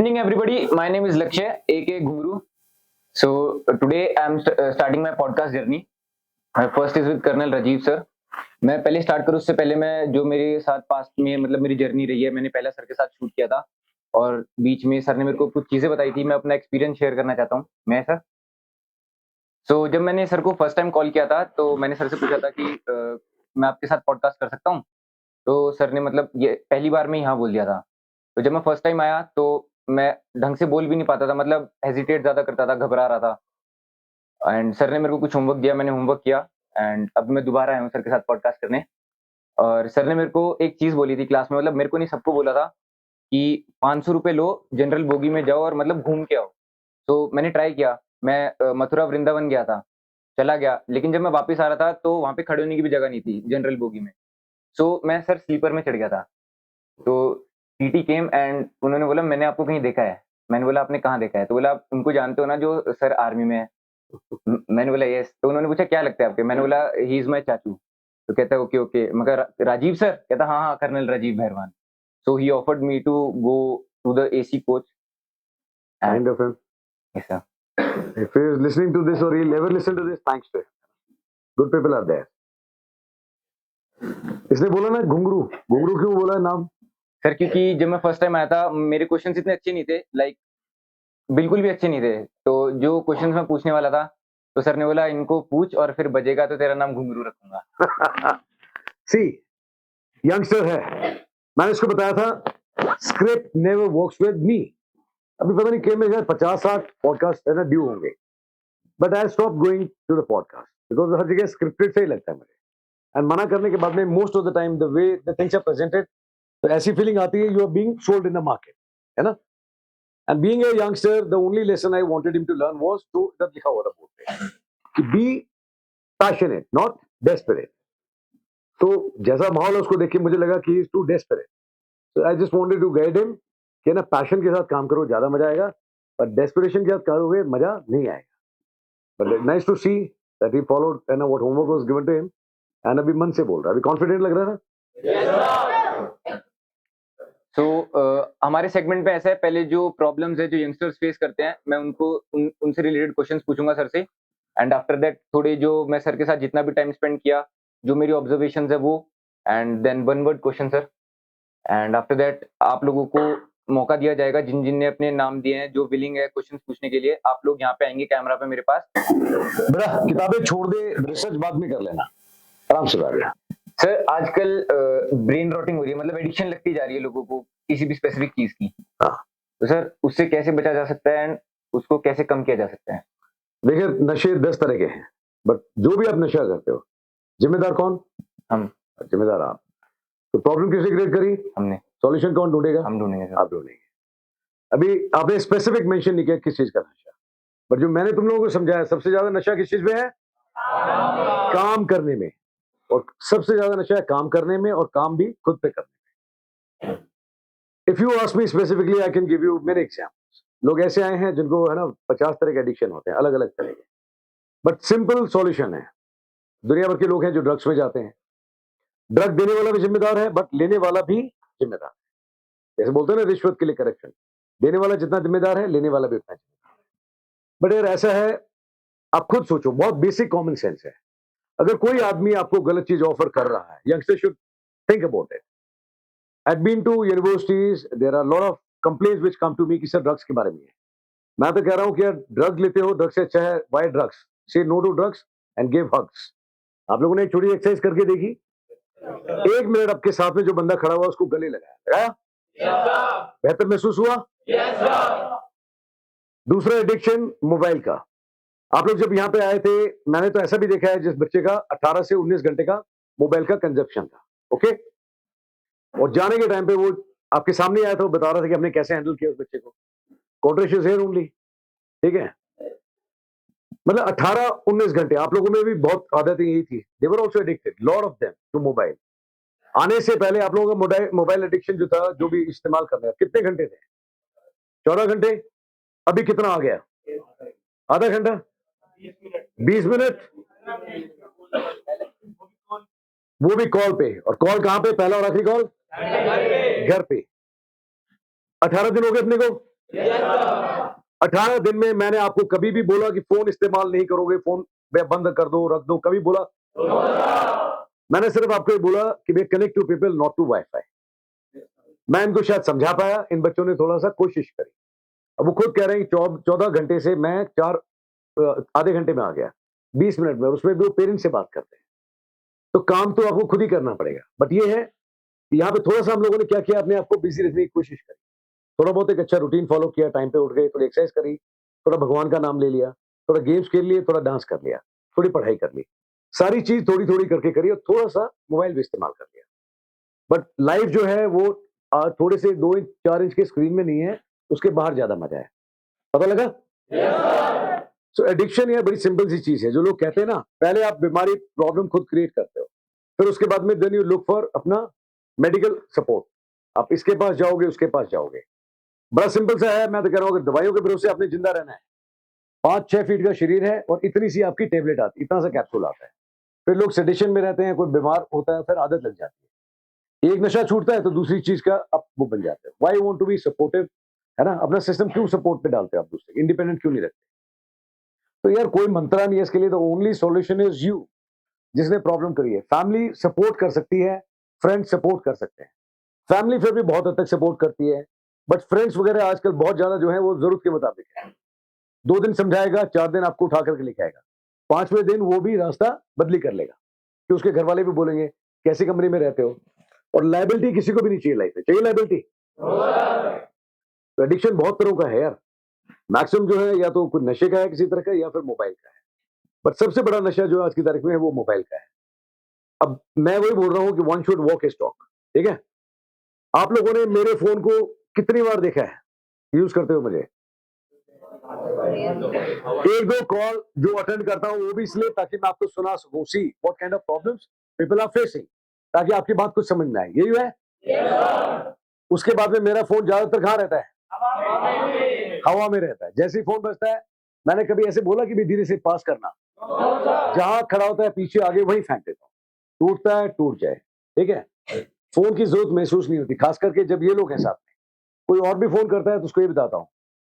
Evening, everybody. My name is Lakshya, aka Guru. So today I'm starting my podcast journey. My first is with Colonel Rajiv sir. मैं पहले start करूँ उससे पहले मैं जो मेरे साथ पास्ट में मतलब मेरी जर्नी रही है, मैंने पहले सर के साथ शूट किया था और बीच में सर ने मेरे को कुछ चीजें बताई थी, मैं अपना एक्सपीरियंस शेयर करना चाहता हूँ मैं सर। सो जब मैंने सर को फर्स्ट टाइम कॉल किया था तो मैंने सर से पूछा था कि मैं आपके साथ पॉडकास्ट कर सकता हूँ? तो सर ने मतलब ये पहली बार में ही हाँ बोल दिया था। तो जब मैं फर्स्ट टाइम आया तो मैं ढंग से बोल भी नहीं पाता था, मतलब हेजिटेट ज़्यादा करता था, घबरा रहा था। एंड सर ने मेरे को कुछ होमवर्क दिया, मैंने होमवर्क किया एंड अब मैं दोबारा आया हूँ सर के साथ पॉडकास्ट करने। और सर ने मेरे को एक चीज़ बोली थी क्लास में, मतलब मेरे को नहीं सबको बोला था कि ₹500 लो, जनरल बोगी में जाओ और मतलब घूम के आओ। तो मैंने ट्राई किया, मैं मथुरा वृंदावन गया था, चला गया, लेकिन जब मैं वापस आ रहा था तो वहाँ पे खड़े होने की भी जगह नहीं थी जनरल बोगी में। सो मैं सर स्लीपर में चढ़ गया था। तो टीटी केम एंड उन्होंने बोला मैंने आपको कहीं देखा है। मैंने बोला आपने कहाँ देखा है? तो बोला आप उनको जानते हो ना जो सर आर्मी में है? मैंने बोला यस। तो उन्होंने पूछा क्या लगता है आपके? मैंने बोला ही इज़ माय चाचू। तो कहता है ओके, ओके। मगर राजीव सर? कहता हाँ, हाँ, colonel Rajiv Bhairavan. So he offered me to go to the AC coach and Kind of him. Yes sir. If he is listening to this or he'll ever listen to this, thanks to him. Good people are there. इसने बोला ना घुंगरू, घुंगरू क्यों बोला है नाम? Sir क्योंकि जब मैं फर्स्ट टाइम आया था मेरे क्वेश्चंस इतने अच्छे नहीं थे, लाइक बिल्कुल भी अच्छे नहीं थे। तो जो क्वेश्चंस मैं पूछने वाला था, तो सर ने बोला इनको पूछ और फिर बजेगा तो तेरा नाम घुंगरू रखूँगा। See, youngster है, मैंने इसको बताया था script never works with me. अभी पता नहीं में शायद 50-60 पॉडकास्ट है ना ड्यू होंगे, but I stop going to the podcast because हर जगह स्क्रिप्टेड से ही लगता है मुझे। एंड मना करने के बाद में most of the time the way the things are presented, तो ऐसी फीलिंग आती है you are being sold in the market, है ना। And being a youngster, the only lesson I wanted him to learn was to इधर लिखा हुआ था बोर्ड पे कि be passionate, not desperate. तो जैसा माहौल है उसको देख के मुझे लगा कि he is too desperate. So I just wanted to guide him कि ना पैशन के साथ काम करो ज्यादा मजा आएगा, पर डेस्परेशन के साथ करोगे मजा नहीं आएगा. But nice to see that he followed and what homework was given to him. And अभी मन से बोल रहा है, अभी कॉन्फिडेंट लग रहा है ना. सो हमारे सेगमेंट में ऐसा है, पहले जो प्रॉब्लम्स है जो यंगस्टर्स फेस करते हैं मैं उनको उनसे रिलेटेड क्वेश्चंस पूछूंगा सर से। एंड आफ्टर दैट थोड़े जो मैं सर के साथ जितना भी टाइम स्पेंड किया, जो मेरी ऑब्जर्वेशंस है वो, and then one word question sir. And after that आप लोगों को मौका दिया जाएगा, जिन जिन ने अपने नाम दिए हैं, जो विलिंग है क्वेश्चन पूछने के लिए, आप लोग यहाँ पे आएंगे कैमरा पे मेरे पास। बेटा किताबें छोड़ दे, रिसर्च बाद में कर लेना, आराम से बैठ जा. सर आजकल ब्रेन रॉटिंग हो रही है, मतलब एडिक्शन लगती जा रही है लोगों को किसी भी स्पेसिफिक चीज की। हाँ. तो सर उससे कैसे बचा जा सकता है एंड उसको कैसे कम किया जा सकता है? देखिए नशे 10 तरह के हैं, बट जो भी आप नशा करते हो, जिम्मेदार कौन? हम। जिम्मेदार आप. तो प्रॉब्लम किसने क्रिएट करी? हमने। सॉल्यूशन कौन ढूंढेगा? हम ढूंढेंगे सर। आप ढूंढेंगे. अभी आपने स्पेसिफिक मेंशन नहीं किया किस चीज का नशा, बट जो मैंने तुम लोगों को समझाया सबसे ज्यादा नशा किस चीज में है? काम करने में. और सबसे ज्यादा नशा है काम करने में, और काम भी खुद पे करने में. If you ask me specifically I can give you many examples. लोग ऐसे आए हैं जिनको है ना 50 तरह के एडिक्शन होते हैं, अलग अलग तरह के, बट सिंपल सॉल्यूशन है. दुनिया भर के लोग हैं जो ड्रग्स में जाते हैं. ड्रग देने वाला भी जिम्मेदार है, बट लेने वाला भी जिम्मेदार है. जैसे बोलते हैं ना रिश्वत के लिए करेक्शन, देने वाला जितना जिम्मेदार है लेने वाला भी उतना जिम्मेदार है. बट यार ऐसा है, आप खुद सोचो, बहुत बेसिक कॉमन सेंस है. अगर कोई आदमी आपको गलत चीज ऑफर कर रहा है, youngster should think about it. I've been to universities, there are a lot of complaints which come to me कि सर ड्रग्स के बारे में है. मैं तो कह रहा हूँ कि यार ड्रग लेते हो, ड्रग से अच्छा है why drugs, say no to drugs and give hugs. आप लोगों ने एक छोटी एक्सरसाइज करके देखी? 1 मिनट आपके साथ में जो बंदा खड़ा हुआ उसको गले लगाया, बेहतर महसूस हुआ? दूसरा एडिक्शन मोबाइल का. आप लोग जब यहाँ पे आए थे, मैंने तो ऐसा भी देखा है जिस बच्चे का 18 से 19 घंटे का मोबाइल का कंजप्शन था. ओके, और जाने के टाइम पे वो आपके सामने आया था, वो बता रहा था कि हमने कैसे हैंडल किया उस बच्चे को. कॉन्ट्रेक्शन हेयर ओनली, ठीक है. मतलब 18-19 घंटे. आप लोगों में भी बहुत आदतें यही थी. They were also addicted, lot of them, to mobile. आने से पहले आप लोगों का मोबाइल एडिक्शन जो था, जो भी इस्तेमाल कर रहे हैं, कितने घंटे थे? 14 घंटे. अभी कितना आ गया? आधा घंटा, 20 मिनट, वो भी कॉल पे. और कॉल कहां पे? पहला और आखिरी कॉल घर पे. 18 दिन हो गए अपने को. 18 दिन में मैंने आपको कभी भी बोला कि फोन इस्तेमाल नहीं करोगे, फोन बंद कर दो, रख दो, कभी बोला? मैंने सिर्फ आपको ये बोला कि we connect to people, not to WiFi. मैं इनको शायद समझा पाया, इन बच्चों ने थोड़ा सा कोशिश करी। अब वो खुद कह रहे हैं कि 14 घंटे से मैं 4 आधे घंटे में आ गया, 20 मिनट में, और उसमें भी वो पेरेंट्स से बात करते हैं। तो काम तो आपको खुद ही करना पड़ेगा। बट ये है, यहाँ पे थोड़ा सा हम लोगों ने क्या किया, अपने आप को बिजी रखने की कोशिश करी। थोड़ा बहुत एक अच्छा रूटीन फॉलो किया, टाइम पे उठ गए, थोड़ी एक्सरसाइज करी, थोड़ा भगवान का नाम ले लिया, थोड़ा गेम्स खेल लिए, थोड़ा डांस कर लिया, थोड़ी पढ़ाई कर ली। सारी चीज थोड़ी थोड़ी करके करी, और थोड़ा सा मोबाइल भी इस्तेमाल कर लिया। बट लाइफ जो है वो थोड़े से 2 इंच 4 इंच के स्क्रीन में नहीं है, उसके बाहर ज्यादा मजा है। पता लगा? सो एडिक्शन ये बड़ी सिंपल सी चीज है। जो लोग कहते हैं ना, पहले आप बीमारी प्रॉब्लम खुद क्रिएट करते हो, फिर उसके बाद में देन यू लुक फॉर अपना मेडिकल सपोर्ट। आप इसके पास जाओगे, उसके पास जाओगे। बड़ा सिंपल सा है। मैं तो कह रहा हूँ, अगर दवाइयों के भरोसे आपने जिंदा रहना है, 5-6 फीट का शरीर है और इतनी सी आपकी टेबलेट आती, इतना सा कैप्सूल आता है। फिर लोग सेडेशन में रहते हैं, कोई बीमार होता है, फिर आदत लग जाती है। एक नशा छूटता है तो दूसरी चीज का आप वो बन जाते हैं। Why want to be supportive, है ना? अपना सिस्टम क्यों सपोर्ट पे डालते हो आप दूसरे, इंडिपेंडेंट क्यों नहीं रखते? तो यार कोई मंत्रा नहीं है इसके लिए। The only solution is you. जिसने प्रॉब्लम करी है, फैमिली सपोर्ट कर सकती है, फ्रेंड्स सपोर्ट कर सकते हैं। फैमिली फिर भी बहुत हद तक सपोर्ट करती है, बट फ्रेंड्स वगैरह आजकल बहुत ज्यादा जो है वो जरूरत के मुताबिक है। 2 दिन समझाएगा, 4 दिन आपको उठा करके लेके आएगा, 5वें दिन वो भी रास्ता बदली कर लेगा, कि उसके घर वाले भी बोलेंगे कैसी कंपनी में रहते हो। और लाइबिलिटी किसी को भी नहीं चाहिए लाइफ में, चाहिए लाइबिलिटी? तो एडिक्शन बहुत तरह का है यार। मैक्सिमम जो है या तो कोई नशे का है किसी तरह का, या फिर मोबाइल का है। बट सबसे बड़ा नशा जो आज की तारीख में है वो मोबाइल का है। अब मैं वही बोल रहा हूँ कि one should walk his talk. ठीक है? आप लोगों ने मेरे फोन को कितनी बार देखा है यूज करते हो मुझे? 1-2 कॉल जो अटेंड करता हूँ वो भी इसलिए ताकि मैं आपको सुना सकूं, see what kind of problems people are facing, ताकि आपकी बात कुछ समझ में आए। यही है? उसके बाद में मेरा फोन ज्यादातर कहाँ रहता है? हवा में रहता है। जैसे ही फोन बजता है, मैंने कभी ऐसे बोला कि भी धीरे से पास करना, जहां खड़ा होता है पीछे आगे वहीं फेंक देता हूँ। टूटता है टूट जाए। ठीक है? फोन की जरूरत महसूस नहीं होती, खास करके जब ये लोग हैं साथ में। कोई और भी फोन करता है तो उसको ये बताता हूँ,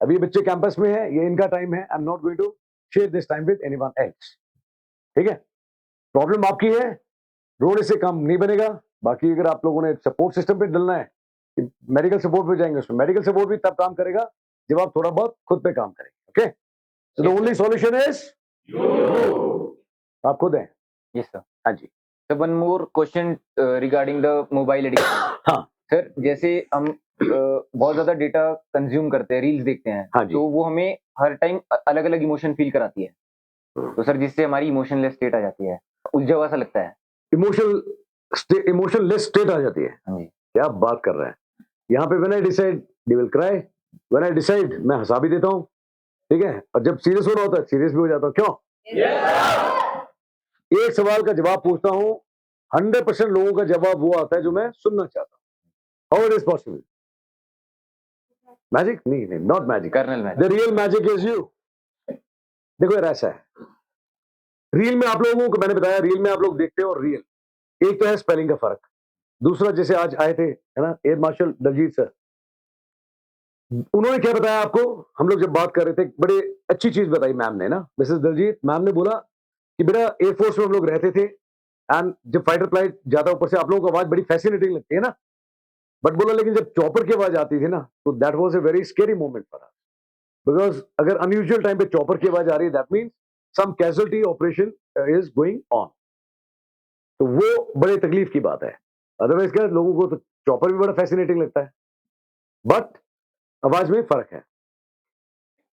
अभी बच्चे कैंपस में है, ये इनका टाइम है, I am not going to share this time with anyone else. ठीक है? प्रॉब्लम आपकी है, रोने से काम नहीं बनेगा। बाकी अगर आप लोगों ने सपोर्ट सिस्टम पे डलना है, मेडिकल सपोर्ट पे जाएंगे, उसमें मेडिकल सपोर्ट भी तब काम करेगा जब आप थोड़ा बहुत खुद पे काम करेंगे। Okay? So the only solution is आप खुद हैं। Yes sir. हाँ जी। Sir one more question regarding the mobile addiction. हाँ सर जैसे हम बहुत ज्यादा डेटा कंज्यूम करते हैं, रील्स देखते हैं, हाँ जी। तो वो हमें हर टाइम अलग अलग इमोशन फील कराती है। तो सर जिससे हमारी इमोशनलेस स्टेट आ जाती है, उलझा सा लगता है। इमोशनलेस स्टेट आ जाती है। हाँ जी। क्या बात कर रहे हैं? यहाँ पे when I decide they will cry, when I decide मैं हंसा भी देता हूँ। ठीक है? और जब सीरियस होना होता है सीरियस भी हो जाता हूँ। क्यों? एक सवाल का जवाब पूछता हूँ, 100% लोगों का जवाब वो आता है जो मैं सुनना चाहता हूँ। How it is possible? Magic? नहीं नहीं, not magic. Colonel magic. The real magic is you. देखो यार ऐसा है, रील में आप लोगों को मैंने बताया, रील में आप लोग देखते हो और रियल, एक तो है स्पेलिंग का फर्क। दूसरा, जैसे आज आए थे है ना एयर मार्शल दलजीत सर, उन्होंने क्या बताया आपको? हम लोग जब बात कर रहे थे, बड़ी अच्छी चीज बताई मैम ने ना, मिसेस दलजीत मैम ने बोला कि बेटा एयरफोर्स में हम लोग रहते थे, एंड जब फाइटर फ्लाइट जाता ऊपर से, आप लोगों को आवाज बड़ी फैसिनेटिंग लगती है ना, बट बोला लेकिन जब चॉपर की आवाज आती थी ना, तो that was a very scary moment for us, because अगर अनयूजुअल टाइम पे चॉपर की आवाज आ रही है, that means some casualty operation is going on. तो वो बड़े तकलीफ की बात है। अदरवाइज क्या, लोगों को तो चॉपर भी बड़ा फैसिनेटिंग लगता है, बट आवाज में फर्क है।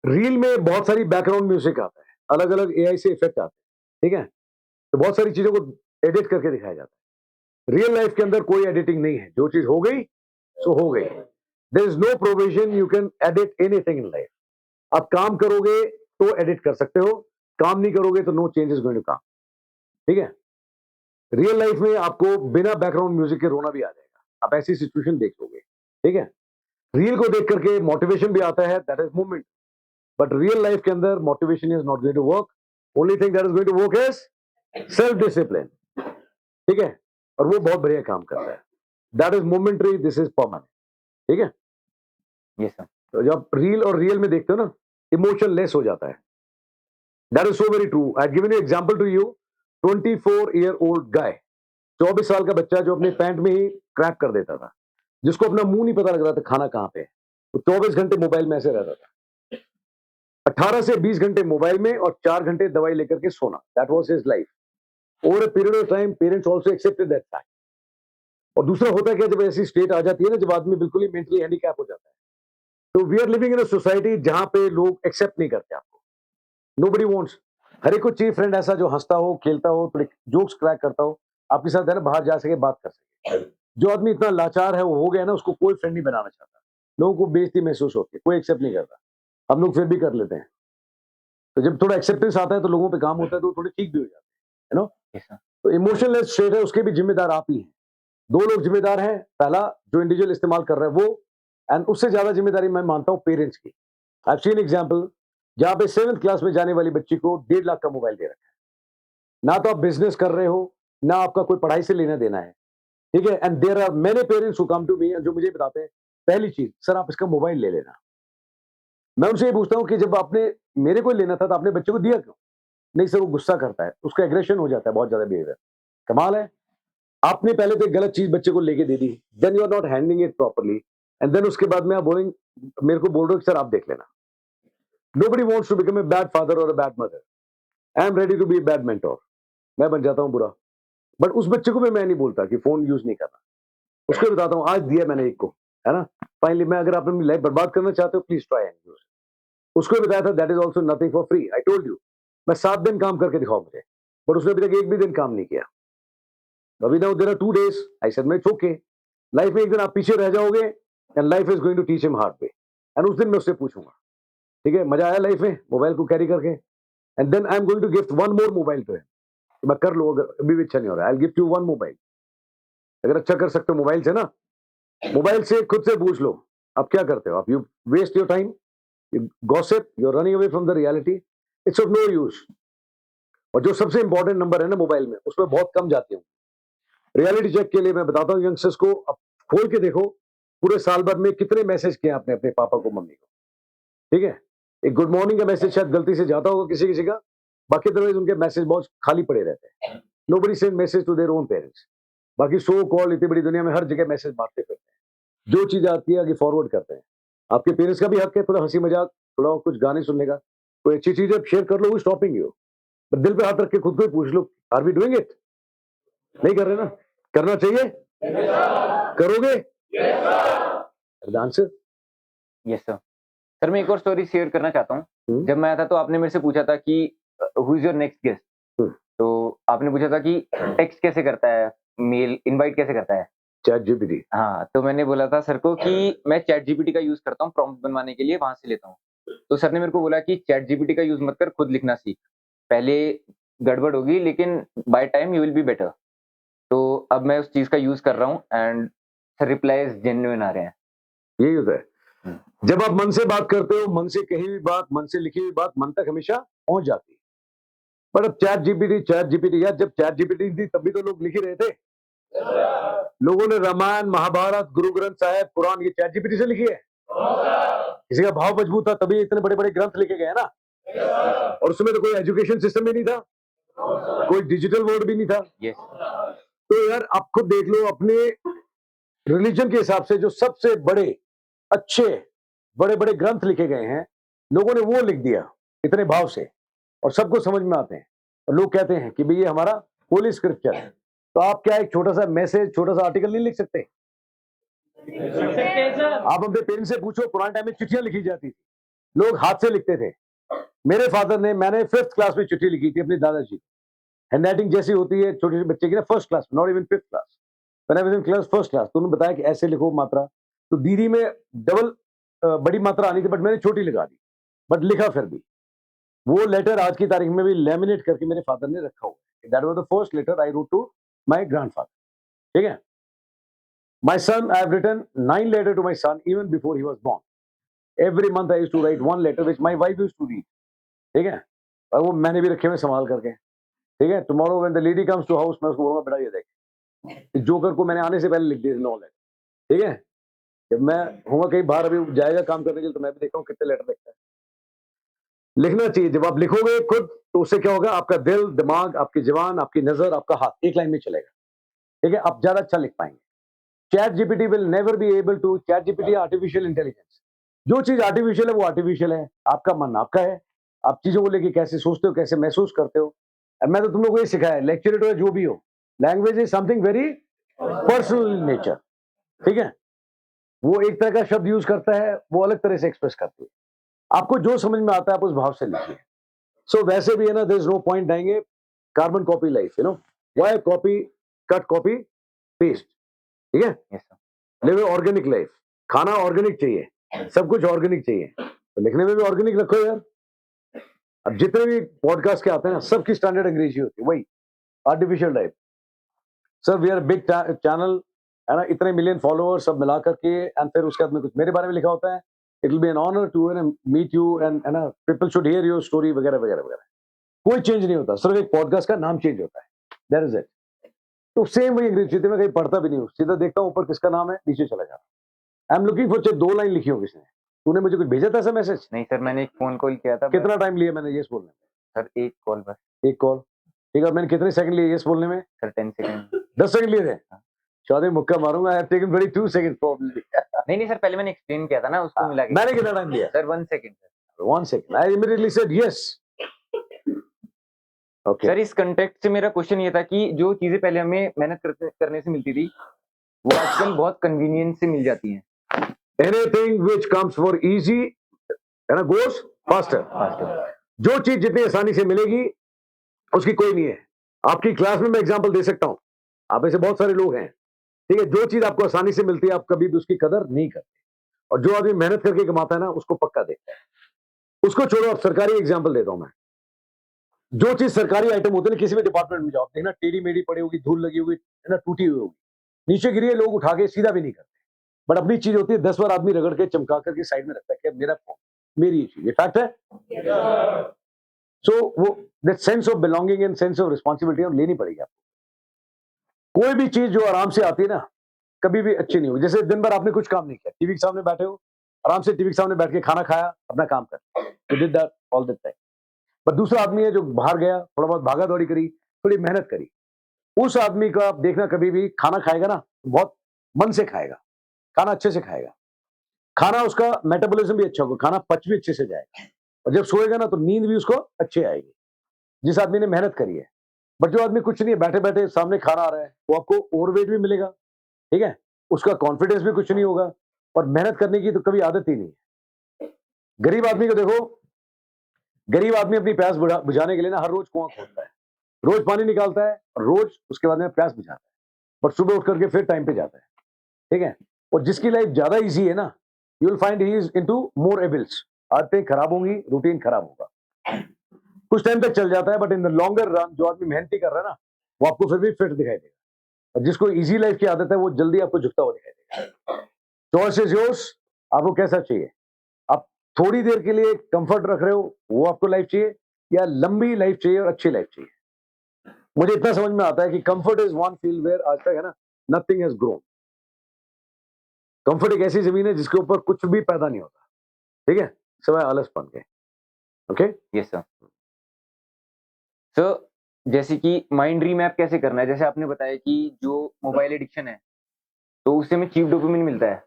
रील में बहुत सारी बैकग्राउंड म्यूजिक आता है, अलग अलग एआई से इफेक्ट आते हैं। ठीक है? तो बहुत सारी चीजों को एडिट करके दिखाया जाता है। रियल लाइफ के अंदर कोई एडिटिंग नहीं है, जो चीज हो गई सो हो गई। There is no provision you can edit anything in life. आप काम करोगे तो एडिट कर सकते हो, काम नहीं करोगे तो no changes going to come. ठीक है? रियल लाइफ में आपको बिना बैकग्राउंड म्यूजिक के रोना भी आ जाएगा, आप ऐसी सिचुएशन देख लोगे। ठीक है? रील को देख करके मोटिवेशन भी आता है, that is movement, but real life के अंदर motivation is not going to work. Only thing that is going to work is self discipline. ठीक है? और वो बहुत बढ़िया काम करता है। That is momentary, this is permanent. ठीक है? Yes sir. तो जब रील और रियल में देखते हो ना, इमोशन लेस हो जाता है. That is so very true. I given you example to you. 24-year-old guy, 24 साल का बच्चा जो अपने पैंट में ही क्रैक कर देता था, जिसको अपना मुंह नहीं पता लग रहा था खाना कहां पे है, वो 24 घंटे मोबाइल में ऐसे रहता था. 18 से 20 घंटे मोबाइल में और 4 घंटे दवाई लेकर के सोना. That was his life. Over a period of time parents also accepted that fact. और दूसरा होता है क्या, जब ऐसी स्टेट आ जाती है ना, जब आदमी बिल्कुल ही मेंटली हैंडीकैप हो जाता है, तो we are living in a society जहां पे लोग एक्सेप्ट नहीं करते आपको. Nobody wants. हर एक को चाहिए फ्रेंड ऐसा जो हंसता हो, खेलता हो, थोड़े जोक्स क्रैक करता हो, आपके साथ है ना बाहर जा सके, बात कर सके. जो आदमी इतना लाचार है, वो हो गया ना, उसको कोई फ्रेंड नहीं बनाना चाहता. लोगों को बेइज्जती महसूस होती है, कोई एक्सेप्ट नहीं करता. हम लोग फिर भी कर लेते हैं. तो जब थोड़ा एक्सेप्टेंस आता है तो लोगों पे काम होता है, तो थोड़े ठीक भी हो जाते हैं, यू नो. Yes, sir. तो इमोशनलेस स्टेट है, उसके भी जिम्मेदार आप ही हैं. दो लोग जिम्मेदार हैं. पहला जो इंडिविजुअल इस्तेमाल कर रहा है वो, एंड उससे ज्यादा जिम्मेदारी मैं मानता हूं पेरेंट्स की. आई हैव सीन एग्जांपल जहां पे 7th क्लास में जाने वाली बच्ची को 1.5 लाख का मोबाइल दे रखा है. ना तो आप बिजनेस कर रहे हो, ना आपका कोई पढ़ाई से लेना देना है, ठीक है. And there are many parents who come to me, जो मुझे बताते हैं, पहली चीज, सर आप इसका मोबाइल ले लेना. मैं उनसे ये पूछता हूँ कि जब आपने मेरे को लेना था तो आपने बच्चे को दिया क्यों? नहीं सर, वो गुस्सा करता है, उसका एग्रेशन हो जाता है, बहुत ज्यादा बिहेवियर. कमाल है. आपने पहले तो एक गलत चीज बच्चे को लेके दे दी, then you are not handling it properly, and then उसके बाद में आप बोलेंगे, मेरे को बोल रहे हो कि सर आप देख लेना. Nobody wants to become a bad father और a bad mother. I am ready to be a bad mentor. मैं बन जाता हूँ बुरा. बट उस बच्चे को भी मैं नहीं बोलता कि फोन यूज नहीं करना. उसको बताता हूँ, आज दिया मैंने एक को, है ना, फाइनली. मैं अगर आप अपनी लाइफ बर्बाद करना चाहते हो, प्लीज ट्राई एंड यूज. उसको भी बताया था that is also nothing for free. I told you, मैं 7 दिन काम करके दिखाओ मुझे. बट उसने अभी तक एक भी दिन काम नहीं किया. अभी now there are 2 days. I said मैं ओके. लाइफ में एक दिन आप पीछे रह जाओगे, and life is going to teach him hard way. And उस दिन मैं उससे पूछूंगा, ठीक है, मजा आया लाइफ में मोबाइल को कैरी करके, and then I am going to gift one more mobile to him. मैं कर लो, अगर अभी भी अच्छा नहीं हो रहा, I will gift you one mobile. अगर अच्छा कर सकते हो मोबाइल से ना, मोबाइल से खुद से पूछ लो, आप क्या करते हो. आप you waste your time, you gossip, you are running away from the reality. It's of no use. और जो सबसे इंपॉर्टेंट नंबर है ना मोबाइल में, उसमें बहुत कम जाती हूँ. रियलिटी चेक के लिए मैं बताता हूँ यंगस्टर्स को, अब खोल के देखो पूरे साल भर में कितने मैसेज किए आपने अपने पापा को, मम्मी को, ठीक है. एक गुड मॉर्निंग का मैसेज शायद गलती से जाता होगा किसी किसी का, बाकी अदरवाइज उनके मैसेज बहुत खाली पड़े रहते हैं. Nobody send message to their own parents. बाकी सो कॉल इतनी बड़ी दुनिया में हर जगह मैसेज मारते फिरते हैं. जो चीज आती है आगे फॉरवर्ड करते हैं. आपके पेरेंट्स का भी हक है थोड़ा हंसी मजाक, थोड़ा कुछ गाने सुनने का, कोई अच्छी चीज है शेयर कर लो, स्टॉपिंग यू. बट दिल पे हाथ रख के खुद को ही पूछ लो, आर वी डूइंग इट? नहीं कर रहे ना. करना चाहिए. करोगे. आंसर. Yes sir. सर मैं एक और स्टोरी शेयर करना चाहता हूँ. हम्म. जब मैं आया था तो आपने मेरे से पूछा था कि who is your next guest. Hmm. तो आपने पूछा था कि टेक्स्ट कैसे करता है, मेल इनवाइट कैसे करता है. Chat GPT. हाँ, तो मैंने बोला था सर को कि मैं चैट जीपीटी का यूज करता हूँ प्रॉम्प्ट बनवाने के लिए, वहां से लेता हूँ. तो सर ने मेरे को बोला कि चैट जीपीटी का यूज मत कर, खुद लिखना सीख. पहले गड़बड़ होगी लेकिन by time you will be better. तो अब मैं उस चीज का यूज कर रहा हूँ एंड सर रिप्लाईज जेन्युइन आ रहे हैं. यही होता है. जब आप मन से बात करते हो, मन से कही हुई बात, मन से लिखी हुई बात मन तक हमेशा पहुंच जाती है. पर अब चैट जीपीटी यार, जब चैट जीपीटी थी तब भी तो लोग लिख ही रहे थे. लोगों ने रामायण, महाभारत, गुरु ग्रंथ साहिब, कुरान, ये चैट जीपीटी से लिखी है. किसी का भाव मजबूत था तभी इतने बड़े बड़े ग्रंथ लिखे गए ना. और उसमें तो कोई एजुकेशन सिस्टम भी नहीं था, कोई डिजिटल वर्ड भी नहीं था. यस. तो यार आप खुद देख लो, अपने रिलीजन के हिसाब से जो सबसे बड़े अच्छे बड़े बड़े ग्रंथ लिखे गए हैं, लोगों ने वो लिख दिया इतने भाव से, और सबको समझ में आते हैं. और लोग कहते हैं कि भाई ये हमारा होली स्क्रिप्चर है. तो आप क्या एक छोटा सा मैसेज, छोटा सा आर्टिकल नहीं लिख सकते? आप अपने पेरेंट्स से पूछो, पुराने टाइम में चिट्ठियां लिखी जाती थी, लोग हाथ से लिखते थे. मेरे फादर ने, मैंने 5th क्लास में चिट्ठी लिखी थी अपने दादाजी को. हैंडराइटिंग जैसी होती है छोटे बच्चे की ना, first class, not even 5th class, मैंने within class first class. तो उन्होंने बताया कि ऐसे लिखो मात्रा. तो दीदी में डबल बड़ी मात्रा आनी थी, बट मैंने छोटी लगा दी, बट लिखा फिर भी. वो लेटर आज की तारीख में भी लैमिनेट करके मेरे फादर ने रखा हुआ है. That was the first letter I wrote to my grandfather. ठीक है. My son, I have written 9 letter to my son even before he was born. Every month I used to write one letter which my wife used to read. ठीक है. और वो मैंने भी रखे हुए संभाल करके. ठीक है. Tomorrow when the lady comes to house, मैं उसको बोलूंगा बेटा ये देख, इस जोकर को मैंने आने से पहले लिख दिए 9 लेटर. ठीक है. जब मैं हूँ कहीं बाहर अभी जाएगा काम करने के लिए तो मैं भी देखता हूँ कितने लेटर लिखता है। लिखना चाहिए, जब आप लिखोगे खुद तो उससे क्या होगा, आपका दिल, दिमाग, आपकी जुबान, आपकी नजर, आपका हाथ एक लाइन में चलेगा, ठीक है, आप ज्यादा अच्छा लिख पाएंगे। ChatGPT will never be able to, ChatGPT artificial intelligence, जो चीज आर्टिफिशियल है वो आर्टिफिशियल है, आपका मन आपका है, आप चीजों को लेके कैसे सोचते हो, कैसे महसूस करते हो। और मैं तो तुम लोगों को ये सिखाया है, लेक्चर हो जो भी हो, language is something very personal in nature, ठीक है। वो एक तरह का शब्द यूज करता है, वो अलग तरह से एक्सप्रेस करती है, आपको जो समझ में आता है आप उस भाव से लिखिए। सो वैसे भी है ना, देयर इज नो पॉइंट आएंगे carbon copy life, you know, why copy, cut copy paste, ठीक है। Yes sir. Live organic life, खाना ऑर्गेनिक चाहिए, सब कुछ ऑर्गेनिक चाहिए, तो लिखने में भी ऑर्गेनिक रखो यार। अब जितने भी पॉडकास्ट के आते हैं ना, सबकी स्टैंडर्ड अंग्रेजी होती है, वही artificial type. Sir we are big channel, है ना, इतने मिलियन फॉलोअर्स सब मिला करके, एंड फिर उसके बाद में कुछ मेरे बारे में लिखा होता है, it will be an honour to meet you and, है ना, people should hear your story वगैरह वगैरह वगैरह। कोई चेंज नहीं होता, सिर्फ एक पॉडकास्ट का नाम चेंज होता है, दैट इज इट। तो सेम वही अंग्रेजी, मैं कहीं पढ़ता भी नहीं हूँ, सीधा देखता हूँ ऊपर किसका नाम है, नीचे चला जाता हूँ। I am looking for, 2 line लिखी हो किसने, तूने मुझे कुछ भेजा था ऐसा मैसेज? नहीं सर, मैंने एक फोन कॉल किया था। कितना टाइम लिया मैंने यस बोलने में? सर एक कॉल बस। एक कॉल, ठीक है, मैंने कितने सेकंड लिए यस बोलने में? Sir 10 second. 10 सेकंड लिए थे? शादी मुक्का मारूंगा, I have taken 22 second probably. नहीं नहीं सर, पहले मैंने एक्सप्लेन किया था ना, उसको मिला के। मैंने कितना टाइम लिया? Sir 1 second sir. 1 second, I immediately said yes. Okay sir इस कंटेक्ट से मेरा क्वेश्चन ये था कि जो चीजें पहले हमें मेहनत करने से मिलती थी, वो आजकल बहुत कन्वीनियंस से मिल जाती हैं। Anything which comes for easy, है ना, गोस फास्टर। जो चीज जितनी आसानी से मिलेगी उसकी कोई नहीं है। आपकी क्लास में मैं एग्जांपल दे सकता हूं, आप ऐसे बहुत सारे लोग हैं, ठीक है, जो चीज आपको आसानी से मिलती है आप कभी भी उसकी कदर नहीं करते, और जो आदमी मेहनत करके कमाता है ना उसको पक्का देखता है। उसको छोड़ो, अब सरकारी एग्जांपल देता हूं मैं। जो चीज सरकारी आइटम होते हैं ना, किसी भी डिपार्टमेंट में जाओ, देखना टेढ़ी मेढ़ी पड़ी होगी, धूल लगी होगी, है ना, टूटी हुई होगी, नीचे गिरी है, लोग उठा के सीधा भी नहीं करते। बट अपनी चीज होती है, 10 बार आदमी रगड़ के चमका करके साइड में रखता है कि मेरा फोन, मेरी चीज, ये फैक्ट है। सो वो that sense of belonging and sense of responsibility अब लेनी पड़ेगी आपको। कोई भी चीज जो आराम से आती है ना, कभी भी अच्छी नहीं होगी। जैसे दिन भर आपने कुछ काम नहीं किया, टीवी के सामने बैठे हो, आराम से टीवी के सामने बैठ के खाना खाया, अपना काम कर, you did that all the time. पर दूसरा आदमी है जो बाहर गया, थोड़ा बहुत भागा दौड़ी करी, थोड़ी मेहनत करी, उस आदमी का आप देखना कभी भी खाना खाएगा ना, बहुत मन से खाएगा, खाना अच्छे से खाएगा, खाना उसका मेटाबॉलिज्म भी अच्छा होगा, खाना पच भी अच्छे से जाएगा, और जब सोएगा ना तो नींद भी उसको अच्छी आएगी, जिस आदमी ने मेहनत करी है। बट जो आदमी कुछ नहीं है, बैठे बैठे सामने खाना आ रहा है, वो आपको ओवरवेट भी मिलेगा, ठीक है, उसका कॉन्फिडेंस भी कुछ नहीं होगा, और मेहनत करने की तो कभी आदत ही नहीं है। गरीब आदमी को देखो, गरीब आदमी अपनी प्यास बुझाने के लिए ना हर रोज कुआं खोदता है, रोज पानी निकालता है, और रोज उसके बाद में प्यास बुझाता है, बट सुबह उठ करके फिर टाइम पे जाता है, ठीक है। और जिसकी लाइफ ज्यादा इजी है ना, you will find he is into more evils. आदतें खराब होंगी, रूटीन खराब होगा, कुछ टाइम तक चल जाता है, but in the longer run जो आदमी मेहनती कर रहा है ना, वो आपको फिर भी फिट दिखाई देगा, और जिसको इजी लाइफ की आदत है वो जल्दी आपको झुकता हुआ दिखाई देगा। चॉइस इज योर्स, आपको कैसा चाहिए? आप थोड़ी देर के लिए कंफर्ट रख रहे हो, वो आपको लाइफ चाहिए, या लंबी लाइफ चाहिए और अच्छी लाइफ चाहिए? मुझे इतना समझ में आता है कि comfort is one field where आज तक, है ना, नथिंग हैज ग्रोन। कंफर्ट एक ऐसी जमीन है जिसके ऊपर कुछ भी पैदा नहीं होता, ठीक है, सिवाय आलसपन के। Okay, yes sir. सर जैसे कि माइंड रीमैप कैसे करना है, जैसे आपने बताया कि जो मोबाइल एडिक्शन है तो उससे हमें चीप डोपामिन मिलता है,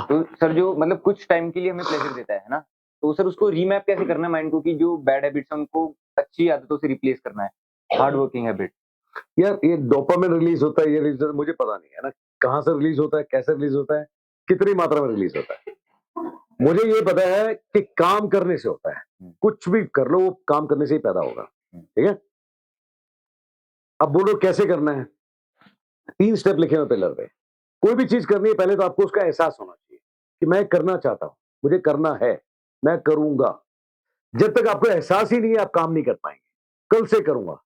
तो सर जो मतलब कुछ टाइम के लिए हमें प्लेजर देता है ना, तो सर उसको रीमैप कैसे करना है माइंड को, कि जो बैड हैबिट्स है उनको अच्छी आदतों से रिप्लेस करना है, हार्ड वर्किंग हैबिट। यार ये डोपामिन रिलीज होता है, ये रिलीज मुझे पता नहीं है ना, कहाँ से रिलीज होता है, कैसे रिलीज होता है, कितनी मात्रा में रिलीज होता है। मुझे ये पता है कि काम करने से होता है, कुछ भी कर लो वो काम करने से ही पैदा होगा, ठीक है। अब बोलो कैसे करना है, 3 स्टेप लिखे हुए पिलर पे। कोई भी चीज करनी है पहले तो आपको उसका एहसास होना चाहिए कि मैं करना चाहता हूं, मुझे करना है, मैं करूंगा। जब तक आपको एहसास ही नहीं है आप काम नहीं कर पाएंगे। कल से करूंगा,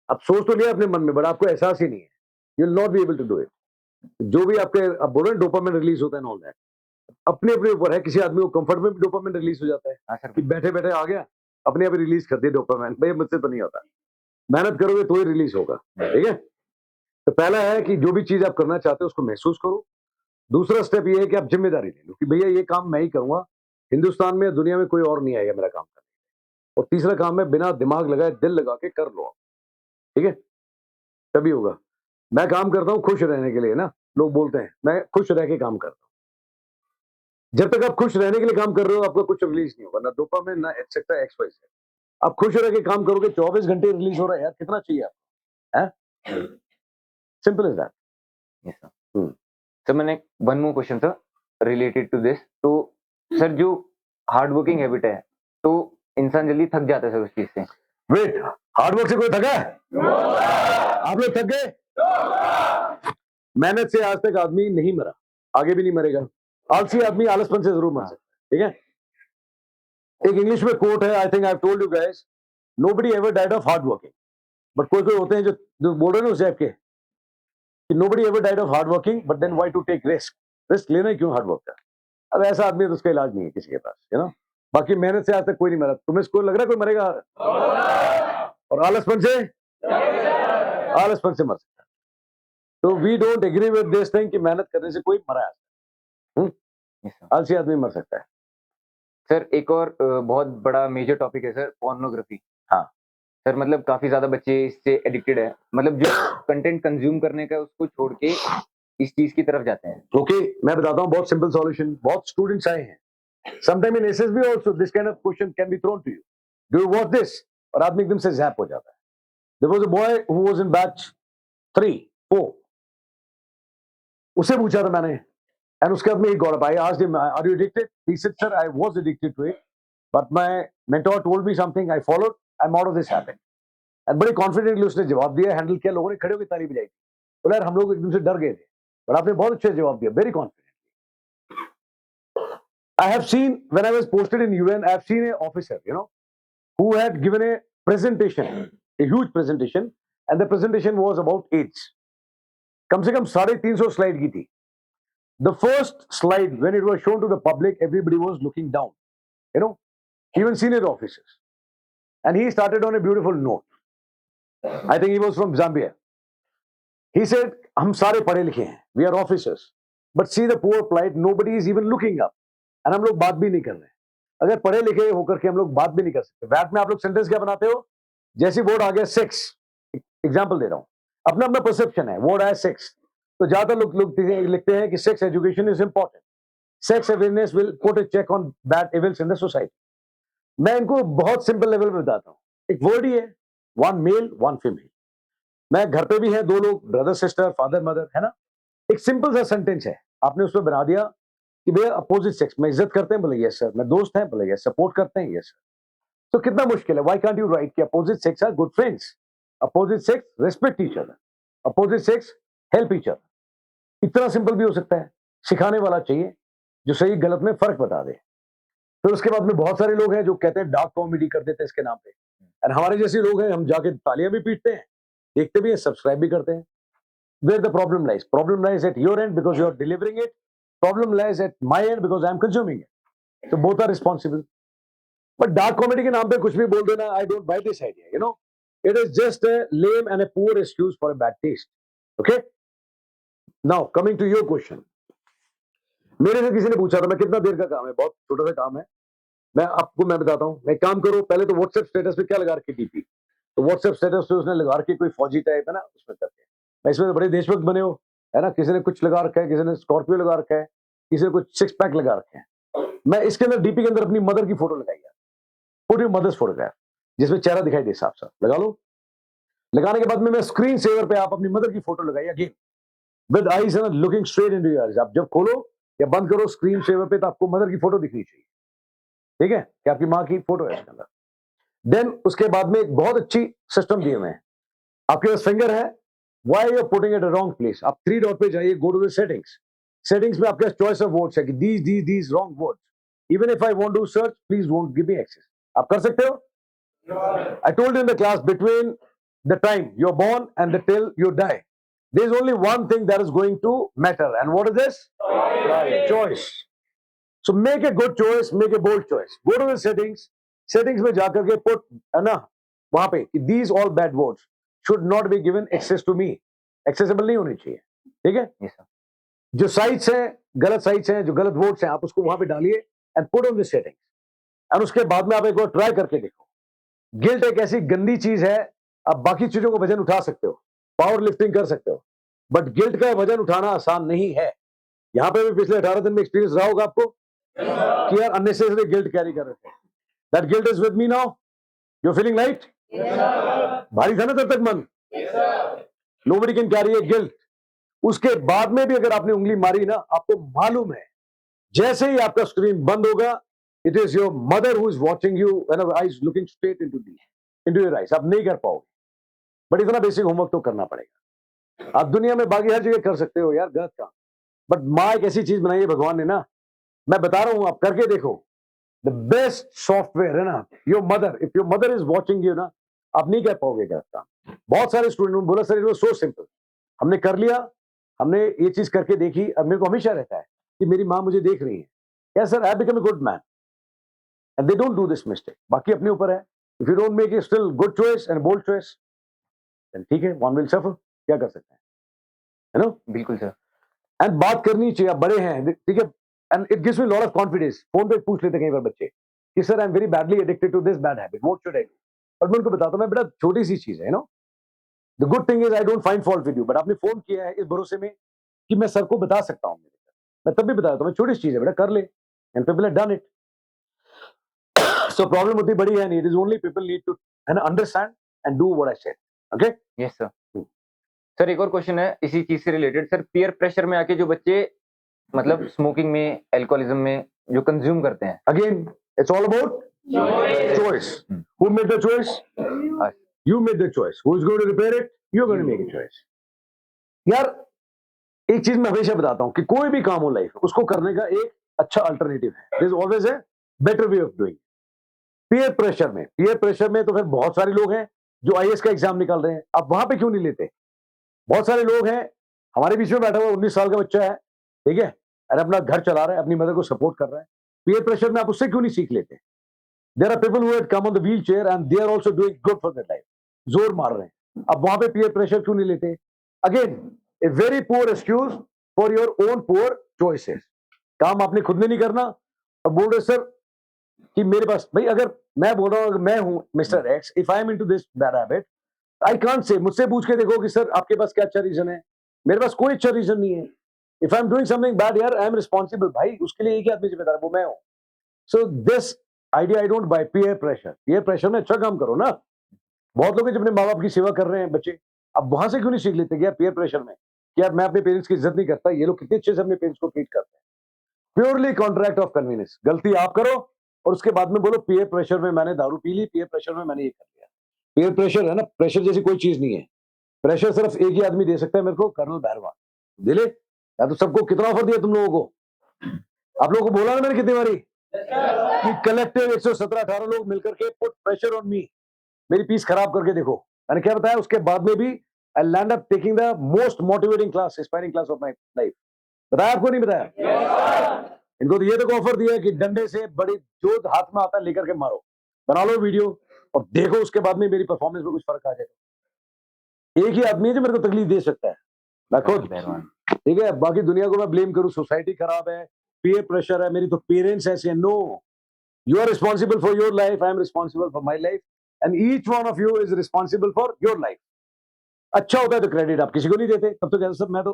आप सोच तो लिया अपने मन में, बट आपको एहसास ही नहीं है, you will not be able to do it. जो भी आपके आप बोल रहे हैं डोपामिन रिलीज होता है ऑल दैट, अपने अपने ऊपर है। किसी आदमी को कंफर्ट में भी डोपामिन रिलीज हो जाता है, हाँ सर। कि बैठे बैठे आ गया, अपने आप रिलीज कर दिया डोपामिन, भाई मुझसे तो नहीं होता, मेहनत करोगे तो ही रिलीज होगा, ठीक है। तो पहला है कि जो भी चीज आप करना चाहते हो उसको महसूस करो, दूसरा स्टेप ये है कि आप जिम्मेदारी ले लो कि भैया ये काम मैं ही करूंगा, हिंदुस्तान में दुनिया में कोई और नहीं आएगा मेरा काम करने। और तीसरा काम है बिना दिमाग लगाए दिल लगा के कर लो आप, ठीक है, तभी होगा। मैं काम करता हूँ खुश रहने के लिए ना, लोग बोलते हैं मैं खुश रह के काम करता हूँ। जब तक आप खुश रहने के लिए काम कर रहे हो आपका कुछ रिलीज नहीं होगा, ना डोपामिन ना एक्सेट्रा एक्स वाई जेड। आप खुश रह के काम करोगे, 24 घंटे रिलीज हो रहा है यार, कितना चाहिए आपको, है? Simple is that. Yes, sir. Sir मैंने one more question sir related to this. तो सर जो हार्ड वर्किंग हैबिट है तो इंसान जल्दी थक जाता है सर उस चीज से। वेट, हार्डवर्क से कोई थका है? आप लोग थक गए? मेहनत से आज तक आदमी नहीं मरा, आगे भी नहीं मरेगा। आलसी आदमी आलसपन से जरूर मर सकता है, ठीक है। एक इंग्लिश में कोट है, I think I have told you guys, nobody ever died of hard working. But कोई कोई होते हैं जो बोल रहे हैं ना उस टाइप के कि nobody ever died of hard working but then why to take risk, risk लेना ही क्यों हार्ड वर्क का। अब ऐसा आदमी है तो उसका इलाज नहीं है किसी के पास, यू नो। बाकी मेहनत से आज तक कोई नहीं मरा, तुम्हें इसको लग रहा है कोई मरेगा? और आलसपन से मर सकता है। तो we don't agree with this thing कि मेहनत करने से कोई मरा है। Yes, sir. आलसी आदमी मर सकता है। सर एक और बहुत बड़ा मेजर टॉपिक है सर, पोर्नोग्राफी। हाँ। सर मतलब काफी ज्यादा बच्चे इससे एडिक्टेड है, मतलब जो कंटेंट कंज्यूम करने का उसको छोड़ के इस चीज की तरफ जाते हैं। ओके, मैं बताता हूँ बहुत सिंपल सॉल्यूशन। बहुत स्टूडेंट्स आए हैं, sometime in SSB also this kind of question can be thrown to you, do you watch this, और आदमी एकदम से जैप हो जाता है। There was a boy who was in batch 3 4, उससे पूछा था मैंने, एंड उसके बाद में he got up, I asked him are you addicted, he said sir I was addicted to it but my mentor told me something, I followed, I am out of this habit. And बड़ी confidently उसने जवाब दिया, handle किया, लोगों ने खड़े होकर ताली बजाई। बोला यार हम लोग एकदम से डर गए थे, पर आपने बहुत अच्छे जवाब दिया, very confident. I have seen, when I was posted in UN, I have seen an officer, you know, who had given a presentation, a huge presentation, and the presentation was about AIDS. कम से कम 350 slide की थी। The first slide, when it was shown to the public, everybody was looking down, you know, even senior officers. And he started on a beautiful note. I think he was from Zambia. He said, हम सारे पढ़े लिखे हैं, we are officers, but see the poor plight, nobody is even looking up. और हम लोग बात भी नहीं कर रहे हैं। अगर पढ़े लिखे होकर के हम लोग बात भी नहीं कर सकते, वैट में आप लोग सेंटेंस क्या बनाते हो? जैसी वर्ड आ गया सेक्स, एग्जांपल दे रहा हूं, अपना अपना परसेप्शन है, वर्ड आया सेक्स, तो ज्यादातर लोग लिखते हैं कि sex education is important, sex awareness will put a check on bad evils in the society. मैं इनको बहुत सिंपल लेवल पे बताता हूँ, एक वर्ड ही है, वन मेल वन फीमेल। मैं घर पे भी है दो लोग, ब्रदर सिस्टर, फादर मदर, है ना, एक सिंपल सा सेंटेंस है, आपने उसमें बना दिया कि भैया अपोजिट सेक्स में इज्जत करते हैं, बोले यस सर, मैं दोस्त हैं, बोले यस, सपोर्ट करते हैं, यस सर। तो कितना मुश्किल है, व्हाई कांट यू राइट कि opposite sex are good friends, opposite sex respect each other, opposite sex help each other. इतना सिंपल भी हो सकता है, सिखाने वाला चाहिए जो सही गलत में फर्क बता दे। फिर उसके बाद में बहुत सारे लोग हैं जो कहते हैं डार्क कॉमेडी कर देते हैं इसके नाम पे, और हमारे जैसे लोग हैं, हम जाके तालियां भी पीटते हैं, देखते भी हैं, सब्सक्राइब भी करते हैं। Where the problem lies? Problem lies at your end because you are delivering it. Problem lies at my end because I am consuming it. So both are responsible. But dark comedy के नाम पे कुछ भी बोल देना, I don't buy this idea. You know, it is just a lame and a poor excuse for a bad taste. Okay? Now coming to your question. मेरे से किसी ने पूछा था, मैं कितना देर का काम है, बहुत छोटा सा काम है, मैं बताता हूँ। मैं काम करो, पहले तो व्हाट्सएप स्टेटस पे क्या लगा रखी डीपी, तो व्हाट्सएप स्टेटस पे उसने लगा रखी कोई फौजी टाइप है ना, उसमें करके इसमें तो बड़े देशभक्त बने हो, है ना, किसी ने कुछ लगा रखा है, किसी ने स्कॉर्पियो लगा रखा है, किसी ने कुछ 6 पैक लगा रखे हैं। मैं इसके अंदर डीपी के अंदर अपनी मदर की फोटो लगाई है, पुट योर मदर्स फोटोग्राफ, जिसमें चेहरा दिखाई दे साफ साफ, लगा लो। लगाने के बाद में मैं स्क्रीन सेवर पे आप अपनी मदर की फोटो लगाई again with eyes and looking straight into your eyes. आप जब खोलो या बंद करो स्क्रीन सेवर पे तो आपको मदर की फोटो दिखनी चाहिए, ठीक है, कि आपकी माँ की फोटो है इसके अंदर। देन उसके बाद में एक बहुत अच्छी सिस्टम दिए हुए हैं, आपके पास फिंगर है, why you are putting it at a wrong place? आप 3 डॉट पे जाइए, go to the settings, settings में आपके पास choice of words है कि these wrong words, even if I want to search, please won't give me access। आप कर सकते हो? I told you in the class, between the time you're born and the till you die, there is only one thing that is going to matter, and what is this? Choice। So make a good choice, make a bold choice, go to the settings, settings में जाकर के put, है ना, वहां पे कि these all bad words should not be given access to me, accessible नहीं होनी चाहिए, ठीक है। Yes, sir. जो साइट्स हैं, गलत साइट्स हैं, जो गलत वोट्स हैं, आप उसको वहां पे डालिए and put on this setting, और उसके बाद में आप एक बार ट्राई करके देखो। गिल्ट एक ऐसी गंदी चीज है, आप बाकी चीजों को वजन उठा सकते हो, पावर लिफ्टिंग कर सकते हो, बट गिल्ट का वजन उठाना आसान नहीं है। यहां पे भी पिछले 18 दिन में एक्सपीरियंस रहा होगा आपको कि यार अननेसेसरी गिल्ट कैरी कर रहे थे। That guilt is with me now, you feeling light? भारी था ना तब तक मन? Nobody can carry A guilt. उसके बाद में भी अगर आपने उंगली मारी ना, आपको मालूम है जैसे ही आपका स्क्रीन बंद होगा, it is your mother who is watching you when eyes looking straight into your eyes. आप नहीं कर पाओगे, बट इतना बेसिक होमवर्क तो करना पड़ेगा। आप दुनिया में बाकी हर जगह कर सकते हो यार गलत काम, बट माँ एक ऐसी चीज बनाई है भगवान ने ना, मैं बता रहा हूं, आप करके देखो। द बेस्ट सॉफ्टवेयर है ना your mother. If your mother is watching you ना, आप नहीं कर पाओगे गलत काम। बहुत सारे स्टूडेंट बोला sir it was so simple, हमने कर लिया, हमने ये चीज करके देखी। अब मेरे को हमेशा रहता है कि मेरी माँ मुझे देख रही है। Yes sir, I have become a good man and they don't do this mistake. बाकी अपने ऊपर है। If you don't make a still good choice and bold choice, then ठीक है, वन विल सफर। क्या कर सकते हैं, है ना? बिल्कुल सर। एंड बात करनी चाहिए, आप बड़े हैं, ठीक है, and it gives me lot of confidence. Phone पे पूछ लेते कई बार बच्चे कि sir I am very badly addicted to this bad habit, what should I do? और मैं उनको बताता हूं, मैं बेटा छोटी सी चीज है, know the good thing is I don't find fault with you, but आपने फोन किया है इस भरोसे में कि मैं सर को बता सकता हूं। मैं तब भी बताता हूं, छोटी सी चीज है बेटा, कर ले, and people have done it. So problem उतनी बड़ी है नहीं, it is only people need to understand and do what I said. Okay, yes sir. Sir एक और क्वेश्चन है इसी चीज से रिलेटेड। सर पीयर प्रेशर में आके जो बच्चे मतलब स्मोकिंग में, अल्कोहलिज्म में जो कंज्यूम करते हैं, again it's all about choice. Who made the choice? us. You made the choice. Who is going to repair it? You're going to make a choice. यार एक चीज मैं हमेशा बताता हूं कि कोई भी काम हो लाइफ, उसको करने का एक अच्छा अल्टरनेटिव है। There is always a better way of doing it. Peer pressure में तो फिर बहुत सारे लोग हैं जो आईएएस का एग्जाम निकाल रहे हैं, आप वहां पे क्यों नहीं लेते? बहुत सारे लोग हैं, हमारे बीच में बैठा हुआ 19 साल का बच्चा है, ठीक है, और अपना घर चला रहा है, अपनी मदर को सपोर्ट कर रहा है। पीयर प्रेशर में आप उससे क्यों नहीं सीख लेते? There are people who had come on the wheelchair and they are also doing good for their life. जोर मार रहे हैं, अब वहां पे पीयर प्रेशर क्यों नहीं लेते? Again, a very poor excuse for your own poor choices. काम आपने खुद ने नहीं करना और बोल रहे सर कि मेरे पास, भाई अगर मैं बोल रहा हूं, अगर मैं हूं mister x, if I am into this bad habit, I can't say, मुझसे पूछ के देखो कि सर आपके पास क्या अच्छा रीजन है। मेरे पास कोई अच्छा रीजन नहीं है। If I am doing something bad यार, आई एम रिस्पॉन्सिबल। भाई उसके लिए एक ही आदमी जिम्मेदार है, वो मैं हूं। So this idea I don't buy peer pressure. Peer pressure में अच्छा काम करो ना। बहुत लोग हैं जो अपने माँ बाप की सेवा कर रहे हैं बच्चे, अब वहां से क्यों नहीं सीख लेते कि यार पीयर प्रेशर में कि यार मैं अपने पेरेंट्स की इज्जत नहीं करता, ये लोग कितने अच्छे से अपने पेरेंट्स को ट्रीट करते हैं। Purely contract of convenience. गलती आप करो और उसके बाद में बोलो पीयर प्रेशर में मैंने दारू पी ली, पीयर प्रेशर में मैंने ये कर लिया। पीयर प्रेशर है ना, प्रेशर जैसी कोई चीज नहीं है। प्रेशर सिर्फ एक ही आदमी दे सकता है मेरे को, कर्नल बैरवा। दिले या तो सबको कितना ऑफर दिया तुम लोगों को? आप लोगों को बोला ना मैंने कितनी बारी कि कलेक्टिव 117-18 लोग मिलकर के पुट प्रेशर ऑन मी, मेरी पीस खराब करके देखो। मैंने क्या बताया उसके बाद में भी, I land up taking the most motivating class, inspiring class of my life. बताया आपको, नहीं बताया? इनको तो ये तक ऑफर दिया कि डंडे से बड़ी जो हाथ में आता है लेकर के मारो, बना लो वीडियो और देखो उसके बाद में मेरी परफॉर्मेंस में कुछ फर्क आ जाएगा। एक ही आदमी है जो मेरे को तकलीफ दे सकता है, मैं खुद। ठीक है, बाकी दुनिया को मैं ब्लेम करूं, सोसाइटी खराब है, पीयर प्रेशर है, मेरी तो पेरेंट्स ऐसे हैं। No, you are responsible for your life, I am responsible for my life and each one of you is responsible for your life. अच्छा होता है तो क्रेडिट आप किसी को नहीं देते, तब तो कहते सर मैं तो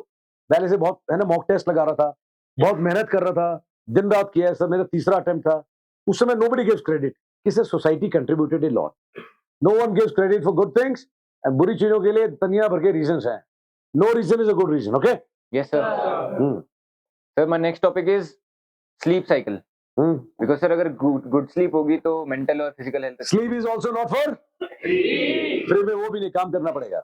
पहले से बहुत है ना मॉक टेस्ट लगा रहा था, बहुत मेहनत कर रहा था, दिन रात किया है सर, मेरा तीसरा अटेम्प्ट था। उस समय नोबडी गिव्स क्रेडिट, किसे society contributed a lot. No one gives credit for good things and बुरी चीजों के लिए दुनिया भर के रीजंस हैं। No reason is a good reason. Okay, yes sir. Sir my next topic is sleep cycle. Because sir अगर good sleep होगी तो मेंटल और physical health. Sleep is also not for free में, वो भी नहीं, काम करना पड़ेगा।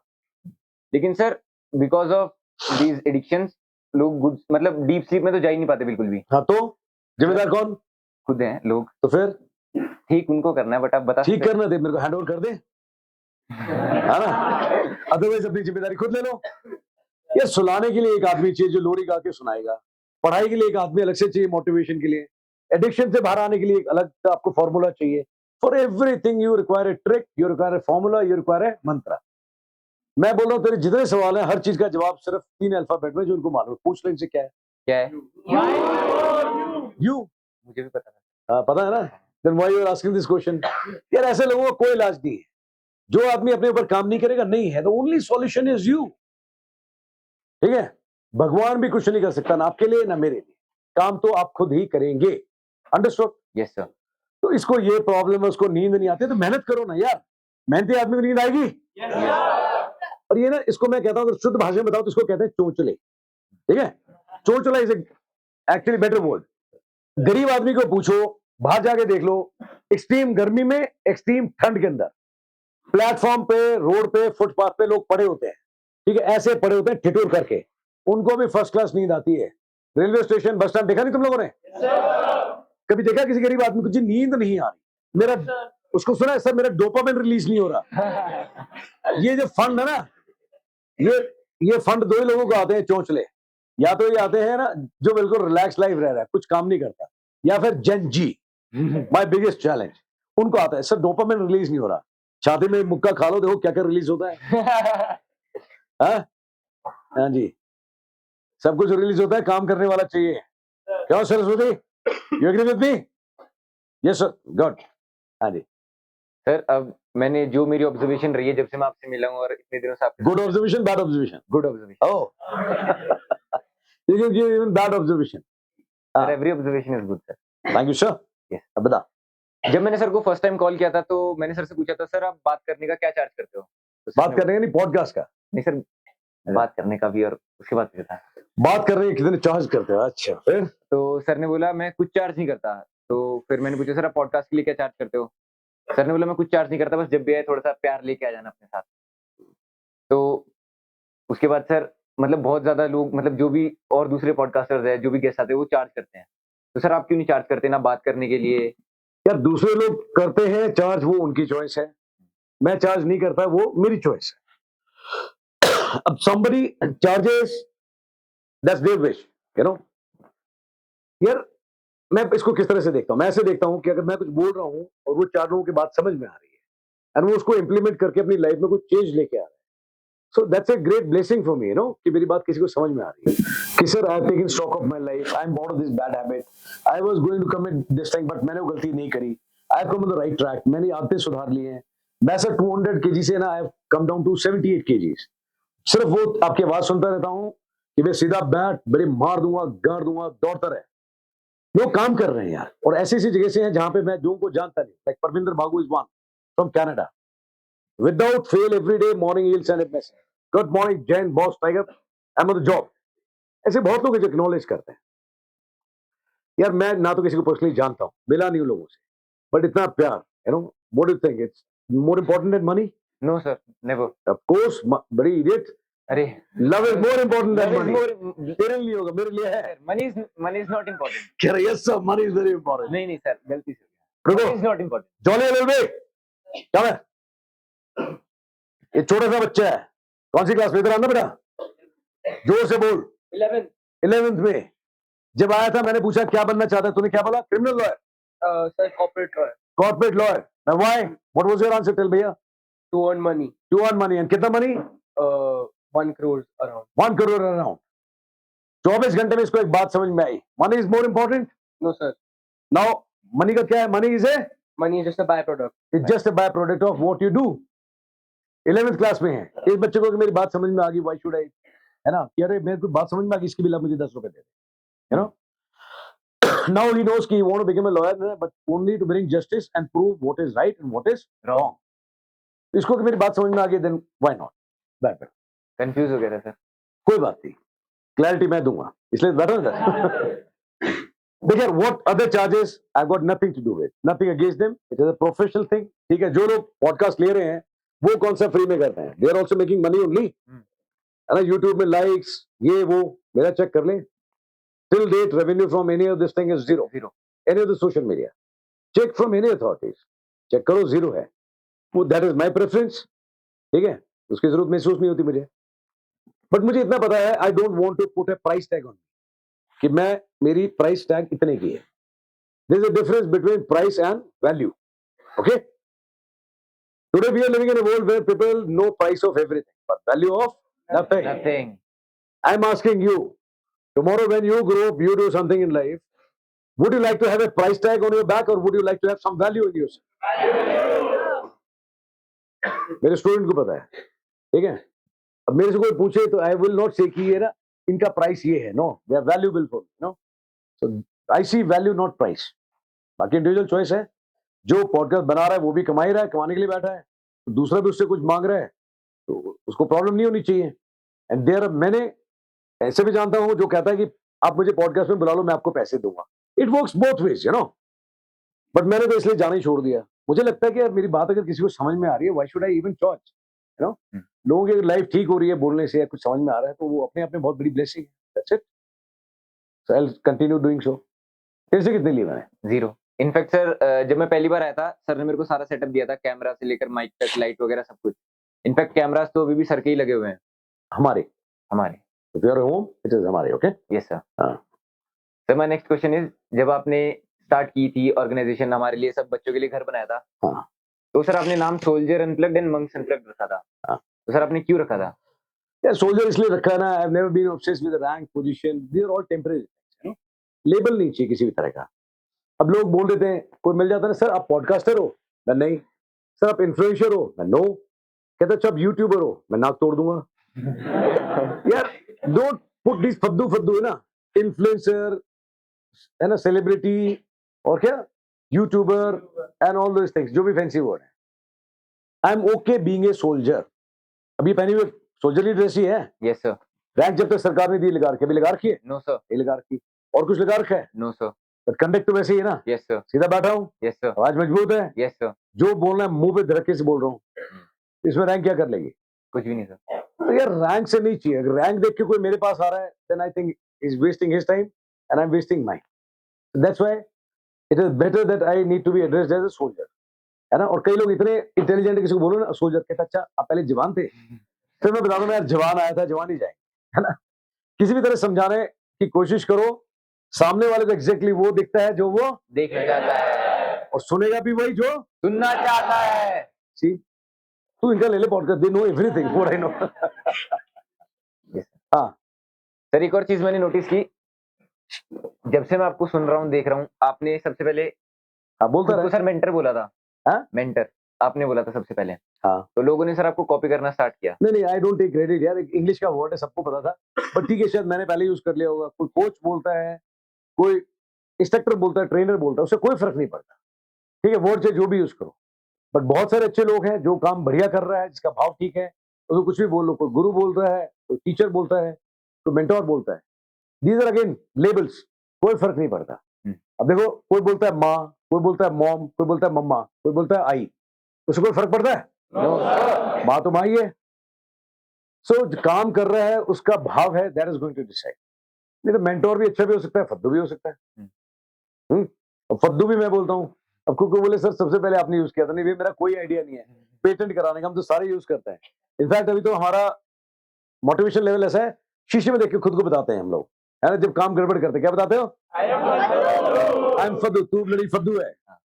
लेकिन sir because of these addictions लोग गुड मतलब डीप स्लीप में तो जा ही नहीं पाते बिल्कुल भी। हाँ, तो जिम्मेदार कौन? खुद हैं लोग। तो फिर ठीक उनको करना है, बट आप बता ठीक करना दे, मेरे को हैंड ओवर कर दे, है ना? अदरवाइज अपनी जिम्मेदारी खुद ले लो। ये सुलाने के लिए एक आदमी चाहिए जो लोरी गा के सुनाएगा, पढ़ाई के लिए एक आदमी अलग से चाहिए, मोटिवेशन के लिए, एडिक्शन से बाहर आने के लिए एक अलग आपको फॉर्मूला चाहिए। For everything you require a trick, you require a formula, you require a मंत्र। मैं बोल रहा हूँ तेरे जितने सवाल हैं हर चीज का जवाब सिर्फ 3 अल्फाबेट में जो उनको मालूम है, पूछ ले इनसे क्या है। क्या है? You. मुझे भी पता था। पता है ना? Then why you are asking this question? यार ऐसे लोगों का कोई इलाज नहीं है। जो आदमी अपने ऊपर काम नहीं करेगा नहीं है। The only solution is you. ठीक है? भगवान भी कुछ नहीं कर सकता, ना आपके लिए ना मेरे लिए। काम तो आप खुद ही करेंगे। अंडरस्टूड? Yes sir. तो इसको ये प्रॉब्लम है, उसको नींद नहीं आती, तो मेहनत करो ना यार। मेहनती आदमी को नींद आएगी? और ये ना, इसको मैं कहता हूँ, अगर शुद्ध भाषा में बताऊं तो इसको कहते हैं चोंचले। ठीक है? चोंचला इज एक्चुअली बेटर वर्ड। गरीब आदमी को पूछो, बाहर जाके देख लो, एक्सट्रीम गर्मी में, एक्सट्रीम ठंड के अंदर, प्लेटफॉर्म पे, रोड पे, फुटपाथ पे लोग पड़े होते हैं। ठीक है? ऐसे पड़े होते हैं ठिठुर करके, उनको भी फर्स्ट क्लास नींद आती है। रेलवे स्टेशन, बस स्टैंड देखा नहीं तुम लोगों ने? कभी देखा किसी गरीब आदमी को जी नींद नहीं आ रही? मेरा उसको सुना है, सर मेरा डोपामिन रिलीज नहीं हो रहा। ये जो फंड है ना, ये फंड दो ही लोगों को आते हैं, चोंचले। या तो ये आते हैं ना जो बिल्कुल रिलैक्स लाइफ रह रहा है, कुछ काम नहीं करता, या फिर जेन जी, माय बिगेस्ट चैलेंज, उनको आता है सर डोपामिन रिलीज नहीं हो रहा। छाती में मुक्का खा लो, देखो क्या क्या रिलीज होता है। हाँ? हाँ जी, सब कुछ रिलीज होता है, काम करने वाला चाहिए। क्यों Saraswati, you agree with me? Yes sir, good. हाँ जी, सर अब मैंने जो मेरी ऑब्जर्वेशन रही है जब से मैं आपसे मिला हूँ और इतने दिनों से आपके good observation, bad observation? Good observation. Oh, you can give even bad observation. Sir every observation is good sir. Thank you, sir. Yes. अब बता। जब मैंने सर को फर्स्ट टाइम कॉल किया था तो मैंने सर से पूछा था सर आप बात करने का क्या चार्ज करते हो? तो सर बात ने- करने का नहीं, पॉडकास्ट का। नहीं सर, बात करने का भी और उसके बाद पूछा था। बात करने के कितने चार्ज करते हो? अच्छा, फिर? तो सर ने बोला मैं कुछ चार्ज नहीं करता। तो फिर मैंने पूछा सर आप पॉडकास्ट के लिए क्या चार्ज करते हो? सर ने बोला मैं कुछ चार्ज नहीं करता, बस जब भी आए थोड़ा सा प्यार लेके आ जाना अपने साथ। तो उसके बाद सर मतलब बहुत ज्यादा लोग, मतलब जो भी और दूसरे पॉडकास्टर्स है, जो भी गेस्ट आते हैं वो चार्ज करते हैं। तो सर आप क्यों नहीं चार्ज करते ना बात करने के लिए? यार दूसरे लोग करते हैं चार्ज, वो उनकी चॉइस है। मैं चार्ज नहीं करता, वो मेरी चॉइस है। अब somebody charges, that's their wish, you know? यार मैं इसको किस तरह से देखता हूँ? मैं ऐसे देखता हूँ कि अगर मैं कुछ बोल रहा हूँ और वो चार लोगों की बात समझ में आ रही है, और वो उसको इम्प्लीमेंट करके अपनी लाइफ में कुछ चेंज लेके आ रहा है, so that's a great blessing for me, you know, कि मेरी बात किसी को समझ में आ रही है कि sir I have taken stock of my life, I am out of this bad habit, I was going to commit this thing but मैंने वो गलती नहीं करी, I have come on the right track, मैंने आदतें सुधार ली हैं, मैं सर 200 kg से ना I have come down to 78 kgs। सिर्फ वो आपकी आवाज सुनता रहता हूँ कि मैं सीधा बैठ बड़े मार दूंगा, गाड़ दूंगा, दौड़ता रहे। लोग काम कर रहे हैं यार, और ऐसी ऐसी जगह से हैं जहां पे मैं जो को जानता नहीं, लाइक परविंदर भागू is one from Canada, without fail every day morning he'll send a message, good morning Jain boss tiger, I'm on the job। ऐसे बहुत लोग हैं जो एक्नॉलेज करते हैं। यार मैं ना तो किसी को पर्सनली जानता हूँ, मिला नहीं हूँ लोगों से, बट इतना प्यार, you no, what do you think it's more important than money? No sir, never. Of course, बड़ी इडियट, अरे love is more important than Love is money. more- तेरे लिए होगा, मेरे लिए है। money is not important। कह रहे yes sir, money is very important. नहीं नहीं सर, गलती से रुको, money is not important। Jolly LLB क्या है? ये छोटा सा बच्चा है, कौन सी क्लास में? इधर आना बेटा, जोर से बोल। 11th में जब आया था मैंने पूछा क्या बनना चाहता है, तूने क्या बोला? Criminal lawyer. Sir, corporate lawyer. Corporate lawyer. Now why? What was your answer? Tell भैया। To earn money. To earn money, and कितना money? 1 crore around. 1 crore around। 24 घंटे में इसको एक बात समझ में आई, money is more important। No, sir. Now money का क्या है? Money is Money is just a byproduct. it's just a byproduct of what you do। 11th class में है, इस बच्चे को मेरी बात समझ में आ गई, why should I, है ना, कि अरे मेरे को बात समझ में आ गई, इसके बिना मुझे 10 रुपए दे दे, you know। Now he knows कि he want to become a lawyer, but only to bring justice and prove what is right and what is wrong। इसको कि मेरी बात समझ में आ गई, then why not? That confuse हो गया था सर। कोई बात नहीं, क्लैरिटी मैं दूंगा, इसलिए बैठो ना। देखिए, what other charges I got nothing to do with, nothing against them, it is a professional thing। ठीक है, जो लोग पॉडकास्ट ले रहे हैं वो कौन सा फ्री में करते हैं, they are also making money only, है ना। यूट्यूब में लाइक्स, ये वो, मेरा चेक कर लें, till date revenue from any of this thing is zero, any of the social media, check from any authorities, check करो, zero है वो, that is my preference। ठीक है, उसकी जरूरत महसूस नहीं होती मुझे, बट मुझे इतना पता है I don't want to put a price tag on कि मैं, मेरी प्राइस टैग इतने की है। there is a difference between price and value, okay। today we are living in a world where people know price of everything but value of nothing। Nothing। I'm asking you, tomorrow when you grow up, you do something in life, would you like to have a price tag on your back or would you like to have some value in yourself? मेरे student को पता है, ठीक है? अब मेरे से कोई पूछे तो आई विल नॉट से कि ये ना इनका प्राइस ये है, no, they are valuable for me, no. So I see value not price. बाकी इंडिविजुअल चॉइस है। जो पॉडकास्ट बना रहा है वो भी कमा ही रहा है, कमाने के लिए बैठा है, तो दूसरा भी उससे कुछ मांग रहा है तो उसको प्रॉब्लम नहीं होनी चाहिए। एंड देयर मैंने ऐसे भी जानता हूं जो कहता है कि आप मुझे पॉडकास्ट में बुला लो, मैं आपको पैसे दूंगा। It works both ways, you know. But मैंने तो इसलिए जाना ही छोड़ दिया। मुझे लगता है कि यार मेरी बात अगर किसी को समझ में आ रही है, why should I even charge, you know. लोगों की लाइफ ठीक हो रही है बोलने से या कुछ समझ में आ रहा है तो वो अपने आप में बहुत बड़ी ब्लेसिंग है। That's it. So I will continue doing so. तेरे से कितने लिए मैंने? 0। इनफैक्ट सर जब मैं पहली बार आया था, सर ने मेरे को सारा सेटअप दिया था, कैमरा से लेकर माइक तक, लाइट वगैरह सब कुछ। इनफैक्ट कैमरास तो अभी भी सर के ही लगे हुए हैं। हमारे हमारे। If you are home it is हमारे। Okay, yes sir. हाँ। Sir my next question is, जब आपने स्टार्ट की थी ऑर्गेनाइजेशन, हमारे लिए सब बच्चों के लिए घर बनाया था, हाँ। तो सर आपने नाम soldier unplugged and monks unplugged रखा था। हाँ। तो सर आपने क्यों रखा था? यार सोल्जर इसलिए रखा है ना, I have never been obsessed with rank position, they are all temporary, you know. Label नहीं चाहिए किसी भी तरह का। अब लोग बोल देते हैं, कोई मिल जाता है ना, सर आप पॉडकास्टर हो, मैं नहीं। सर आप इन्फ्लुएंसर हो, मैं नो। कहते अच्छा आप यूट्यूबर हो, मैं नाक तोड़ दूंगा। यार डोंट पुट दिस फद्दू फद्दू, है ना, इन्फ्लुएंसर, है ना, सेलिब्रिटी और क्या YouTuber and all those things, जो भी फैंसी वर्ड है। I M okay being a soldier. अभी पहनी हुई सोल्जरली ड्रेस ही है। Yes sir. रैंक जब तक सरकार ने दी लगा रखी, अभी लगा रखी है? No sir. ये लगा रखी। और कुछ लगा रखा है? No sir. बट कंडक्ट तो वैसे ही है ना। Yes sir. सीधा बैठा हूँ, यस सर। आवाज मजबूत है, यस सर। जो बोलना है मुंह पे धड़के से बोल रहा हूँ। इसमें रैंक क्या कर लेगी? कुछ भी नहीं सर। तो यार रैंक से नहीं चाहिए। अगर रैंक देख के कोई मेरे पास आ रहा है, then I think is wasting his time and I am wasting mine. That's why it is better that I need to be addressed as a soldier, है ना। और कई लोग इतने इंटेलिजेंट है, किसी को बोलो ना सोल्जर, कहता अच्छा आप पहले जवान थे। फिर मैं बता दूं यार जवान आया था, जवान ही जाएंगे, है ना। किसी भी तरह समझाने की कोशिश करो, सामने वाले को एग्जैक्टली वो दिखता है जो वो देखना चाहता है और सुनेगा भी वही जो सुनना चाहता है। सी, तू इनका ले ले podcast, they know everything, what I know. हाँ सर एक और चीज मैंने नोटिस की, जब से मैं आपको सुन रहा हूँ, देख रहा हूँ, आपने सबसे पहले हाँ बोलता खुद को रहा। सर मेंटर बोला था। हाँ? मेंटर आपने बोला था सबसे पहले। हाँ। तो लोगों ने सर आपको कॉपी करना स्टार्ट किया। नहीं आई डोंट टेक क्रेडिट यार, इंग्लिश का वर्ड है, सबको पता था, बट ठीक है शायद मैंने पहले यूज कर लिया होगा। कोई कोच बोलता है, कोई इंस्ट्रक्टर बोलता है, ट्रेनर बोलता है, उससे कोई फर्क नहीं पड़ता। ठीक है, वर्ड से जो भी यूज करो। बट बहुत सारे अच्छे लोग हैं जो काम बढ़िया कर रहा है, जिसका भाव ठीक है, तो कुछ भी बोल लो। कोई गुरु बोल रहा है, कोई टीचर बोलता है, कोई मेंटोर बोलता है। दीज आर अगेन लेबल्स, कोई फर्क नहीं पड़ता। अब देखो, कोई बोलता है माँ, कोई बोलता है मॉम, कोई बोलता है मम्मा, कोई बोलता है आई, उससे कोई फर्क पड़ता है? माँ तो माँ ही है। सो काम कर रहा है, उसका भाव है, that is going to decide. नहीं तो मेंटोर भी अच्छा भी हो सकता है, फद्दू भी हो सकता है। अब फद्दू भी मैं बोलता हूँ। अब कोई बोले सर सबसे पहले आपने यूज किया था, नहीं भाई मेरा कोई आइडिया नहीं है पेटेंट कराने का, हम तो सारे यूज करते हैं। इनफैक्ट अभी तो हमारा मोटिवेशन लेवल ऐसा है, शीशे में देख के खुद को बताते हैं हम लोग, है ना। जब काम गड़बड़ करते क्या बताते हो? आई एम फद्दू, तू लड़ी फद्दू है।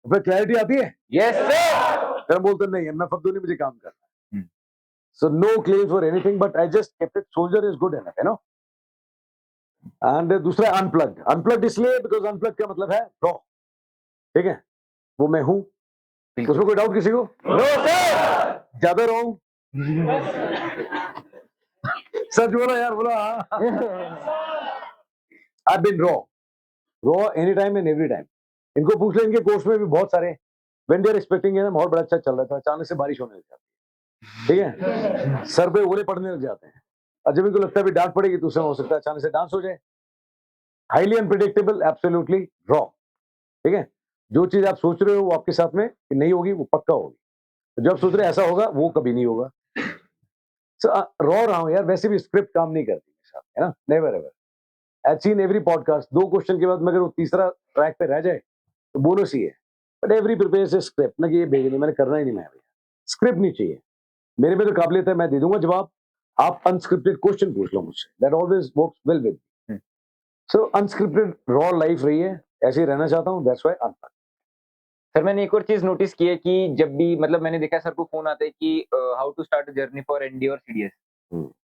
फिर क्लैरिटी आती है, यस सर। फिर बोलते नहीं मैं फद्दू नहीं, मुझे काम करना है। So no claim for anything, but I just kept it, soldier is good enough, you know. And दूसरा अनप्लग्ड। अनप्लग्ड इसलिए बिकॉज अनप्लग्ड का मतलब है रॉ, ठीक है, वो मैं हूं। उसमें कोई डाउट किसी को? No sir. ज्यादा रॉन्ग। सच बोला यार, बोला। I been raw any time and every time. इनको पूछ ले, इनके कोर्स में भी बहुत सारे व्हेन दे आर एक्सपेक्टिंग है ना, माहौल बड़ा अच्छा चल रहा था, अचानक से बारिश होने लग जाती है, ठीक है, सर पे ओले पड़ने लग जाते हैं। और जब इनको लगता है भी डांट पड़ेगी तो उसमें हो सकता है अचानक से डांस हो जाए। हाईली अनप्रिडिक्टेबल, एब्सोल्युटली रॉ, ठीक है। जो चीज आप सोच रहे हो वो आपके साथ में नहीं होगी, वो पक्का होगी। तो जब सोच रहे ऐसा होगा, वो कभी नहीं होगा। रॉ रहा हूं यार, वैसे भी स्क्रिप्ट काम नहीं करती मेरे साथ, है ना, never ever. I seen every podcast, 2 question के बाद मगर वो तीसरा ट्रैक पे रह जाए तो बोनस ही है। बट एवरी प्रिपेयर से स्क्रिप्ट ना, कि ये भेजनी मैंने करना ही नहीं, मैं भैया स्क्रिप्ट नहीं चाहिए। मेरे में तो काबिलियत है, मैं दे दूंगा जवाब। आप अनस्क्रिप्टेड क्वेश्चन पूछ लो मुझसे, that always works well with me. So unscripted raw life रही है, ऐसे ही रहना चाहता हूँ, दैट्स व्हाई अनप्लग्ड। सर मैंने एक और चीज नोटिस की है कि जब भी मतलब मैंने देखा सर को फोन आते हैं कि how to start a journey for NDA और सीडीएस।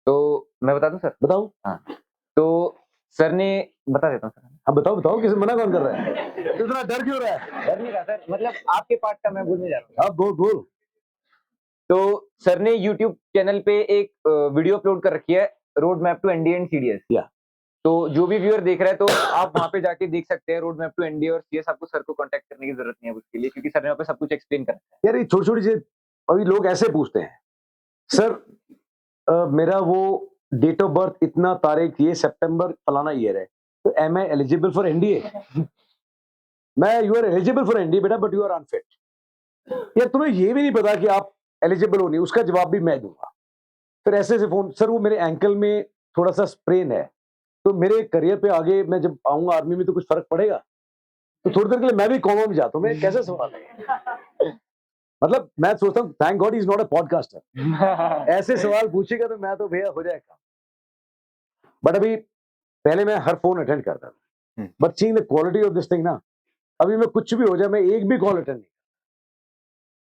तो मैं बता दूं सर? बताओ। हाँ, तो सर ने बता देता हूँ सर। अब बताओ बताओ, किसे मना कौन कर रहा है? तो इतना डर क्यों रहा है? डर नहीं रहा सर, मतलब आपके पार्ट का मैं बोलने जा रहा हूँ। अब बोल बोल। तो सर ने यूट्यूब चैनल पे एक वीडियो अपलोड कर रखी है, road map to NDA and CDS. या तो जो भी व्यूअर देख रहा है, तो आप वहाँ पे जाके देख सकते हैं रोड मैप टू एनडीए और सीएस। आपको सर को कांटेक्ट करने की जरूरत नहीं है उसके लिए, क्योंकि सर ने वहाँ पे सब कुछ एक्सप्लेन करा है। यार ये छोटी छोटी चीज अभी लोग ऐसे पूछते हैं, सर मेरा वो डेट ऑफ बर्थ इतना तारीख ये सितंबर फलाना ईयर है, तो am I eligible for NDA? मैं you are eligible for NDA बेटा, बट यू आर अनफिट। यार तुम्हें ये भी नहीं पता कि आप एलिजिबल हो नहीं, उसका जवाब भी मैं दूंगा। फिर ऐसे से फोन, सर वो मेरे एंकल में थोड़ा सा स्प्रेन है, तो मेरे करियर पे आगे मैं जब आऊंगा आर्मी में तो कुछ फर्क पड़ेगा? तो थोड़ी देर के लिए मैं भी कॉमा में जाता हूँ। मैं कैसे सवाल है? मतलब मैं सोचता हूँ thank God is not a podcaster. ऐसे सवाल पूछेगा तो मैं तो भैया हो जाएगा। बट अभी पहले मैं हर फोन अटेंड करता था, but seeing the quality of this thing ना, अभी मैं कुछ भी हो जाए मैं एक भी कॉल अटेंड नहीं।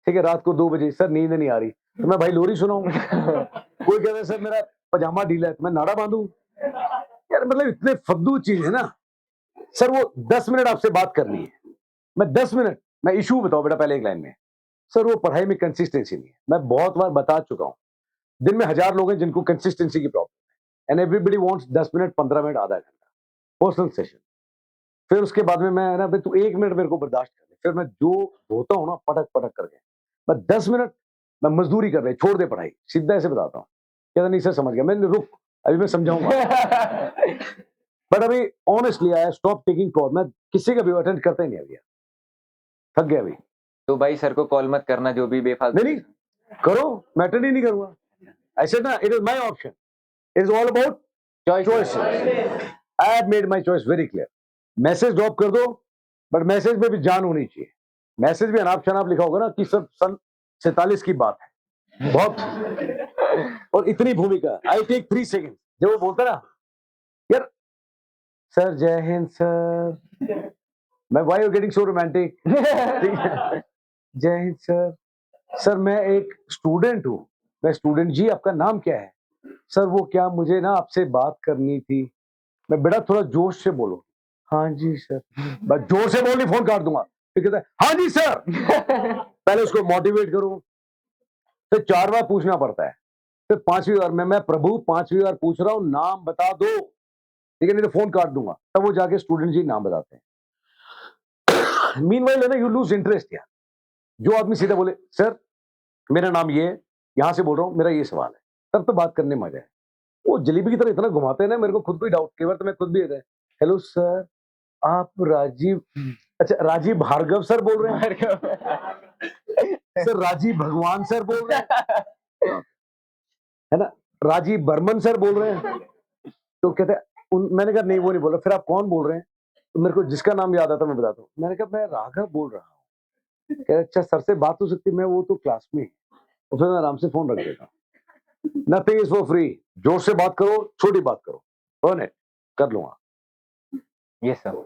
ठीक है, रात को 2 बजे सर नींद नहीं आ रही, तो मैं भाई लोरी सुनाऊं। कोई कहता है सर मेरा पजामा ढीला है, तो मैं नाड़ा बांधूं। यार मतलब इतने फद्दू चीज है ना। सर वो 10 मिनट आपसे बात करनी है, मैं 10 मिनट, मैं इशू बताओ बेटा पहले एक लाइन में। सर वो पढ़ाई में कंसिस्टेंसी नहीं है, मैं बहुत बार बता चुका हूं। दिन में 1000 लोग हैं जिनको कंसिस्टेंसी की प्रॉब्लम है, and everybody wants 10 minute 15 minute आधा घंटा पर्सनल सेशन। फिर उसके बाद में मैं ना, तू 1 मिनट मेरे को बर्दाश्त कर ले, फिर मैं जो होता हूँ ना पटक पटक करके, मैं 10 मिनट मैं मजदूरी कर रही, छोड़ दे पढ़ाई, सीधा ऐसे बताता हूँ। कहता नहीं सर समझ गया, मैंने रुक अभी मैं समझाऊंगा। बट अभी honestly I stop taking call, मैं किसी का भी अटेंड करता ही नहीं अभी, थक गया अभी। तो भाई सर को कॉल मत करना, जो भी बेफालतू। नहीं करो, मैं अटेंड ही नहीं करूंगा। आई सेड ना it is my option, it is all about choices. I have made my choice very clear. Message drop कर दो, बट मैसेज में भी जान होनी चाहिए। मैसेज भी अनाप शनाप लिखा होगा ना कि सब सन 47 की बात है बहुत, और इतनी भूमिका, आई टेक 3 सेकंड। जब वो बोलता ना यार सर जय हिंद सर, मैं why you getting so romantic? जय हिंद सर, सर मैं एक स्टूडेंट हूँ। मैं स्टूडेंट जी, आपका नाम क्या है? सर वो क्या मुझे ना आपसे बात करनी थी। मैं बेटा थोड़ा जोश से बोलो। हाँ जी सर। बस जोर से बोल, फोन काट दूंगा। फिर कहता है हाँ जी सर। पहले उसको मोटिवेट करो, फिर 4 बार पूछना पड़ता है, फिर 5वीं बार मैं प्रभु 5वीं बार पूछ रहा हूँ नाम बता दो, ठीक है, नहीं तो फोन काट दूंगा। तब वो जाके स्टूडेंट जी नाम बताते हैं। मीनवाइल है ना, यू लूज इंटरेस्ट। यार जो आदमी सीधा बोले सर मेरा नाम ये है, यहां से बोल रहा हूँ, मेरा ये सवाल है, तब तो बात करने में मजा है। वो जलेबी की तरह इतना घुमाते हैं ना, मेरे को खुद को ही डाउट, कई बार तो मैं खुद भी रहता है, हेलो सर आप राजीव, अच्छा राजीव भार्गव सर बोल रहे हैं? सर राजीव भगवान सर बोल रहे हैं, है ना, राजीव बर्मन सर बोल रहे हैं? तो कहते हैं मैंने कहा नहीं वो नहीं बोल रहा। फिर आप कौन बोल रहे हैं? तो मेरे को जिसका नाम याद आता मैं बताता हूँ। मैंने कहा मैं राघव बोल रहा हूँ। कह रहे अच्छा सर से बात हो सकती है? मैं वो तो क्लास में, और फिर मैं आराम से फोन रख देता हूँ। नथिंग इज फॉर फ्री, जोर से बात करो, छोटी बात करो, अर्न इट, कर लूंगा। Yes sir.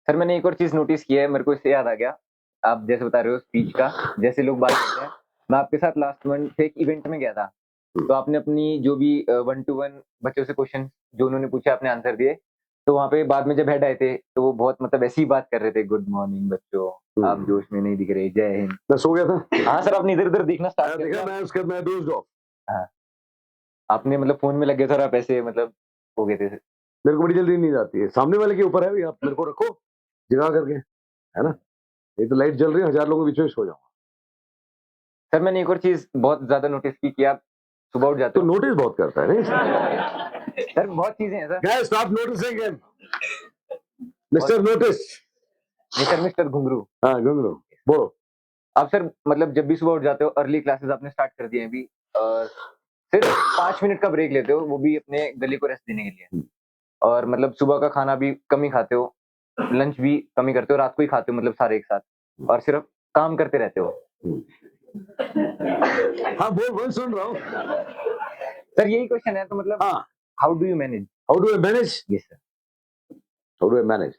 सर मैंने एक और चीज नोटिस की है, मेरे को इससे याद आ गया। आप जैसे बता रहे हो स्पीच का, जैसे लोग बात करते हैं, मैं आपके साथ लास्ट मंथ एक इवेंट में गया था, तो आपने अपनी जो भी 1 to 1 बच्चों से क्वेश्चन जो उन्होंने पूछा आपने आंसर दिए। तो वहाँ पे बाद में जब हेड आए थे, तो वो बहुत मतलब ऐसी ही बात कर रहे थे, गुड मॉर्निंग बच्चों, आप जोश में नहीं दिख रहे, जय हिंद। मैं सो गया था। हाँ सर, आपने इधर उधर देखना स्टार्ट कर देखा दिया। मैं उसके बाद मैं डोज्ड ऑफ। हाँ, आपने मतलब फोन में लग गए थे और आप ऐसे मतलब हो गए थे। मेरे को बड़ी जल्दी नींद आती है, सामने वाले के ऊपर है, आप मेरे को रखो जगा करके, है ना, ये तो लाइट जल रही है, 1000 लोगों के बीच में सो जाऊंगा। सर मैंने एक और चीज बहुत ज्यादा नोटिस की कि आप सुबह उठ जाते तो हो। नोटिस बहुत करता है नहीं? सर बहुत चीजें हैं sir. Guys stop noticing him, mister notice. Mister घुंगरू। हाँ घुंगरू बोलो। आप सर मतलब जब भी सुबह उठ जाते हो, अर्ली क्लासेस आपने स्टार्ट कर दिए हैं अभी, सिर्फ 5 मिनट का ब्रेक लेते हो, वो भी अपने गले को रेस्ट देने के लिए, और मतलब सुबह का खाना भी कम ही खाते हो, लंच भी कम ही करते हो, रात को ही खाते हो, मतलब सारे एक साथ, और सिर्फ काम करते रहते हो। हाँ बोल बोल, सुन रहा हूँ। सर यही क्वेश्चन है, तो मतलब हाँ how do you manage? How do I manage? Yes sir. How do I manage?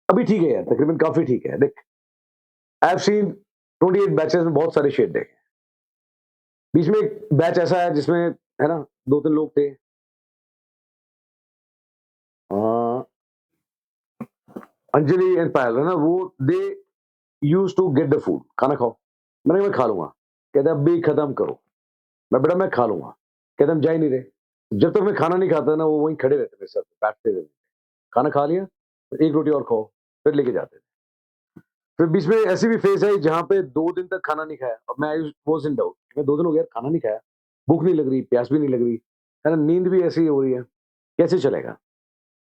अभी ठीक है यार, तकरीबन काफी ठीक है। देख आई हैव सीन 28 बैचेस में बहुत सारे शेड देखे। बीच में एक बैच ऐसा है जिसमें है ना 2-3 लोग थे अंजलि एंड पायल है ना, वो they use to get the food, खाना खाओ। मैंने कहा मैं खा लूंगा, कहते अब भी खत्म करो। मैं बेटा मैं खा लूंगा, कहते हम जा ही नहीं रहे। जब तक मैं खाना नहीं खाता ना, वो वहीं खड़े रहते मेरे साथ, बैठते रहते। खाना खा लिया तो एक रोटी और खाओ, फिर लेके जाते थे। फिर बीच में ऐसी भी फेज आई जहाँ पे 2 दिन तक खाना नहीं खाया, और मैं वाज इन डाउट, मैं 2 दिन हो गया खाना नहीं खाया, भूख नहीं लग रही, प्यास भी नहीं लग रही है ना, नींद भी ऐसी ही हो रही है, कैसे चलेगा?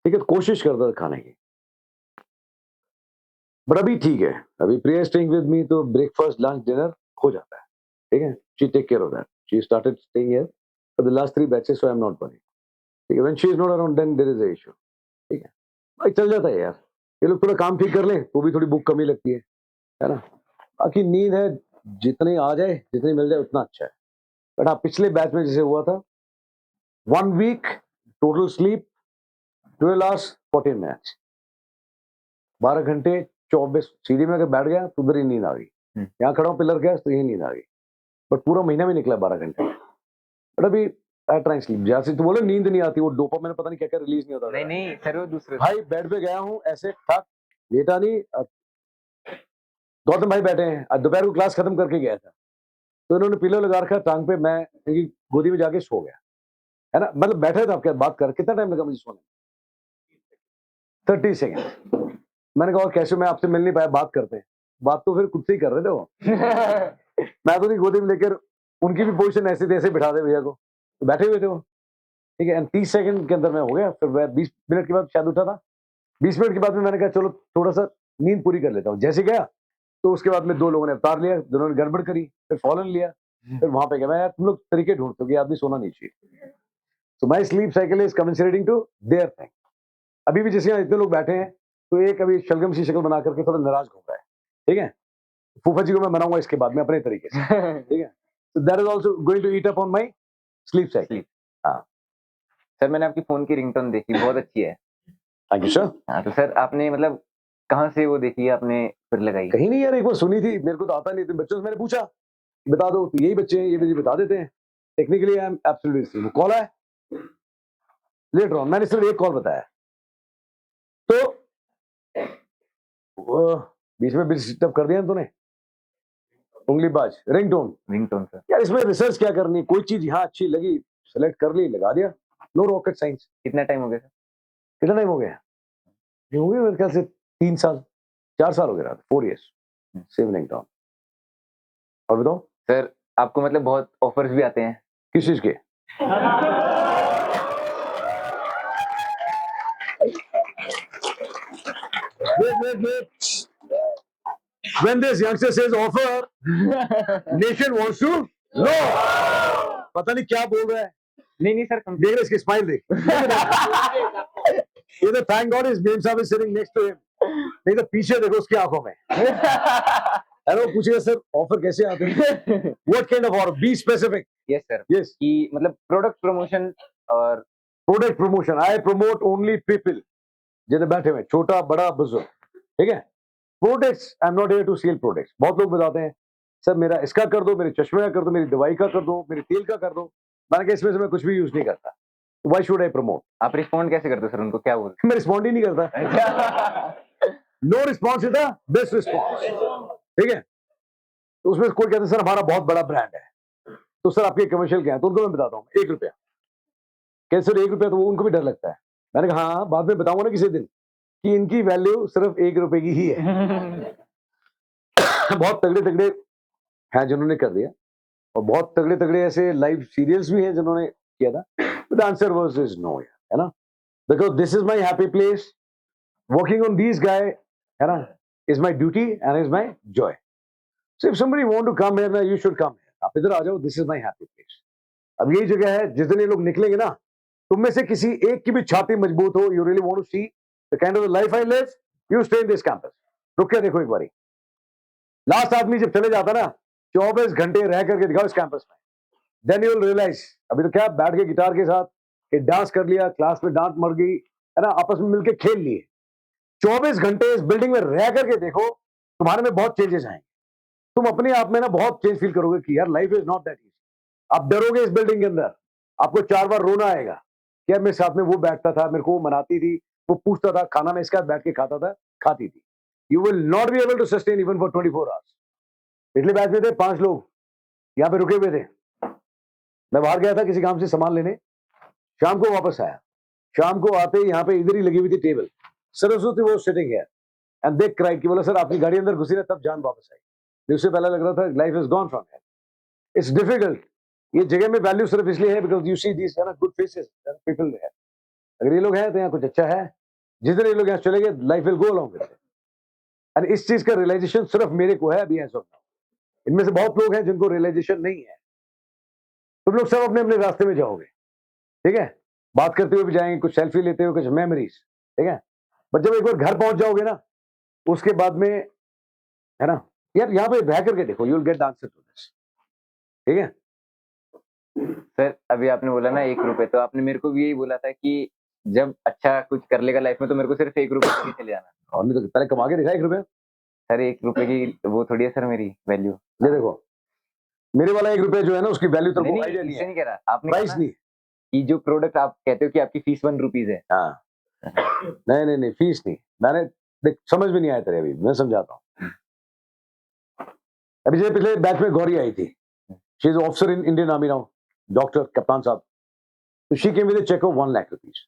ठीक है, तो कोशिश करता था खाने की। बट अभी ठीक है, अभी प्रिया स्टेइंग विद मी, तो ब्रेकफास्ट लंच डिनर हो जाता है। ठीक है, she take care of that, she started staying here for the last 3 batches, so I am not worried. ठीक है, when she is not around then there is a issue. ठीक है भाई, चल जाता है यार, ये लोग थोड़ा काम ठीक कर लें तो भी थोड़ी भूख कमी लगती है ना। बाकी नींद है, जितनी आ जाए जितनी मिल जाए उतना अच्छा है। बट हाँ, पिछले बैच में जैसे हुआ था, 1 week total sleep 12 hours 14 minutes, 12 घंटे 24। सीढ़ी में अगर बैठ गया तो उधर ही नींद आ गई, यहाँ खड़ा हूँ पिलर के तो यही नींद आ गई। बट पूरा महीना भी निकला 12 घंटे। बट अभी आई ट्राई स्लीप, जैसे तो बोले नींद नहीं आती, वो डोपामाइन पता नहीं क्या क्या रिलीज नहीं होता। नहीं नहीं सर, वो दूसरे भाई बेड पे गया हूँ ऐसे ठक, लेटा नहीं। गौतम भाई बैठे हैं, आज दोपहर को क्लास खत्म करके गया था, तो इन्होंने पिलो लगा रखा टांग पे, मैं इनकी गोदी में जाके सो गया, है ना। मतलब बैठे थे आपके बात कर, कितना टाइम लगा मुझे सोने? 30 सेकेंड। मैंने कहा और कैसे, मैं आपसे मिल नहीं पाया, बात करते हैं। बात तो फिर खुद से ही कर रहे थे वो। मैं तो नहीं, गोदी में लेकर, उनकी भी पोजीशन ऐसी थी, ऐसे बिठा दे भैया को, तो बैठे हुए थे वो। ठीक है, 30 सेकंड के अंदर मैं हो गया। फिर मैं 20 मिनट के बाद शायद उठा था, 20 मिनट के बाद में मैंने कहा चलो थोड़ा सा नींद पूरी कर लेता हूँ। जैसे गया तो उसके बाद में 2 लोगों ने अवतार लिया, जिन्होंने गड़बड़ करी, फिर फॉलन लिया। फिर वहां पे गया मैं, यार तुम लोग तरीके ढूंढते हो कि आदमी सोना नहीं चाहिए। तो my sleep cycle is commensurating to their thing. अभी भी जैसे यहाँ इतने लोग बैठे हैं, तो एक अभी शलगम सी शक्ल बना करके थोड़ा नाराज घूम रहा है। ठीक है, फूफा जी को मैं मनाऊंगा इसके बाद में अपने तरीके से। ठीक है, so that is also going to eat up on my sleep cycle. हाँ, सर मैंने आपकी फोन की रिंगटोन देखी, बहुत अच्छी है। Thank you sir. हाँ तो सर आपने मतलब कहाँ से वो देखी, आपने फिर लगाई? कहीं नहीं यार, एक बार सुनी थी, मेरे को तो आता नहीं, तो बच्चों से मैंने पूछा बता दो, तो यही बच्चे हैं, ये मुझे बता देते हैं। Technically I am absolutely, call है लेटर ऑन, मैंने सिर्फ एक कॉल बताया, तो बीच में डिस्टर्ब कर दिया ना तूने, उंगलीबाज। Ringtone, ringtone sir. यार इसमें रिसर्च क्या करनी, कोई चीज यहाँ अच्छी लगी, सेलेक्ट कर ली, लगा दिया, नो रॉकेट साइंस। कितना टाइम हो गया सर? कितना टाइम हो गया? ये हो गया मेरे ख्याल से 3 साल 4 साल हो गया, 4 years सेम रिंगटोन। और बताओ सर आपको मतलब बहुत ऑफर्स भी आते हैं? किस चीज के? wait. When this youngster says offer, nation wants to know. पता नहीं क्या बोल रहा है। नहीं सर, देख रहे इसकी स्माइल देख। ये तो थैंक गॉड इज बीम साहब is sitting next to him, नहीं तो पीछे देखो उसकी आंखों में। हेलो, पूछिए सर ऑफर कैसे आते हैं? What kind of offer, be specific. Yes sir, yes, कि मतलब प्रोडक्ट प्रमोशन और product promotion. I promote only people जिन्हें बैठे हुए, छोटा बड़ा बुजुर्ग। ठीक है, products I am not here to sell products. बहुत लोग बताते हैं सर मेरा इसका कर दो, मेरे चश्मे का कर दो, मेरी दवाई का कर दो, मेरे तेल का कर दो। मैंने कहा इसमें से मैं कुछ भी यूज नहीं करता, व्हाई शुड आई प्रमोट? आप रिस्पॉन्ड कैसे करते हो सर उनको, क्या बोलते मैं रिस्पॉन्ड ही नहीं करता। No response is the best response. ठीक है, तो उसमें कोई कहता है सर हमारा बहुत बड़ा ब्रांड है, तो सर आपके कमर्शियल क्या है? तो उनको मैं बताता हूँ 1 रुपया। कैसे सर 1 रुपया? तो वो उनको भी डर लगता है। मैंने कहा हाँ, बाद में बताऊंगा ना किसी दिन कि इनकी वैल्यू सिर्फ 1 रुपए की ही है। हैं? बहुत तगड़े तगड़े हैं जिन्होंने कर दिया, और बहुत तगड़े तगड़े ऐसे लाइव सीरियल्स भी हैं जिन्होंने किया था। The answer was is no, है ना, because this is my happy place, working on this guy, है ना, is my duty and is my joy. So if somebody want to come here, you should come here. आप इधर आ जाओ, this is my happy place. अब यही जगह है, जितने लोग निकलेंगे ना, तुम में से किसी एक की भी छाती मजबूत हो, you really want to see the kind of life I live, you stay in this campus. रुक के देखो एक बारी, लास्ट आदमी जब चले जाता ना, 24 घंटे रह करके दिखाओ इस कैंपस में, देन यू विल रियलाइज। अभी तो क्या बैठ के गिटार के साथ डांस कर लिया, क्लास में डांट मर गई, है ना, आपस में मिलके खेल लिए। 24 घंटे इस बिल्डिंग में रह करके देखो, तुम्हारे में बहुत चेंजेस आएंगे। तुम अपने आप में ना बहुत चेंज फील करोगे कि यार life is not that easy. आप डरोगे इस बिल्डिंग के अंदर, आपको 4 बार रोना आएगा कि यार मेरे साथ में वो बैठता था, मेरे को वो मनाती थी, वो पूछता था, खाना मैं इसके साथ बैठ के खाता था, खाती थी. You will not be able to sustain even for 24 hours. पिछले बैच में थे 5 लोग यहाँ पे रुके हुए थे. मैं बाहर गया था किसी काम से सामान लेने. शाम को वापस आया. शाम को आते ही यहाँ पे इधर ही लगी हुई थी टेबल. सरस्वती वो सिटिंग है एंड दे क्राइड कि बोला सर आपकी गाड़ी अंदर घुसी ना तब जान वापस आई. उससे पहले लग रहा था life is gone from here. It's difficult. ये जगह में वैल्यू सिर्फ इसलिए है because you see these good faces people there. अगर ये लोग हैं तो यहाँ कुछ अच्छा है. जितने ये लोग यहाँ चले गए life will go along with it. And इस चीज का रियलाइजेशन सिर्फ मेरे को है अभी एज ऑफ नाउ. इनमें से बहुत लोग हैं जिनको रियलाइजेशन नहीं है. तुम लोग सब अपने अपने रास्ते में जाओगे. ठीक है. बात करते हुए भी जाएंगे, कुछ सेल्फी लेते हुए, कुछ मेमोरीज. ठीक है. बट जब एक बार घर पहुंच जाओगे ना उसके बाद में है ना यार यहाँ पे रह करके देखो you will get the answer to this. ठीक है. सर अभी आपने बोला ना 1 रुपए, तो आपने मेरे को भी यही बोला था कि जब अच्छा कुछ कर लेगा लाइफ में तो मेरे को सिर्फ 1 रुपए लेके चले जाना. और नहीं तो पहले कमा के दिखा 1 रुपया. सर 1 रुपए की वो थोड़ी है सर मेरी वैल्यू. ये देखो मेरे वाला 1 रुपया जो है ना उसकी वैल्यू तेरे को आइडिया नहीं इससे है. नहीं कह रहा. आपने कहा प्राइस ना नहीं. कि जो प्रोडक्ट आप कहते हो कि आपकी फीस 1 रुपीज है. हाँ. नहीं फीस नहीं. मैंने देख समझ में नहीं आया तेरे. अभी मैं समझाता हूँ. अभी जैसे पिछले बैच में गौरी आई थी. She is officer in Indian army now. Doctor कप्तान साहब. तो she came with a cheque of 1 lakh rupees.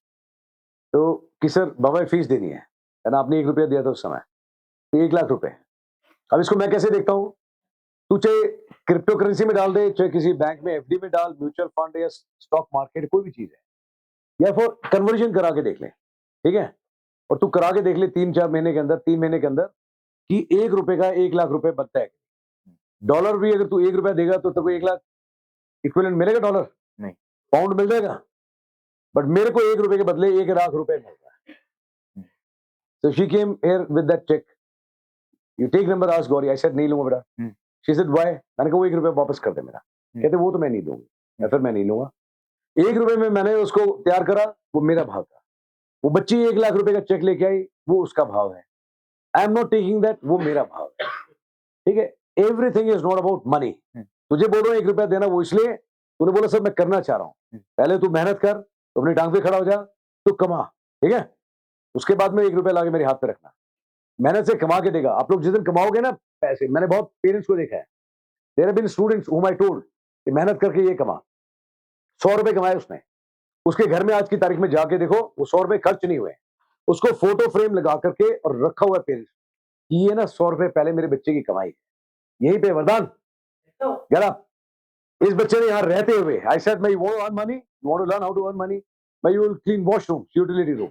तो कि सर बाबा फीस देनी है ना. आपने 1 रुपया दिया था उस समय तो 1 लाख रुपए. अब इसको मैं कैसे देखता हूँ. तू चाहे क्रिप्टो करेंसी में डाल दे, चाहे किसी बैंक में एफडी में डाल, म्यूचुअल फंड या स्टॉक मार्केट कोई भी चीज है, या फिर कन्वर्जन करा के देख ले. ठीक है. और तू करा के देख ले 3-4 महीने के अंदर, 3 महीने के अंदर कि 1 रुपए का 1 लाख रुपए बनता है. डॉलर भी अगर तू 1 रुपया देगा तो तेरे को 1 लाख इक्विवेलेंट मिलेगा. डॉलर नहीं, पाउंड मिल जाएगा. बट मेरे को 1 रुपए के बदले 1 लाख रुपए मिल रहा है. So she came here with that check. You take number, ask Gauri. I said नहीं लूंगा बेटा. She said why? मैंने कहा वो 1 रुपया वापस कर दे मेरा. कहते वो तो मैं नहीं दूंगी. या फिर मैं नहीं लूंगा. 1 रुपए में मैंने उसको तैयार करा. वो मेरा भाव था. वो बच्ची 1 लाख रुपए का चेक लेके आई. वो उसका भाव है. I am not taking that. वो मेरा भाव है. ठीक है. Everything is not about money. तुझे बोल रहा हूँ 1 रुपया देना वो इसलिए तूने बोला सर मैं करना चाह रहा हूँ. पहले तू मेहनत कर, तो अपनी टांग पे खड़ा हो जा, तू कमा. ठीक है. उसके बाद में 1 रुपया लाके मेरे हाथ पे रखना. मेहनत से कमा के देगा. आप लोग जिस दिन कमाओगे ना पैसे, मैंने बहुत पेरेंट्स को देखा है. There have been students whom I told कि मेहनत करके ये कमा. 100 रुपए कमाए उसने. उसके घर में आज की तारीख में जाके देखो वो 100 रुपए खर्च नहीं हुए. उसको फोटो फ्रेम लगा करके और रखा हुआ है पेरेंट्स कि ये ना 100 रुपए पहले मेरे बच्चे की कमाई है. यहीं पे वरदान गला. इस बच्चे ने यहाँ रहते हुए आई सेड मैं you want to earn money, you want to learn how to earn money, मैं you will clean washroom, utility room.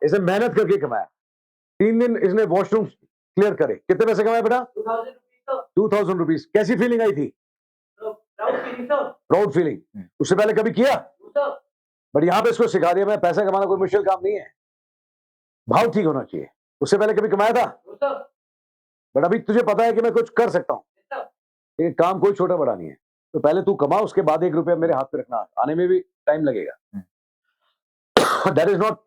इसे मेहनत करके कमाया. 3 दिन इसने वॉशरूम क्लियर करे. कितने पैसे कमाए बेटा? 2000 रुपीज. कैसी फीलिंग आई थी? Proud feeling. उससे पहले कभी किया? बट यहाँ पे इसको सिखा दिया मैं पैसा कमाना कोई मुश्किल काम नहीं है. भाव ठीक होना चाहिए. उससे पहले कभी कमाया था? बट अभी तुझे पता है कि मैं कुछ कर सकता हूँ. ये काम कोई छोटा बड़ा नहीं है. तो पहले तू कमा, उसके बाद 1 रुपया मेरे हाथ पे रखना. आने में भी टाइम लगेगा. That is not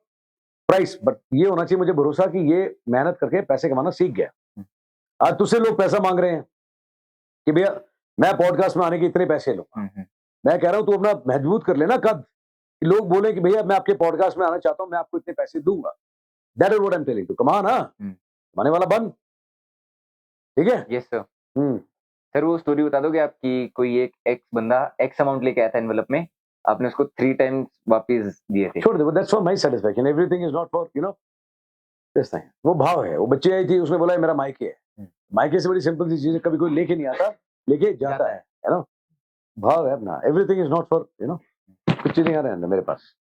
price. But ये होना चाहिए मुझे भरोसा कि ये मेहनत करके पैसे कमाना सीख गया. आज तुझसे लोग पैसा मांग रहे हैं कि भैया मैं पॉडकास्ट में आने के इतने पैसे लूंगा. मैं कह रहा हूं तू अपना मजबूत कर लेना कद कि लोग बोले कि भैया मैं आपके पॉडकास्ट में आना चाहता हूं, मैं आपको इतने पैसे दूंगा. That is what I am telling. तू कमा ना, कमाने वाला बन. ठीक है. Yes sir. सर वो स्टोरी बता दोगे आपकी? कोई एक एक्स बंदा एक्स अमाउंट लेके आया था एनवेलप में, आपने उसको 3 टाइम्स वापस दिए थे. छोड़ दे. That's for my satisfaction. Everything is not for you know this thing. वो भाव है. वो बच्ची आई थी, उसने बोला मेरा माइके है. माइके से बड़ी सिंपल सी चीज है. कभी कोई लेके नहीं आता, लेके जाता है ना. भाव है अपना. Everything is not for you know. कुछ चीजें आ रहे हैं मेरे पास.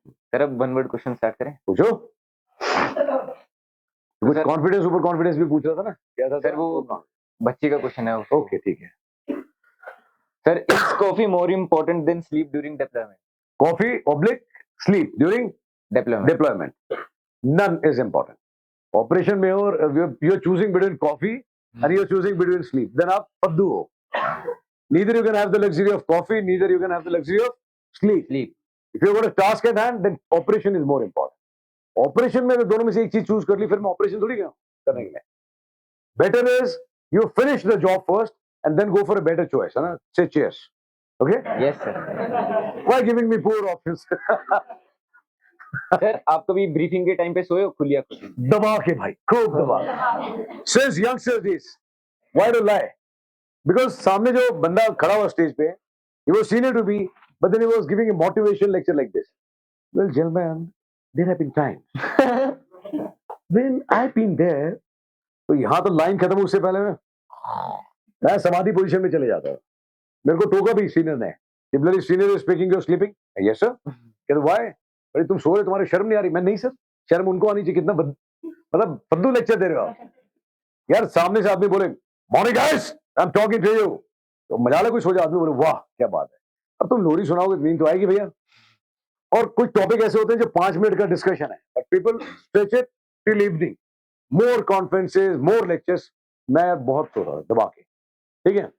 सर अब 1 वर्ड क्वेश्चन स्टार्ट करें. पूछो. कुछ कॉन्फिडेंस ऊपर कॉन्फिडेंस भी पूछ रहा था ना. क्या था सर? वो बच्ची का क्वेश्चन है. ओके ठीक है. Sir is coffee more important than sleep during deployment? Coffee oblique sleep during deployment. None is important. Operation में हो, you're choosing between coffee and you're choosing between sleep, then आप फद्दू हो. Neither you can have the luxury of coffee, neither you can have the luxury of sleep. If you've got a task at hand, then operation is more important. Operation में अगर दोनों में से एक चीज choose कर ली, फिर मैं ऑपरेशन थोड़ी गया करने के लिए. Better is you finish the job first and then go for a better choice. है ना? Say cheers. Okay? Yes sir. Why giving me poor options? Sir आप कभी ब्रीफिंग के टाइम पे सोए हो खुली आंखों से? दबा के भाई, खूब दबा since youngster days, why do lie? Because सामने जो बंदा खड़ा हुआ स्टेज पे, he was senior to me, but then he was giving a motivation lecture like this. Well, gentlemen, there have been times when I've been there. तो यहाँ तो line खत्म हो उससे पहले मैं समाधि पोजीशन में चले जाता हूँ। मेरे को टोका भी सीनियर ने, similarly senior is speaking, you sleeping? Yes sir. कहते व्हाई? अरे तुम सो रहे, तुम्हारे शर्म नहीं आ रही? मैं नहीं सर, शर्म उनको आनी चाहिए। कितना मतलब फद्दू लेक्चर दे रहे हो आप यार। सामने से आदमी बोले morning guys, I am talking to you, तो मजाला कोई सो जाए, आदमी बोले वाह क्या बात है। अब तुम लोरी सुनाओगे नींद तो आएगी भैया। और कुछ टॉपिक ऐसे होते हैं जो 5 मिनट का डिस्कशन है, but people stretch it till evening, more conferences, more lectures. मैं बहुत सो रहा हूँ दबा के, ठीक है।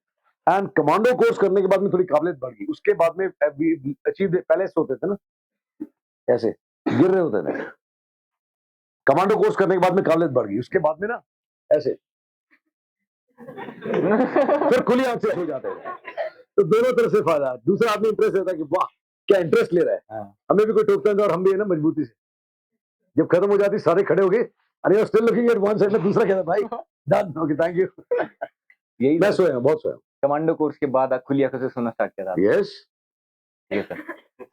एंड कमांडो कोर्स करने के बाद में थोड़ी काबिलियत बढ़ गई। उसके बाद में अचीव, पहले से होते थे ना ऐसे गिर रहे होते थे, कमांडो कोर्स करने के बाद में काबिलियत बढ़ गई। उसके बाद में ना ऐसे फिर खुली आंख से सो जाते हैं। तो दोनों तरफ से फायदा। दूसरा आदमी इंटरेस्ट लेता है कि वाह क्या इंटरेस्ट ले रहा है, हमें भी कोई टोकता है और हम भी है ना मजबूती से। जब खत्म हो जाती सारे खड़े हो गए, अरे you still looking at one side, दूसरा कहता भाई डन, ओके थैंक यू। यही मैं सोया, बहुत सोया। कमांडो कोर्स के बाद आप खुली आंखों से सोना स्टार्ट किया था? यस। ठीक है sir.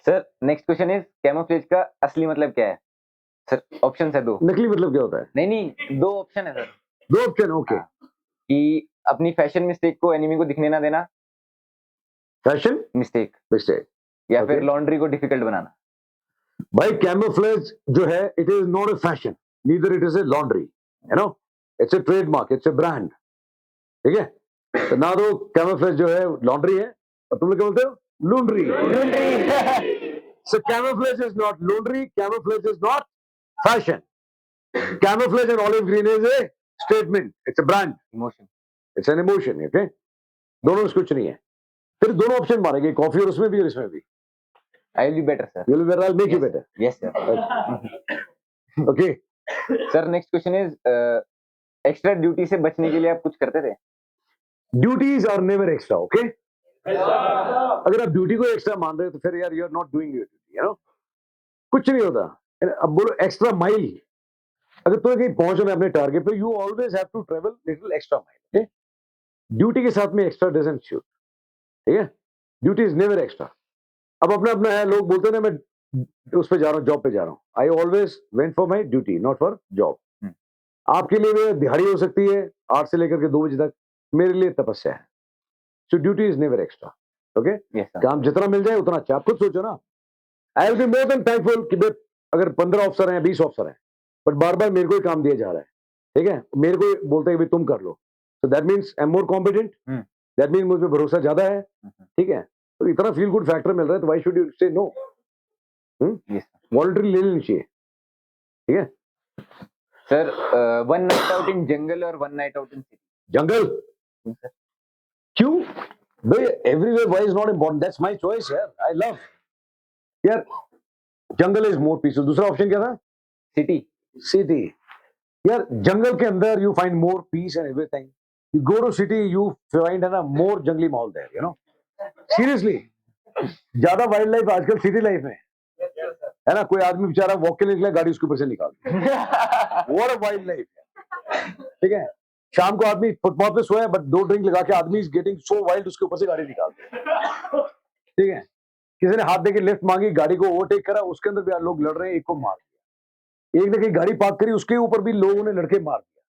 Sir next question is camouflage का असली मतलब क्या है? सर ऑप्शन है 2। नकली मतलब क्या होता है? नहीं 2 ऑप्शन है सर। 2 option, okay. कि अपनी फैशन मिस्टेक को एनिमी को दिखने ना देना, फैशन मिस्टेक, मिस्टेक, या Okay. फिर लॉन्ड्री को डिफिकल्ट बनाना। भाई कैमोफ्लेज जो है, it is not a fashion, neither it is a laundry, you know, it's a trademark, it's a brand, ठीक है। तो ना तो कैमोफ्लेज जो है लॉन्ड्री है, और तुम लोग क्या बोलते हो? Laundry. So camouflage is not laundry, camouflage is not fashion. Camouflage and olive green is a statement, it's a brand, emotion. It's an emotion, okay. दोनों में कुछ नहीं है। फिर दोनों ऑप्शन मारेंगे, कॉफी और उसमें भी और इसमें भी। I will be better sir. You will be better, I'll make you better. Yes sir. Okay. Sir next question is extra duty से बचने के लिए आप कुछ करते थे? Duties are never extra, okay? अगर आप ड्यूटी को एक्स्ट्रा मान रहे हो तो फिर यार you are not doing your duty, you know. कुछ नहीं होता। अब बोलो एक्स्ट्रा माइल, अगर तुम्हें कहीं पहुंचना है अपने टारगेट पे, you always have to travel little extra mile, okay. Duty के साथ में एक्स्ट्रा डजंट शूट, ठीक है। Duty is never extra. अब अपना अपना है, लोग बोलते हैं ना मैं उस पे जा रहा हूँ, जॉब पे जा रहा हूँ। I always went for my duty, not for job. आपके लिए वो दिहाड़ी हो सकती है 8 से लेकर के 2 बजे तक, मेरे लिए तपस्या है। सो duty is never extra, okay. Yes sir. काम जितना मिल जाए उतना अच्छा। आप खुद सोचो ना, I will be more than thankful कि अगर 15 अफसर हैं, 20 अफसर हैं, बट बार बार मेरे को ही काम दिया जा रहा है, ठीक है। मेरे को बोलते हैं कि तुम कर लो, so that means I am more competent, that means मुझ पे भरोसा ज्यादा है, ठीक है। तो इतना फील गुड फैक्टर मिल रहा है, तो why should you say no? Yes voluntary ले लेनी चाहिए, ठीक है। Sir 1 night out in jungle और 1 नाइट आउट इन सिटी। जंगल क्यों भाई? Everywhere why is not important, that's my choice यार, आई लव यार। Jungle is more peaceful. दूसरा ऑप्शन क्या था? सिटी। सिटी। यार जंगल के अंदर you find more peace and everything. You go to city, you find है ना मोर जंगली माहौल देयर, यू नो। सीरियसली ज्यादा वाइल्ड लाइफ आजकल सिटी लाइफ में है ना। कोई आदमी बेचारा वॉक के लिए निकला, गाड़ी उसके ऊपर से निकाल दी। व्हाट अ वाइल्ड लाइफ, ठीक है। शाम को आदमी फुटपाथ पे सोया, बट 2 ड्रिंक लगा के आदमी इज गेटिंग सो वाइल्ड, उसके ऊपर से गाड़ी निकाल दी, ठीक है। किसी ने हाथ देके लिफ्ट मांगी, गाड़ी को ओवरटेक करा, उसके अंदर भी लोग लड़ रहे हैं, एक को मार दिया। एक ने कहीं गाड़ी पार्क करी, उसके ऊपर भी लोगों ने लड़के मार दिया।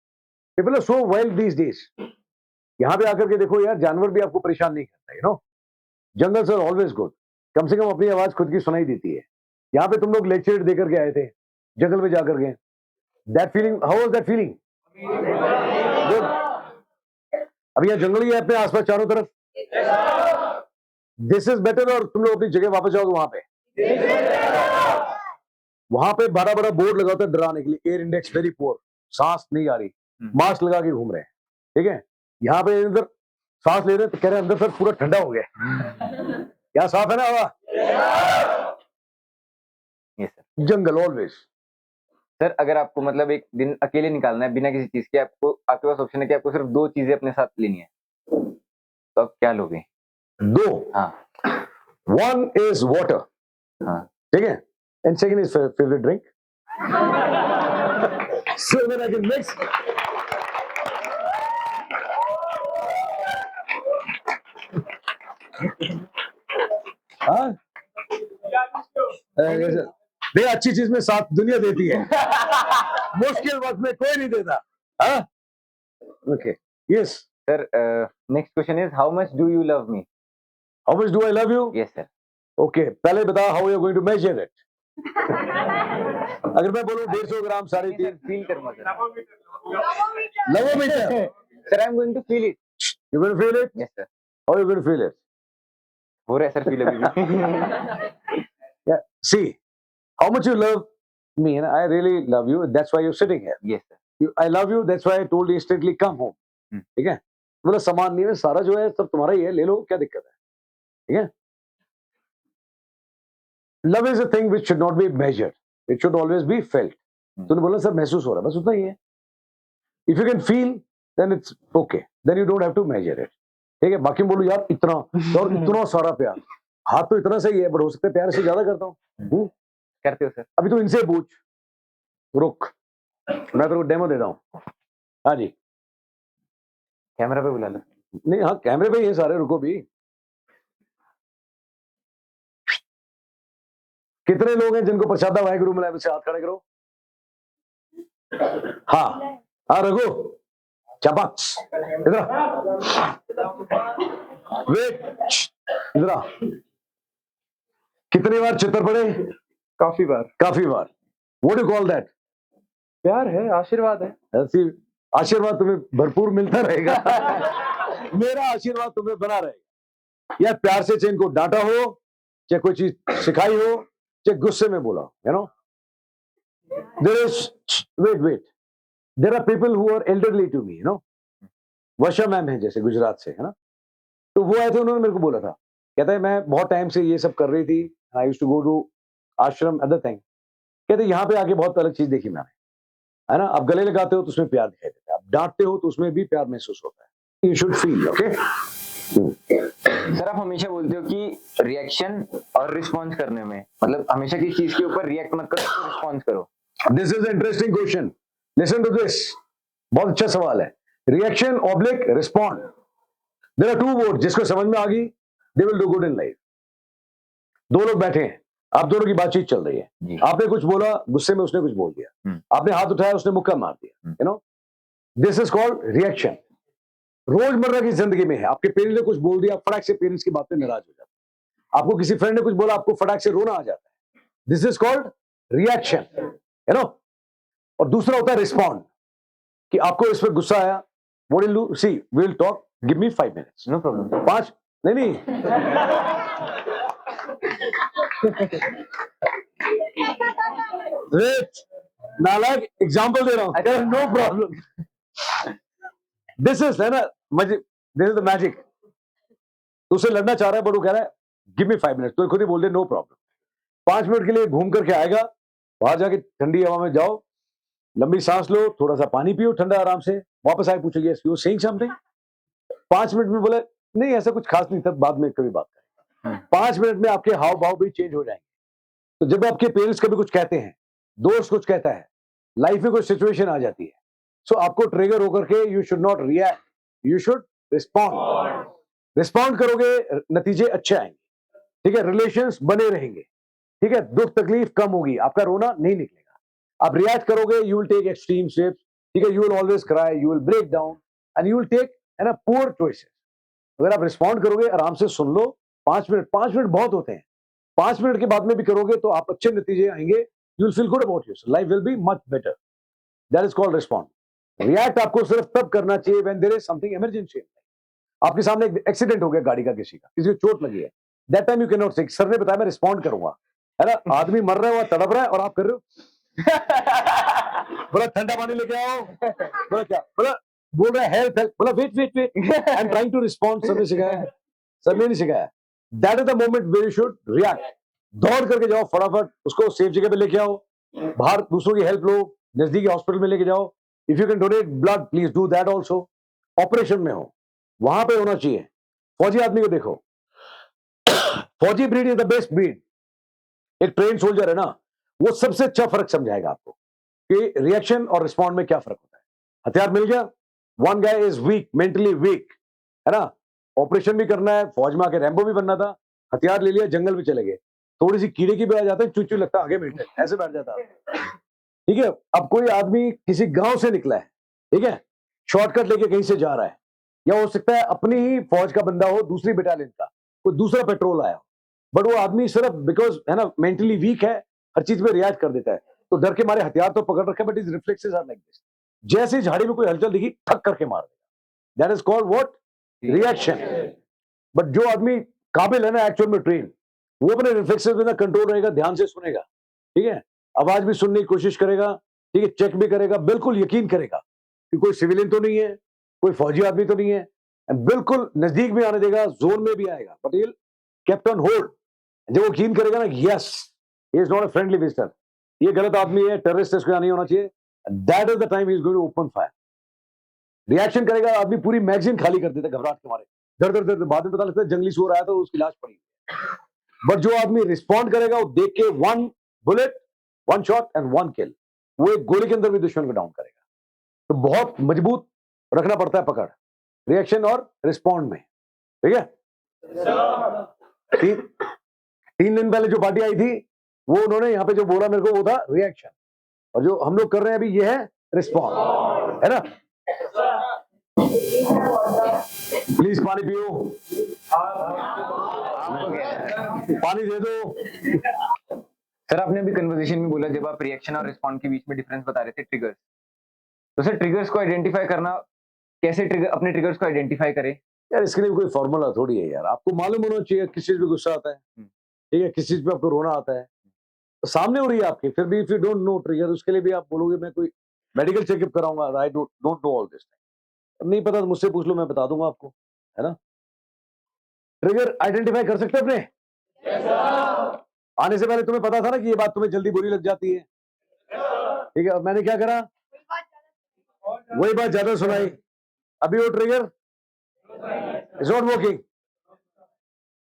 People are so wild these days. यहाँ पे आकर के देखो यार, जानवर भी आपको परेशान नहीं करता, you know. Jungles are always good. कम से कम अपनी आवाज खुद की सुनाई देती है। यहाँ पे तुम लोग लेक्चर देकर के आए थे, जंगल में जाकर के, that feeling, how was that feeling? Good. अब यहाँ जंगल ही है अपने आसपास चारों तरफ, दिस इज बेटर। और तुम लोग अपनी जगह वापस जाओगे, वहां पे बड़ा बड़ा बोर्ड लगा होता है डराने के लिए, एयर इंडेक्स वेरी पुअर, सांस नहीं आ रही, मास्क लगा के घूम रहे हैं, ठीक है। यहाँ पे अंदर सांस ले रहे हैं तो कह रहे हैं अंदर सर पूरा ठंडा हो गया। क्या साफ है ना हवा? Yes sir. Jungle always. Sir अगर आपको मतलब एक दिन अकेले निकालना है बिना किसी चीज के, आपको आपके पास ऑप्शन है कि आपको सिर्फ 2 चीजें अपने साथ लेनी है, तो आप क्या लोगे? 2? हाँ। 1 इज वाटर, हाँ। ठीक है। And second is favorite drink. So then I can mix. हाँ नहीं, अच्छी चीज में साथ दुनिया देती है, मुश्किल वक्त में कोई नहीं देता. हाँ okay yes. Sir, next question is how much do you love me? How much do I love you. Yes, sir. Okay पहले बताओ how you going to measure it. अगर मैं बोलूं 150 ग्राम 3.5 Feel करूंगा sir. Lovometer. Sir, I'm going to feel it. You going to feel it. Yes, sir. How you going to feel it. हो रहा है sir feel अभी भी. Yeah. See how much you love me, and I really love you. That's why you're sitting here. Yes, sir. I love you. That's why I told you instantly come home. ठीक है. मतलब सामान नहीं है, सारा जो है सब तुम्हारा ही है, ले लो, क्या दिक्कत है. ठीक है. Love is a thing which should not be measured. It should always be felt. तूने बोला सर महसूस हो रहा है, बस उतना ही है. If you can feel, then it's okay. Then you don't have to measure it. ठीक है. बाकी बोलो यार इतना और इतना सारा प्यार. हाथ तो इतना सही है, पर हो सकता है प्यार से ज्यादा करता हूँ. करते हो सर. अभी तो इनसे पूछ. रुक, मैं तेरे को डेमो देता हूँ. हाँ जी. कैमरा पे बुला लो. नहीं हाँ कैमरे पे ही है सारे. रुको भी. कितने लोग हैं जिनको प्रसादा वाहेगुरु मिला है? मुझसे हाथ खड़े करो. हाँ हाँ रघु चपक्स इधर वेट इधर आ. कितनी बार चित्र पड़े? काफी बार. काफी बार. What do call that? प्यार है, आशीर्वाद है. ऐसी आशीर्वाद तुम्हें भरपूर मिलता रहेगा. मेरा आशीर्वाद तुम्हें बना रहेगा. यार प्यार से चाहे इनको डांटा हो, चाहे कोई चीज सिखाई हो, चाहे गुस्से में बोला, you know. There is wait there are people who are elderly to me, you know. Varsha ma'am है जैसे गुजरात से, है ना. तो वो आए थे, उन्होंने मेरे को बोला था, कहता है मैं बहुत टाइम से ये सब कर रही थी. I used to go to ashram other thing. कहते यहाँ पे आके बहुत अलग चीज देखी मैंने, है ना. आप गले लगाते हो तो उसमें प्यार दिखाई देता है, आप डांटते हो तो उसमें भी प्यार महसूस होता है. You should feel. Okay sir आप हमेशा बोलते हो कि रिएक्शन और रिस्पॉन्स करने में, मतलब हमेशा किसी चीज के ऊपर रिएक्ट मत करो, रिस्पॉन्स करो. This is interesting question. Listen to this. बहुत अच्छा सवाल है. Reaction oblique respond. There are two word. जिसको समझ में आ गई they will do good in life. दो लोग बैठे हैं, आप दोनों की बातचीत चल रही है. आपने कुछ बोला, गुस्से में उसने कुछ बोल दिया. आपने हाथ उठाया, उसने मुक्का मार दिया. You know this is called reaction. रोजमर्रा की जिंदगी में है. आपके पेरेंट्स ने कुछ बोल दिया, फटाक से पेरेंट्स की बात पे नाराज हो जाते हैं. आपको किसी फ्रेंड ने कुछ बोला, आपको फटाक से रोना आ जाता है. This is called reaction, you know. और दूसरा होता है रिस्पॉन्ड, कि आपको इस पर गुस्सा आया. What will do? See we will talk, give me 5 minutes. No problem. 5 नहीं वेट, नालायक एग्जांपल दे रहा हूं. No problem. दिस इज है ना magic. This is the magic. उससे लड़ना चाह रहा है, बट वो कह रहा है गिव मी 5 मिनट्स. तो खुद ही बोल दे नो प्रॉब्लम. 5 मिनट के लिए घूम करके आएगा. बाहर जाके ठंडी हवा में जाओ, लंबी सांस लो, थोड़ा सा पानी पियो ठंडा आराम से. वापस आए पूछो yes you saying something. 5 minute में बोले नहीं ऐसा कुछ खास नहीं था, बाद में कभी बात करें. 5 मिनट में आपके हाव भाव भी चेंज हो जाएंगे. तो जब आपके पेरेंट्स कभी कुछ कहते हैं, दोस्त कुछ कहता है, लाइफ में कोई सिचुएशन आ जाती है, सो आपको ट्रिगर होकर के you should not react, you should respond. Respond करोगे, नतीजे अच्छे आएंगे. ठीक है. रिलेशंस बने रहेंगे. ठीक है. दुख तकलीफ कम होगी, आपका रोना नहीं निकलेगा. आप रिएक्ट करोगे, you will take extreme steps. ठीक है. You will always cry, you will break down and you will take है ना पुअर चॉइसेस. अगर आप रिस्पॉन्ड करोगे, आराम से सुन लो. 5 मिनट बहुत होते हैं. 5 मिनट के बाद में भी करोगे तो आप अच्छे नतीजे आएंगे. You will feel good about yourself. Life will be much better. That is called respond. React आपको सिर्फ तब करना चाहिए when there is something emergency. आपके सामने एक एक्सीडेंट हो गया गाड़ी का, किसी को चोट लगी है. That time you can not से. सर ने बताया मैं रिस्पॉन्ड करूंगा, है ना. आदमी मर रहा है, वहां तड़प रहा है और आप कर रहे हो बोला ठंडा पानी लेके आओ. बोला क्या? बोला बोल रहा है हेल्प हेल्प. बोला wait I am trying to respond. Sir ने सिखाया है? सर ने नहीं सिखाया. That is the moment where you should react. दौड़ करके जाओ, फटाफट उसको सेफ जगह पे लेके आओ. बाहर दूसरों की हेल्प लो, नजदीकी हॉस्पिटल में लेके जाओ. If you can donate blood please do that also. Operation में हो, वहां पे होना चाहिए. फौजी आदमी को देखो, फौजी breed is the best breed. एक ट्रेन सोल्जर है ना, वो सबसे अच्छा फर्क समझाएगा आपको कि रिएक्शन और रिस्पॉन्ड में क्या फर्क होता है। हथियार मिल गया, one guy is weak, mentally weak, है ना, ऑपरेशन भी करना है, फौज में आके रैम्बो भी बनना था, हथियार ले लिया, जंगल में चले गए, थोड़ी सी कीड़े की भी आ जाते हैं, चू चू लगता आगे बैठे, ऐसे बैठ जाता है। ठीक है, अब कोई आदमी किसी गांव से निकला है, ठीक है, शॉर्टकट लेके कहीं से जा रहा है, या हो सकता है अपनी ही फौज का बंदा हो, दूसरी बटालियन का, कोई दूसरा पेट्रोल आया हो, बट वो आदमी सिर्फ बिकॉज है ना मेंटली वीक है, हर चीज में रिएक्ट कर देता है, तो डर के मारे हथियार तो पकड़ रखे, but is reflexes are like this, जैसे ही झाड़ी में कोई हलचल दिखी ठक करके मार देगा, that is called what, reaction. But जो आदमी काबिल है ना एक्चुअल में ट्रेन, वो अपने रिफ्लेक्सेस में ना कंट्रोल रहेगा, ध्यान से सुनेगा, ठीक है, आवाज भी सुनने की कोशिश करेगा, ठीक है, चेक भी करेगा, बिल्कुल यकीन करेगा कि कोई सिविलियन तो नहीं है, कोई फौजी आदमी तो नहीं है, बिल्कुल नजदीक भी आने देगा, जोन में भी आएगा, बट ये केप्ट ऑन होल्ड। जब वो यकीन करेगा ना yes he is not a friendly visitor, ये गलत आदमी है, टेररिस्ट, इसको नहीं होना चाहिए, that is the time he is going to open fire. Reaction करेगा आदमी, पूरी मैगजीन खाली कर देता है घबराहट के मारे, डर डर डर, बाद में पता लगता है जंगली सूर आया तो उसकी लाश पड़ी। बट जो आदमी रिस्पॉन्ड करेगा वो देख के one bullet, one shot and one kill, वो एक गोली के अंदर भी दुश्मन को डाउन करेगा। तो बहुत मजबूत रखना पड़ता है पकड़ रिएक्शन और रिस्पॉन्ड में, ठीक है। तीन दिन पहले जो पार्टी आई थी वो उन्होंने यहाँ पे जो बोला मेरे को वो था रिएक्शन, और जो हम लोग कर रहे हैं अभी ये है रिस्पॉन्ड, है ना। प्लीज पानी पियो, पानी दे दो। सर आपने अभी कन्वर्सेशन में बोला जब आप रिएक्शन और रिस्पॉन्ड के बीच में डिफरेंस बता रहे थे, ट्रिगर्स, तो सर ट्रिगर्स को आइडेंटिफाई करना कैसे, अपने ट्रिगर्स को आइडेंटिफाई करें? यार इसके लिए कोई फॉर्मूला थोड़ी है यार, आपको मालूम होना चाहिए किस चीज पे गुस्सा आता है, ठीक है, किस चीज पे आपको रोना आता है, तो सामने हो रही है आपके, फिर भी if you don't know trigger, उसके लिए भी आप बोलोगे मैं कोई मेडिकल चेकअप कराऊंगा, I don't know all this, नहीं पता तो मुझसे पूछ लो, मैं बता दूंगा आपको, है ना। ट्रिगर आइडेंटिफाई कर सकते अपने, आने से पहले तुम्हें पता था ना कि ये बात तुम्हें जल्दी बुरी लग जाती है, ठीक है, अब मैंने क्या करा, वही बात ज्यादा सुनाई, अभी वो ट्रिगर इज नॉट वर्किंग,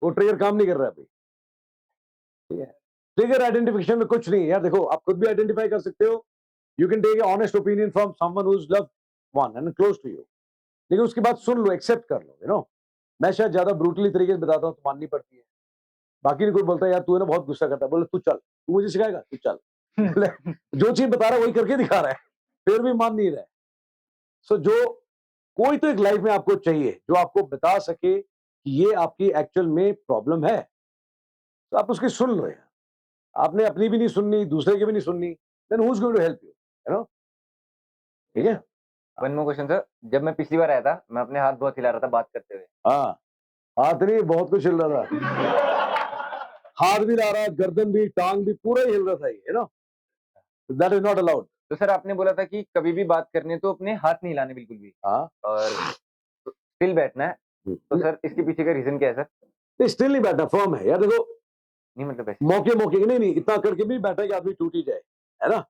वो ट्रिगर काम नहीं कर रहा अभी, ठीक है। ट्रिगर आइडेंटिफिकेशन में कुछ नहीं है यार, देखो आप खुद भी आइडेंटिफाई कर सकते हो, you can take a honest opinion from someone who is loved one and close to you, लेकिन उसकी बात सुन लो, एक्सेप्ट कर लो, यू नो। मैं शायद ज्यादा ब्रूटली तरीके से बताता हूँ तो माननी पड़ती है, बाकी नहीं कोई बोलता है यार तू है ना बहुत गुस्सा करता है, बोले तू चल, तू मुझे सिखाएगा, तू चल जो चीज बता रहा है वही करके दिखा रहा है, फिर भी मान नहीं रहा है। सो जो कोई तो एक लाइफ में आपको चाहिए जो आपको बता सके कि ये आपकी एक्चुअल में प्रॉब्लम है, तो आप उसकी सुन लो यार, आपने अपनी भी नहीं सुननी, दूसरे की भी नहीं सुननी, then who is going to help you, you know, ठीक है। वन मोर क्वेश्चन सर, जब मैं पिछली बार आया था मैं अपने हाथ बहुत हिला रहा था बात करते हुए। हाँ, हाथ नहीं, बहुत कुछ हिल रहा था हाथ भी ला रहा, गर्दन भी, टांग भी, पूरा ही हिल रहा था, you know, that is not allowed. तो सर आपने बोला था कि कभी भी बात करनी है तो अपने हाथ नहीं हिलाने बिल्कुल भी, हाँ, और स्टिल बैठना है, तो सर इसके पीछे का रीजन क्या है सर? नहीं स्टिल नहीं बैठना, फर्म है यार, देखो नहीं मतलब ऐसे मौके मौके नहीं नहीं इतना करके भी बैठा कि आदमी टूट ही जाए, है ना।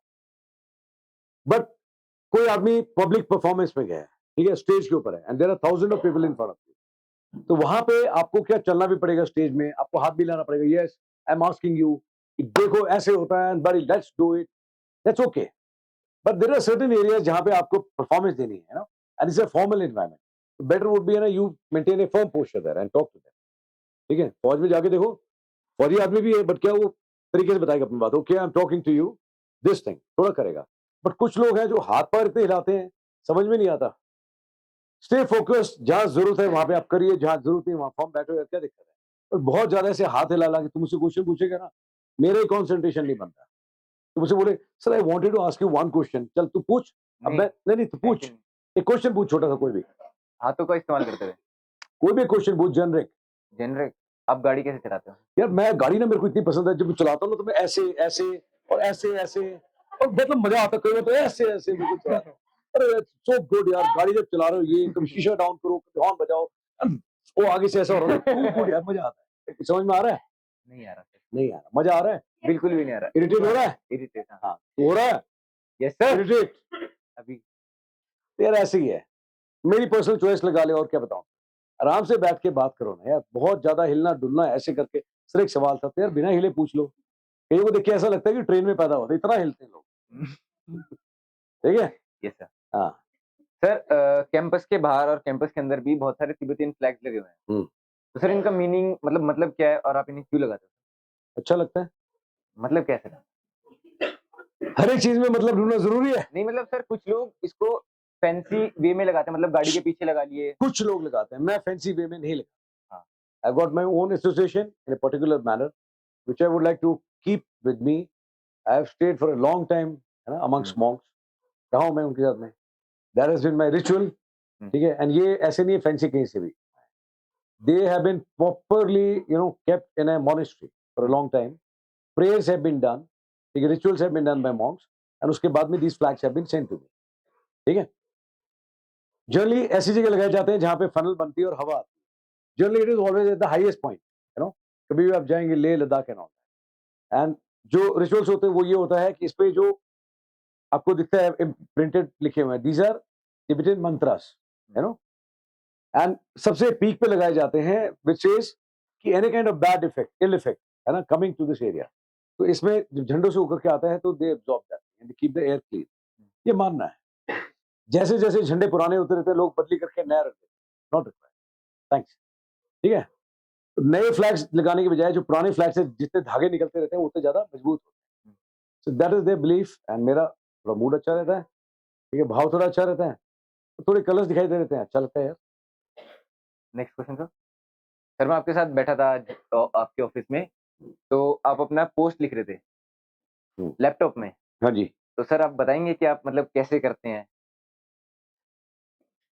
बट कोई आदमी पब्लिक परफॉर्मेंस में गया है, ठीक है, स्टेज के ऊपर है, and there are thousand of people in front of you, तो वहां पे आपको क्या चलना भी पड़ेगा, स्टेज में आपको हाथ भी लाना पड़ेगा, yes I am asking you, देखो ऐसे होता है, बड़ी let's do it, that's okay, but there are certain areas जहां पे आपको परफॉर्मेंस देनी है ना, and it's a formal environment, तो बेटर वुड बी ना you maintain a firm posture there and talk to them, ठीक है। फौज में जाके देखो, फौजी आदमी भी है, बट क्या वो तरीके से बताएगा अपनी बात, okay I am talking to you this thing, थोड़ा करेगा। बट कुछ लोग हैं जो हाथ पैर इतने हिलाते हैं, समझ में नहीं आता। स्टे फोकस्ड, जहां जरूरत है वहां पे आप करिए, जहां जरूरत नहीं वहां फॉर्म बैठो यार, क्या दिक्कत है। और बहुत ज्यादा ऐसे हाथ हिला ला के तुम मुझसे क्वेश्चन पूछेगा ना, मेरे कंसंट्रेशन नहीं बनता, तो मुझे बोले sir I wanted to ask you one question, चल तू पूछ, अब मैं नहीं तू पूछ, एक क्वेश्चन पूछ छोटा सा, कोई भी हाथों का इस्तेमाल करते हुए, कोई भी क्वेश्चन पूछ, जनरिक। जेनरिक, आप गाड़ी कैसे चलाते हो? यार मैं गाड़ी ना मेरे को इतनी पसंद है, जब मैं चलाता हूँ ना तो मैं ऐसे ऐसे और ऐसे ऐसे, और मतलब मजा आता है, कई बार तो ऐसे ऐसे बिल्कुल चलाता हूँ, अरे सो गुड यार, गाड़ी जब चला रहे हो ये कभी शीशा डाउन करो, कभी हॉर्न बजाओ, वो आगे से ऐसा हो रहा है, गुड यार, मजा आता है। समझ में आ रहा है? नहीं आ रहा सर, नहीं आ रहा, मजा आ रहा है, बिल्कुल भी नहीं आ रहा। इरिटेट हो रहा है, इरिटेट, हाँ हाँ हो रहा है यस सर, इरिटेट, अभी यार ऐसे ही है, मेरी पर्सनल चॉइस लगा ले, और क्या बताऊं, आराम से बैठ के बात करो ना यार, बहुत ज्यादा हिलना डुलना ऐसे करके। सर एक सवाल था, तो यार बिना हिले पूछ लो, कईयों को देख के ऐसा लगता है कि ट्रेन में पैदा होते, इतना हिलते हैं लोग। ठीक है। Yes sir. हाँ। सर कैंपस के बाहर और कैंपस के अंदर भी बहुत सारे तिब्बतियन फ्लैग्स लगे हुए हैं। हम्म। तो सर इनका मीनिंग मतलब क्या है और आप इन्हें क्यों लगाते हो? अच्छा लगता है। मतलब कैसे? हर एक चीज में मतलब ढूंढना जरूरी है। नहीं मतलब सर कुछ लोग इसको फैंसी वे में लगाते हैं, मतलब गाड़ी के पीछे लगा लिए। कुछ लोग लगाते हैं, मैं फैंसी वे में नहीं लगाता। हाँ। I got my own association in a particular manner which I would like to keep with me. I have stayed for a long time, है ना, amongst monks. रहा हूं मैं उनके साथ में। That has been my ritual. ठीक है। एंड ये ऐसे नहीं है फैंसी कहीं से भी। They have been properly, kept in a monastery for a long time. Prayers have been done. ठीक है, rituals have been done by monks. And उसके बाद में these flags have been sent to me. ठीक है। जनरली ऐसी जगह लगाए जाते हैं जहां पे फनल बनती है और हवा आती है। Generally it is always at the highest point, कभी भी आप जाएंगे Leh Ladakh and all. And जो रिचुअल्स होते हैं वो ये होता है कि इस पे जो आपको दिखता है प्रिंटेड लिखे हुए हैं, these are Tibetan mantras, and सबसे पीक पे लगाए जाते हैं विच इज कि any kind of bad effect, ill effect, है ना, कमिंग टू दिस एरिया। तो इसमें जब झंडों से होकर के आता है तो they absorb that and keep the air clean. ये मानना है। जैसे जैसे झंडे पुराने होते रहते हैं लोग बदली करके नया रखते हैं। Not required. थैंक्स। ठीक है। तो नए फ्लैग्स लगाने के बजाय जो पुराने फ्लैग से जितने धागे निकलते रहते हैं उतने ज्यादा मजबूत होते हैं। So that is their belief. And मेरा थोड़ा मूड अच्छा रहता है, ठीक है, भाव थोड़ा अच्छा रहता है, तो थोड़े कलर्स दिखाई दे रहते हैं, अच्छा लगता है यार। Next question sir. सर मैं आपके साथ बैठा था आज आपके ऑफिस में, तो आप अपना पोस्ट लिख रहे थे लैपटॉप में। हाँ जी। तो सर आप बताएंगे कि आप मतलब कैसे करते हैं?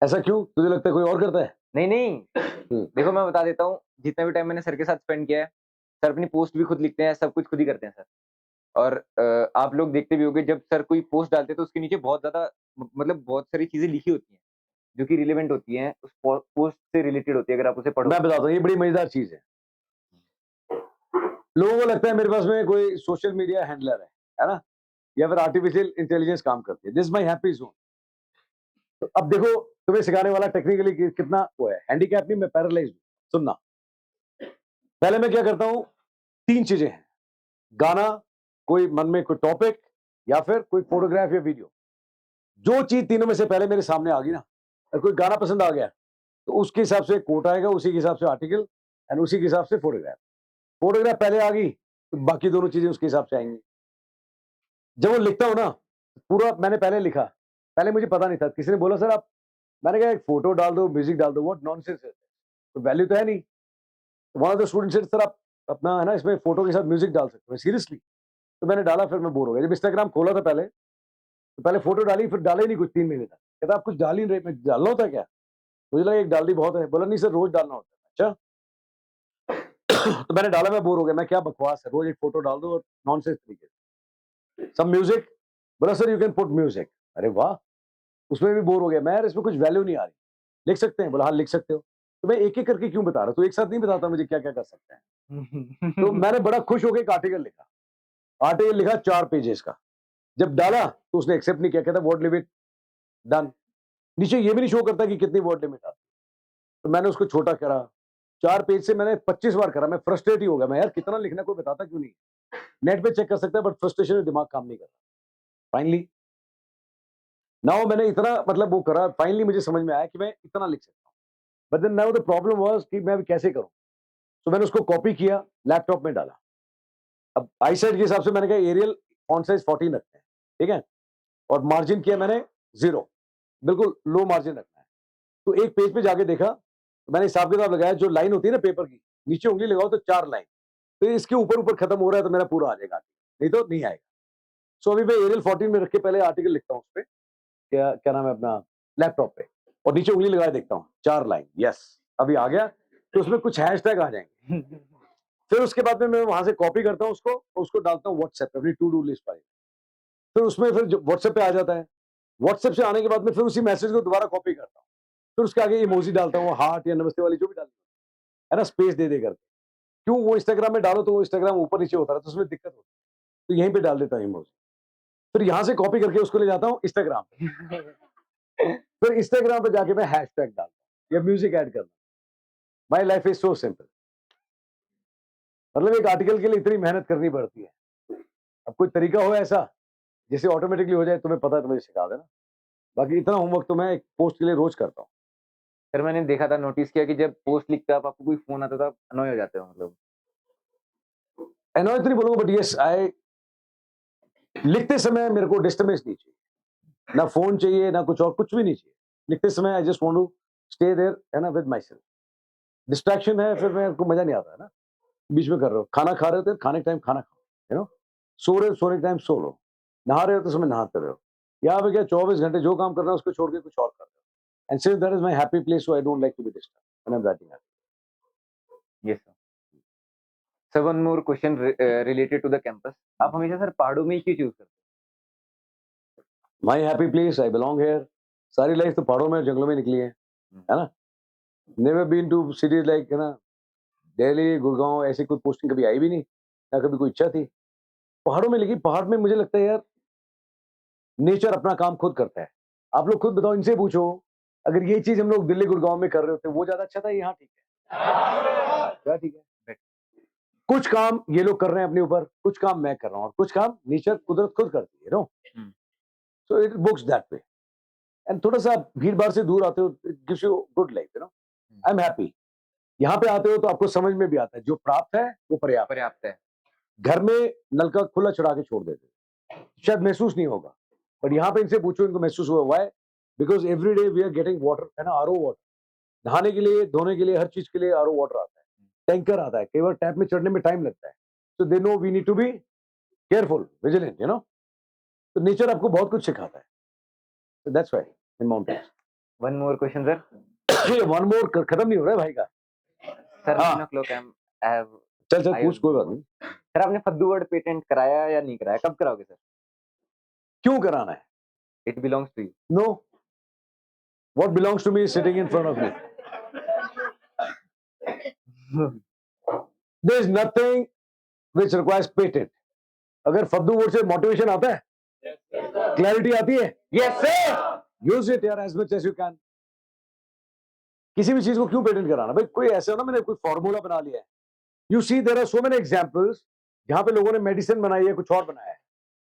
ऐसा क्यों, तुझे लगता है कोई और करता है? नहीं देखो मैं बता देता हूँ, जितना भी टाइम मैंने सर के साथ स्पेंड किया है, सर अपनी पोस्ट भी खुद लिखते हैं, सब कुछ खुद ही करते हैं सर। और आप लोग देखते भी होंगे जब सर कोई पोस्ट डालते हैं तो उसके नीचे बहुत ज्यादा मतलब बहुत सारी चीजें लिखी होती हैं जो कि रिलेवेंट होती हैं, उस पोस्ट से रिलेटेड होती है, अगर आप उसे पढ़ो। मैं बताता हूँ, ये बड़ी मजेदार चीज है। लोगों को लगता है मेरे पास में कोई सोशल मीडिया हैंडलर है ना, या फिर आर्टिफिशियल इंटेलिजेंस काम करती है। This my happy zone. तो अब देखो, तुम्हें सिखाने वाला टेक्निकली कितना वो है, हैंडीकैप नहीं, मैं पैरालाइज हूं। सुनना, पहले मैं क्या करता हूं, तीन चीजें हैं। गाना, कोई मन में कोई टॉपिक, या फिर कोई फोटोग्राफ या वीडियो। जो चीज तीनों में से पहले मेरे सामने आ गई ना, अगर कोई गाना पसंद आ गया तो उसके हिसाब से कोट आएगा, उसी के हिसाब से आर्टिकल, एंड उसी के हिसाब से फोटोग्राफ। फोटोग्राफ पहले आ गई तो बाकी दोनों चीजें उसके हिसाब से आएंगी। जब वो लिखता हूं ना, पूरा मैंने पहले लिखा। पहले मुझे पता नहीं था, किसी ने बोला सर आप, मैंने कहा एक फोटो डाल दो, म्यूजिक डाल दो, व्हाट नॉनसेंस है, तो वैल्यू तो है नहीं। One of the student said sir आप अपना है ना इसमें फोटो के साथ म्यूजिक डाल सकते हो, सीरियसली। तो मैंने डाला, फिर मैं बोर हो गया। जब इंस्टाग्राम खोला था पहले, तो पहले फोटो डाली, फिर डाले नहीं कुछ 3 महीने तक। कहता आप कुछ डाल ही नहीं रहे, मैं डालना होता है क्या? मुझे लगा एक डाल दी बहुत है। बोला नहीं सर, रोज डालना होता है। अच्छा। तो मैंने डाला, मैं बोर हो गया, मैं क्या बकवास है, रोज एक फोटो डाल दो और नॉनसेंस तरीके से। सब म्यूजिक, बोला sir you can put music. अरे वाह, उसमें भी बोर हो गया मैं, यार इसमें कुछ वैल्यू नहीं आ रही, लिख सकते हैं? बोला हाँ लिख सकते हो। तो मैं एक एक करके क्यों बता रहा हूँ, तो एक साथ नहीं बताता मुझे क्या क्या कर सकते हैं। तो मैंने बड़ा खुश होकर एक आर्टिकल लिखा। आर्टिकल लिखा 4 पेजेस का। जब डाला तो उसने एक्सेप्ट नहीं किया, कहता वर्ड लिमिट डन। नीचे ये भी नहीं शो करता कि कितनी वर्ड लिमिट आती। तो मैंने उसको छोटा करा, 4 पेज से मैंने 25 बार करा। मैं फ्रस्ट्रेट ही हो गया, मैं यार कितना लिखना, कोई बताता क्यों नहीं। नेट पे चेक कर सकता है, बट फ्रस्ट्रेशन में दिमाग काम नहीं कर रहा। फाइनली नाउ मैंने इतना मतलब वो करा, फाइनली मुझे समझ में आया कि मैं इतना लिख सकता हूँ। But then now the problem was कि मैं कैसे करूं। तो मैंने उसको कॉपी किया, लैपटॉप में डाला। अब आई साइड के हिसाब से मैंने कहा एरियल फॉन्ट साइज 14 रखते हैं, ठीक है, और मार्जिन किया मैंने 0, बिल्कुल लो मार्जिन रखना है। तो एक पेज पे जाके देखा, तो मैंने हिसाब किताब लगाया, जो लाइन होती है ना पेपर की, नीचे उंगली लगाओ तो 4 लाइन, तो इसके ऊपर ऊपर खत्म हो रहा है तो मेरा पूरा आ जाएगा, नहीं तो नहीं आएगा। सो अभी मैं एरियल 14 में रख के पहले आर्टिकल लिखता हूँ उस पर, क्या क्या नाम है अपना, लैपटॉप पे, और नीचे उंगली लगा देखता हूँ 4 लाइन, यस अभी आ गया। तो उसमें कुछ हैशटैग आ जाएंगे। फिर उसके बाद में मैं वहां से कॉपी करता हूँ उसको डालता हूँ व्हाट्सएप पे, अपनी टू डू लिस्ट पर। फिर उसमें फिर व्हाट्सएप पे आ जाता है। व्हाट्सएप से आने के बाद में फिर उसी मैसेज को दोबारा कॉपी करता हूँ, फिर उसके आगे इमोजी डालता हूँ, हार्ट या नमस्ते वाली जो भी डालती है ना, स्पेस दे करके। क्यों, वो इंस्टाग्राम में डालो तो वो इंस्टाग्राम ऊपर नीचे होता है तो उसमें दिक्कत होती है, तो यहीं पे डाल देता हूँ इमोजी। फिर यहाँ से कॉपी करके उसको ले जाता हूँ इंस्टाग्राम पे। फिर इंस्टाग्राम पे जाके मैं हैशटैग डालता हूँ या म्यूजिक ऐड करता हूँ। My life is so simple. मतलब एक आर्टिकल के लिए इतनी मेहनत करनी पड़ती है, अब कोई तरीका हो ऐसा जिससे ऑटोमेटिकली हो जाए, तुम्हें पता है तो मुझे सिखा देना। बाकी इतना होमवर्क तो मैं एक पोस्ट के लिए रोज करता हूँ। सर मैंने देखा था, नोटिस किया कि जब पोस्ट लिखते हो आप, आपको कोई फोन आता था, आप अनॉय हो जाते हो मतलब। एनॉय तो नहीं बोलूंगा, बट यस आई, लिखते समय मेरे को डिस्टर्बेंस नहीं चाहिए, ना फोन चाहिए ना कुछ और, कुछ भी नहीं चाहिए। लिखते समय I just want to stay there है ना, विद माई सेल्फ। डिस्ट्रैक्शन है फिर मेरे को मजा नहीं आता है ना। बीच में कर रहे हो, खाना खा रहे हो तो खाने के टाइम खाना खाओ, सो रहे हो सोने के टाइम सो लो, नहा रहे हो तो समय नहाते रहो। यहाँ पे क्या 24 घंटे जो काम करना है उसको छोड़ के कुछ और कर रहे हो। And since that is my happy place, so I don't like to be disturbed when I am writing. Yes sir. Sir one more question related to the campus, आप हमेशा सर पहाड़ों में ही क्यों चूज करते my happy place, I belong here. सारी life तो पहाड़ों में जंगलों में निकली है ना। Never been to cities like है ना, दिल्ली गुड़गांव, ऐसी कोई पोस्टिंग कभी आई भी नहीं, ना कभी कोई इच्छा थी। पहाड़ों में लगी, पहाड़ में मुझे लगता है यार नेचर अपना काम खुद करता है। आप लोग खुद बताओ, इनसे पूछो, अगर ये चीज हम लोग दिल्ली गुड़गांव में कर रहे होते वो ज्यादा अच्छा था, यहाँ ठीक है, क्या ठीक है। कुछ काम ये लोग कर रहे हैं अपने ऊपर, कुछ काम मैं कर रहा हूँ, और कुछ काम नेचर कुदरत खुद करती है, no. So it works that way. And थोड़ा सा भीड़ भाड़ से दूर आते हो, it gives you good life, I am happy. यहाँ पे आते हो तो आपको समझ में भी आता है जो प्राप्त है वो पर्याप्त है। पर्याप्त है। घर में नलका खुला चढ़ा के छोड़ देते, शायद महसूस नहीं होगा, बट यहाँ पे इनसे पूछो, इनको महसूस हुआ। Why? Because every day we are getting water, है ना, आरओ वाटर। नहाने के लिए, धोने के लिए, हर चीज के लिए आरओ वाटर आता है, टैंकर आता है। कई बार टैप में चढ़ने में टाइम लगता है, तो they know we need to be careful, vigilant, तो नेचर आपको बहुत कुछ सिखाता है, that's why in mountains. One more question sir. ये वन मोर खत्म नहीं हो रहा है भाई का। सर हाँ। 9 o'clock आई हैव। चल चल पूछ, कोई बात नहीं। सर आपने फद्दू वर्ड पेटेंट कराया या नहीं कराया, कब कराओगे सर? क्यों कराना है? It belongs to you. No, what belongs to me is sitting in front of me. There is nothing which requires patent. अगर फद्दू वर्ड से मोटिवेशन आता है, क्लैरिटी आती है, यस सर। यूज इट यार as much as you can. किसी भी चीज को क्यों पेटेंट कराना भाई? कोई ऐसे हो ना, मैंने कोई फॉर्मूला बना लिया है। You see there are so many examples जहां पे लोगों ने मेडिसिन बनाई है, कुछ और बनाया है,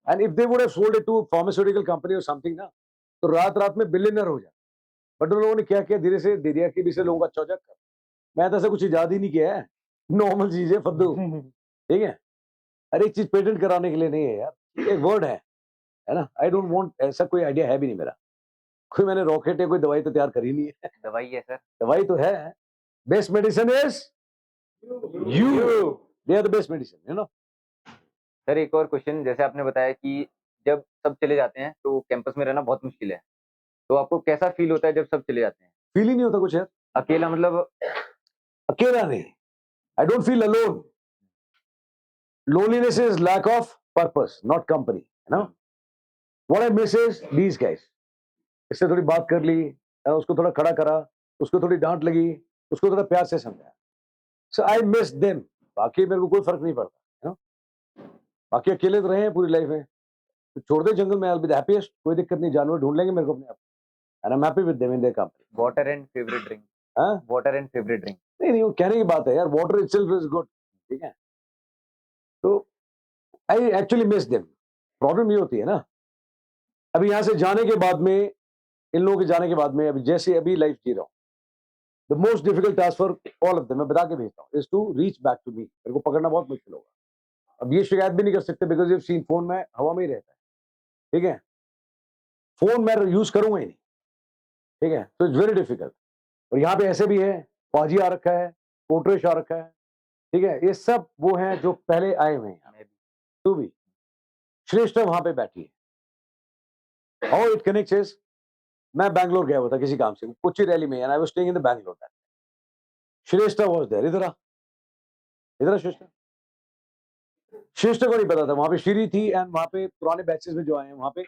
and if they would have sold it to pharmaceutical company और समथिंग ना, तो रात रात में बिलियनर हो जाए। बट उन लोगों ने क्या किया, धीरे से दे दिया कि इससे लोगों का अच्छा हो जाए। मैं तो ऐसा कुछ इजाद ही नहीं किया है, नॉर्मल चीज है फद्दू, ठीक है। हर एक चीज पेटेंट कराने के लिए नहीं है यार, एक वर्ड है ना। आई डोंट वांट, ऐसा कोई आइडिया है भी नहीं मेरा। कोई मैंने रॉकेट या कोई दवाई तो तैयार करी नहीं है। दवाई है सर। दवाई तो है, best medicine is you, they are the best medicine, sir एक और क्वेश्चन, जैसे आपने बताया कि जब सब चले जाते हैं तो कैंपस में रहना बहुत मुश्किल है, तो आपको कैसा फील होता है जब सब चले जाते हैं? फील ही नहीं होता कुछ यार, अकेला मतलब? अकेला नहीं, I don't feel alone. Loneliness is lack of purpose, not company, what I miss is these guys. इससे थोड़ी बात कर ली, उसको थोड़ा खड़ा करा, उसको थोड़ी डांट लगी, उसको थोड़ा प्यार से समझाया, सो आई मिस देम। बाकी मेरे को कोई फर्क नहीं पड़ता, बाकी अकेले तो रहे हैं पूरी लाइफ में, तो छोड़ दे जंगल में, I will be the happiest, कोई दिक्कत नहीं, जानवर ढूंढ लेंगे मेरे को अपने आप, and I am happy with them in their company. Water and favourite drink? हाँ, वाटर एंड फेवरेट ड्रिंक? नहीं नहीं, वो कहने की बात है यार, वाटर इटसेल्फ इज गुड, ठीक है। तो I actually miss them. Problem ये होती है ना, अभी यहाँ से जाने के बाद में, इन लोगों के जाने के बाद में, अभी जैसे अभी लाइफ जी रहा हूँ, the most difficult task for all of them, मैं बता के भेजता हूँ, is to reach back to me. मेरे को पकड़ना बहुत मुश्किल होगा। अब ये शिकायत भी नहीं कर सकते, बिकॉज यू सीन फोन में हवा में ही रहता है, ठीक है। फोन मैं यूज करूंगा ही नहीं, ठीक है, तो इट्स वेरी डिफिकल्ट। और यहाँ पे ऐसे भी है, पाजी आ रखा है, कोटरेश आ रखा है, ठीक है, ये सब वो हैं जो पहले आए हुए हैं यहाँ। तू भी श्रेष्ठ वहां पे बैठी है। हाउ इट कनेक्ट्स इज, मैं बैंगलोर गया हुआ था किसी काम से, कोची रैली में, and I was staying in the Bangalore that. श्रेष्ठ वाज देयर, इधर आ, इधर आ श्रेष्ठ। श्रेष्ठ को नहीं पता था वहां पे श्री थी, एंड वहां पे पुराने बैचेस में जो आए हैं वहां पे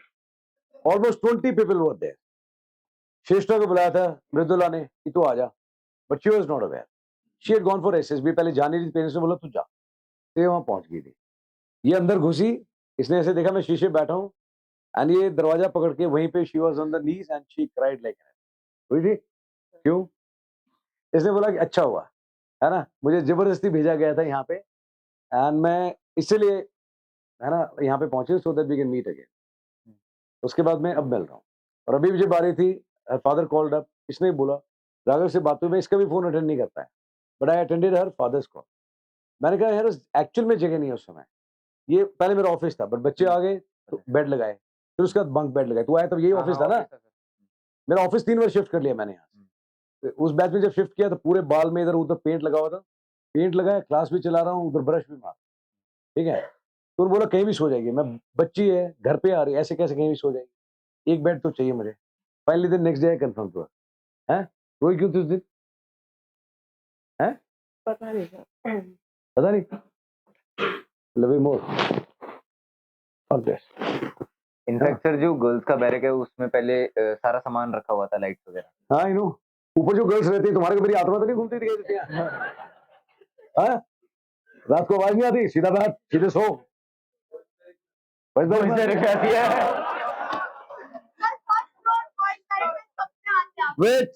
ऑलमोस्ट 20 पीपल वर देयर। श्रेष्ठ को बुलाया था मृदुला ने कि तू आ जा, but she was not aware, she had gone for SSB, पहले जाने रही थी, पेरेंट्स ने बोला तू जा, तो ये वहां पहुंच गई थी। ये अंदर घुसी, इसने ऐसे देखा मैं शीशे बैठा हूं, एंड ये दरवाजा पकड़ के वहीं पे she was on the knees and she cried like, हुई थी। क्यों? इसने बोला कि अच्छा हुआ, है ना, मुझे जबरदस्ती भेजा गया था यहाँ पे, एंड मैं इसलिए है ना, यहाँ पे पहुंचे so that we can meet again. उसके बाद मैं अब मिल रहा हूँ, और अभी मुझे बारी थी, फादर कॉल्ड अप, इसने बोला राघव से बात हुई, मैं इसका भी फोन अटेंड नहीं करता है, but I attended her father's call. मैंने कहा यार एक्चुअल में जगह नहीं है उस समय, ये पहले मेरा ऑफिस था, बट बच्चे आ गए तो बेड लगाए, फिर उसके बाद बंक बेड लगाए, तो आया तब यही ऑफिस था ना, मेरा ऑफिस 3 बार शिफ्ट कर लिया मैंने यहाँ से। उस बैच में जब शिफ्ट किया तो पूरे बाल में इधर उधर पेंट लगा हुआ था, पेंट लगाया, क्लास भी चला रहा हूँ, उधर ब्रश भी मार, ठीक है। तो उन्होंने बोला कहीं भी सो जाएगी, मैं बच्ची है घर पे आ रही है, ऐसे कैसे कहीं भी सो जाएगी, एक बेड तो चाहिए मुझे। फाइनली दिन नेक्स्ट डे कंफर्म हुआ है। रोई क्यों थी उस दिन? है पता नहीं सर। पता नहीं, लव यू मोर और दिस। इनफैक्ट सर जो गर्ल्स का बैरक है उसमें पहले सारा सामान रखा हुआ था, लाइट्स वगैरह। हाँ आई नो, ऊपर जो गर्ल्स रहती है तुम्हारे को मेरी आत्मा तो नहीं घूमती दिखाई देती है? हाँ? रात को आवाज नहीं आती, सीधा बैठ, सीधे सो, वेट,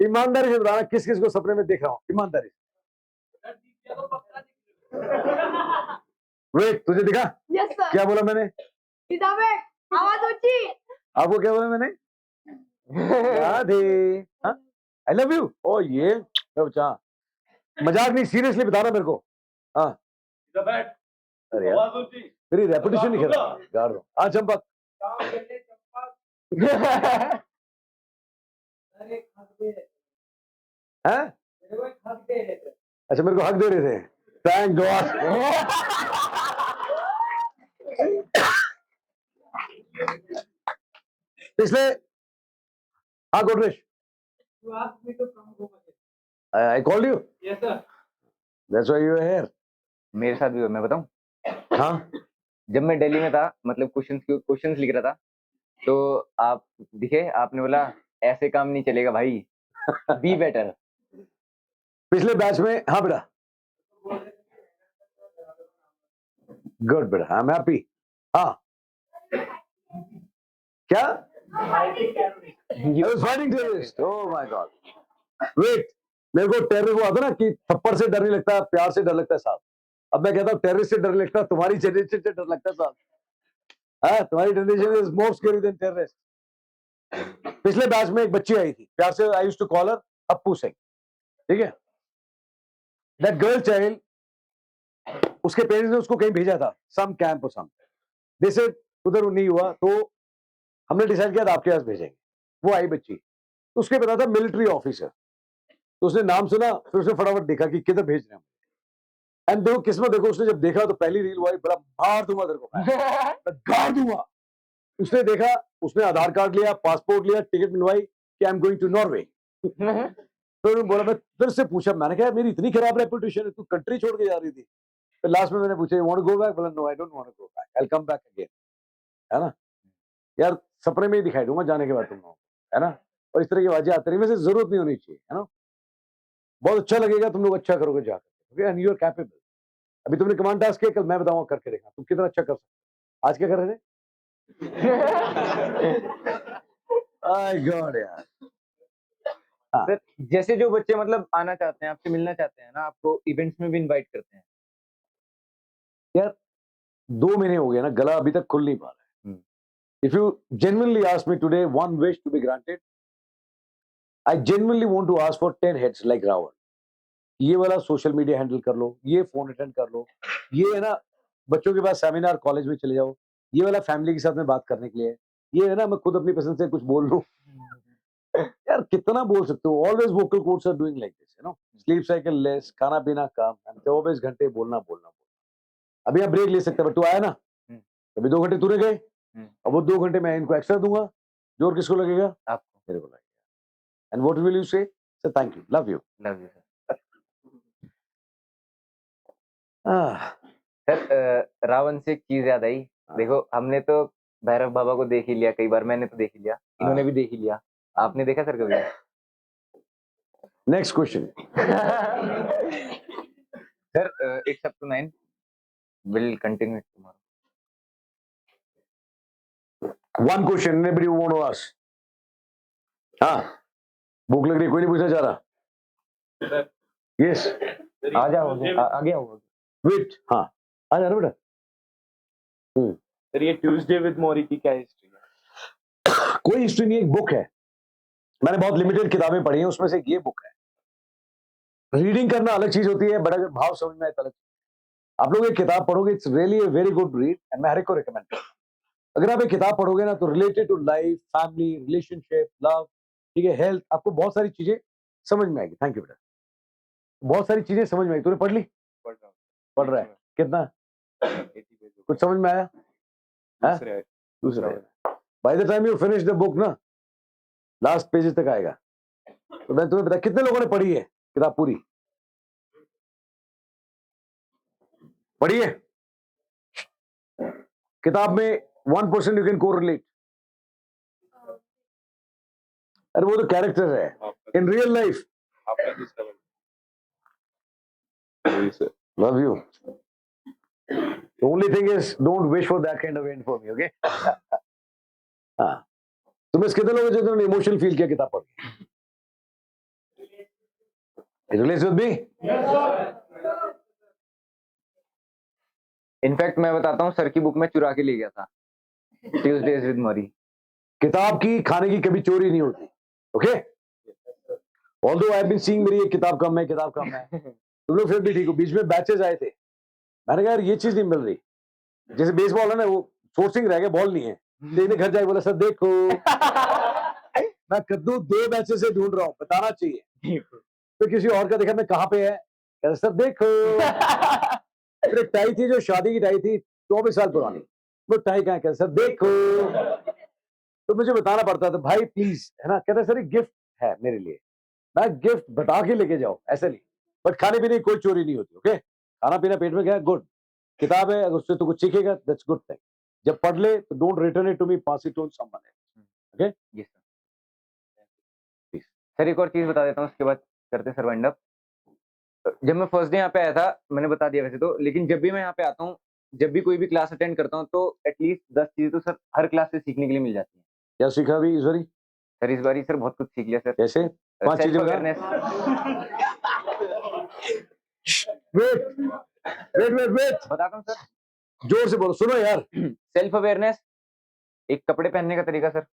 ईमानदारी से बताना किस किस को सपने में देख रहा हूँ, ईमानदारी से। वेट, तुझे दिखा? Yes sir. क्या बोला मैंने? सीधा बैठ, आवाज ऊंची। आपको क्या बोला मैंने? Radhe, I love you. ओ ये बच्चा, मजाक नहीं, सीरियसली बताना मेरे को। हाँ अरे यार मेरी रेपुटेशन नहीं कर रहा, गाड़ दो। हाँ चंपक, हैं? अच्छा मेरे को हक दे रहे थे, थैंक गॉड। पिछले, हाँ गोडरेश, I called you, yes sir. That's why you are here. मेरे साथ भी हुआ, मैं बताऊं। हाँ जब मैं दिल्ली में था, मतलब क्वेश्चंस लिख रहा था, तो आप दिखे, आपने बोला ऐसे काम नहीं चलेगा भाई, बी बेटर। पिछले बैच में, हाँ बेटा, गुड बेटा, आई एम हैप्पी। हाँ क्या? Fighting terrorist, oh my god. Wait, मेरे को टेरर वो आता ना कि थप्पड़ से डर नहीं लगता, प्यार से डर लगता है साहब। अब मैं कहता हूँ टेररिस्ट से डर नहीं लगता, तुम्हारी जनरेशन से डर लगता है साहब। हाँ तुम्हारी generation is more scary than terrorist. पिछले बैच में एक बच्ची आई थी, प्यार से I used to call her Appu Singh, ठीक है। दैट गर्ल चाइल्ड, उसके पेरेंट्स ने उसको कहीं भेजा था, सम कैंप और सम, जैसे उधर नहीं हुआ तो हमने डिसाइड किया था आपके पास भेजेंगे। वो आई बच्ची, तो उसके पता था मिलिट्री ऑफिसर, तो उसने नाम सुना, फिर उसने फटाफट देखा कि किधर भेज रहे हैं। एंड देखो किस्मत, देखो उसने जब देखा तो पहली रील हुआ, बड़ा मार दूंगा तेरे को, मैं गाड़ दूंगा। उसने देखा, उसने आधार कार्ड लिया, पासपोर्ट लिया, टिकट मिलवाई कि I am going to Norway. फिर बोला, मैं फिर से पूछा, मैंने कहा मेरी इतनी खराब रेपुटेशन है, तू कंट्री छोड़ के जा रही थी। फिर लास्ट में मैंने पूछा, you want to go back? बोला no I don't want to go back, I will come back again. है ना यार, सपने में ही दिखाई दूंगा जाने के बाद तुम लोगों को, है ना। और इस तरह की आवाजें आती रही, वैसे जरूरत नहीं होनी चाहिए, है ना। बहुत अच्छा लगेगा, तुम लोग अच्छा करोगे जाकर, एंड यू आर कैपेबल। अभी तुमने कमांड टास्क किया, कल मैं बताऊंगा करके देखना तुम कितना अच्छा कर सकते। आज क्या कर रहे थे? आई गॉड यार। सर जैसे जो बच्चे मतलब आना चाहते हैं, आपसे मिलना चाहते हैं ना, आपको इवेंट्स में भी इनवाइट करते हैं। यार 2 महीने हो गए ना, गला अभी तक खुल नहीं पा रहा है। If you genuinely ask me today one wish to be granted, I genuinely want to ask for 10 heads like Ravan. ये वाला सोशल मीडिया हैंडल कर लो, ये फोन अटेंड कर लो, ये है ना बच्चों के पास सेमिनार कॉलेज में चले जाओ, ये वाला फैमिली के साथ में बात करने के लिए, ये है ना मैं खुद अपनी पसंद से कुछ बोल लूं। यार कितना बोल सकते हो, always vocal cords are doing like this, you know, sleep cycle less, खाना पीना कम, एंड 24 घंटे बोलना बोलना। अभी आप ब्रेक ले सकते हैं, बट तू आया ना, अभी 2 घंटे तूने गए, अब वो 2 घंटे मैं इनको एक्स्ट्रा दूंगा, जोर किसको लगेगा? आपको। मेरे को लगेगा। And what will you say? Thank you, love you. Love you sir. Ah, sir Ravan से एक चीज याद आई, देखो हमने तो भैरव बाबा को देख ही लिया कई बार, मैंने तो देख ही लिया, इन्होंने भी देख ही लिया, आपने देखा सर कभी? Next question. Sir it's up to 9, will continue tomorrow. One question everybody want to ask. हाँ, भूख लग रही, कोई नहीं पूछना चाह रहा? यस, आ जाओ, आगे आओ। वेट, हाँ आ जा ना बेटा। सर ये ट्यूसडे विद मोरी की क्या हिस्ट्री है? कोई हिस्ट्री नहीं, एक बुक है। मैंने बहुत लिमिटेड किताबें पढ़ी हैं, उसमें से एक ये बुक है। रीडिंग करना अलग चीज होती है, बट अगर भाव समझ में आए तो अलग। आप लोग एक किताब पढ़ोगे, it's really a very good read and मैं हर एक को रिकमेंड करूंगा। अगर आप एक किताब पढ़ोगे ना तो related to life, family, relationship, love, ठीक है, हेल्थ, आपको बहुत सारी चीजें समझ में आएगी। थैंक यू बेटा। बहुत सारी चीजें समझ में आई। तूने पढ़ ली? पढ़ रहा हूँ। पढ़ रहा है? कितना? 80 पेज हो कुछ समझ में आया? गए। हाँ? दूसरा by the time you finish the book ना, लास्ट पेजेस तक आएगा। तो मैं तुम्हें बता, कितने लोगों ने पढ़ी है किताब पूरी? पढ़ी है? किताब में 1% यू कैन कोरिलेट। अरे वो तो कैरेक्टर है। इन रियल लाइफ आपका दूसरा love you. The only thing is don't wish for that kind of end for me, okay? हाँ, तुम्हें कितने लोगों जो तुमने इमोशनल फील किया किताब पढ़ के? It relates with me? In fact मैं बताता हूँ, सर की बुक में चुरा के ले गया था, ट्यूसडेज विद मरी। किताब की खाने की कभी चोरी नहीं होती, okay? Although I have been seeing मेरी एक किताब कम है, किताब कम है, तुम लोग फिर भी ठीक हो। बीच में बैचेस आए थे, मैंने कहा यार ये चीज नहीं मिल रही। जैसे बेसबॉल है ना, वो फोर्सिंग रह गया, बॉल नहीं है। लेने घर जाके बोला सर देखो मैं कद्दू 2 बैचेस से ढूंढ रहा हूँ, बताना चाहिए। तो किसी और का देखा, मैं कहाँ पे है, कहता सर देखो। फिर एक टाई थी जो शादी की टाई थी, 24 साल पुरानी, वो टाई कहाँ, कहता सर देखो। तो मुझे बताना पड़ता था भाई प्लीज, है ना। कहता सर एक गिफ्ट है मेरे लिए, मैं गिफ्ट बता के लेके जाओ, ऐसे नहीं। बट खाने पीने की कोई चोरी नहीं होती, ओके? खाना पीना पेट में गया, गुड। किताब है, अगर उससे तो कुछ सीखेगा, दैट्स गुड थिंग। जब पढ़ ले तो don't return it to me, pass it to someone else, okay? Yes sir. Sir एक और चीज बता देता हूँ, उसके बाद करते हैं सर वाइंड अप। जब मैं फर्स्ट डे यहाँ पे आया था, मैंने बता दिया वैसे तो, लेकिन जब भी मैं यहाँ पे आता हूँ, जब भी कोई भी क्लास अटेंड करता हूँ, तो एटलीस्ट 10 चीजें तो सर हर क्लास से सीखने के लिए मिल जाती हैं। क्या सीखा अभी ईश्वरी? सर इस बार सर बहुत कुछ सीख लिया सर। कैसे? 5 चीजें बता। Awareness. Wait wait wait wait, बताता हूँ सर। जोर से बोलो, सुनो यार। सेल्फ अवेयरनेस, एक कपड़े पहनने का तरीका सर,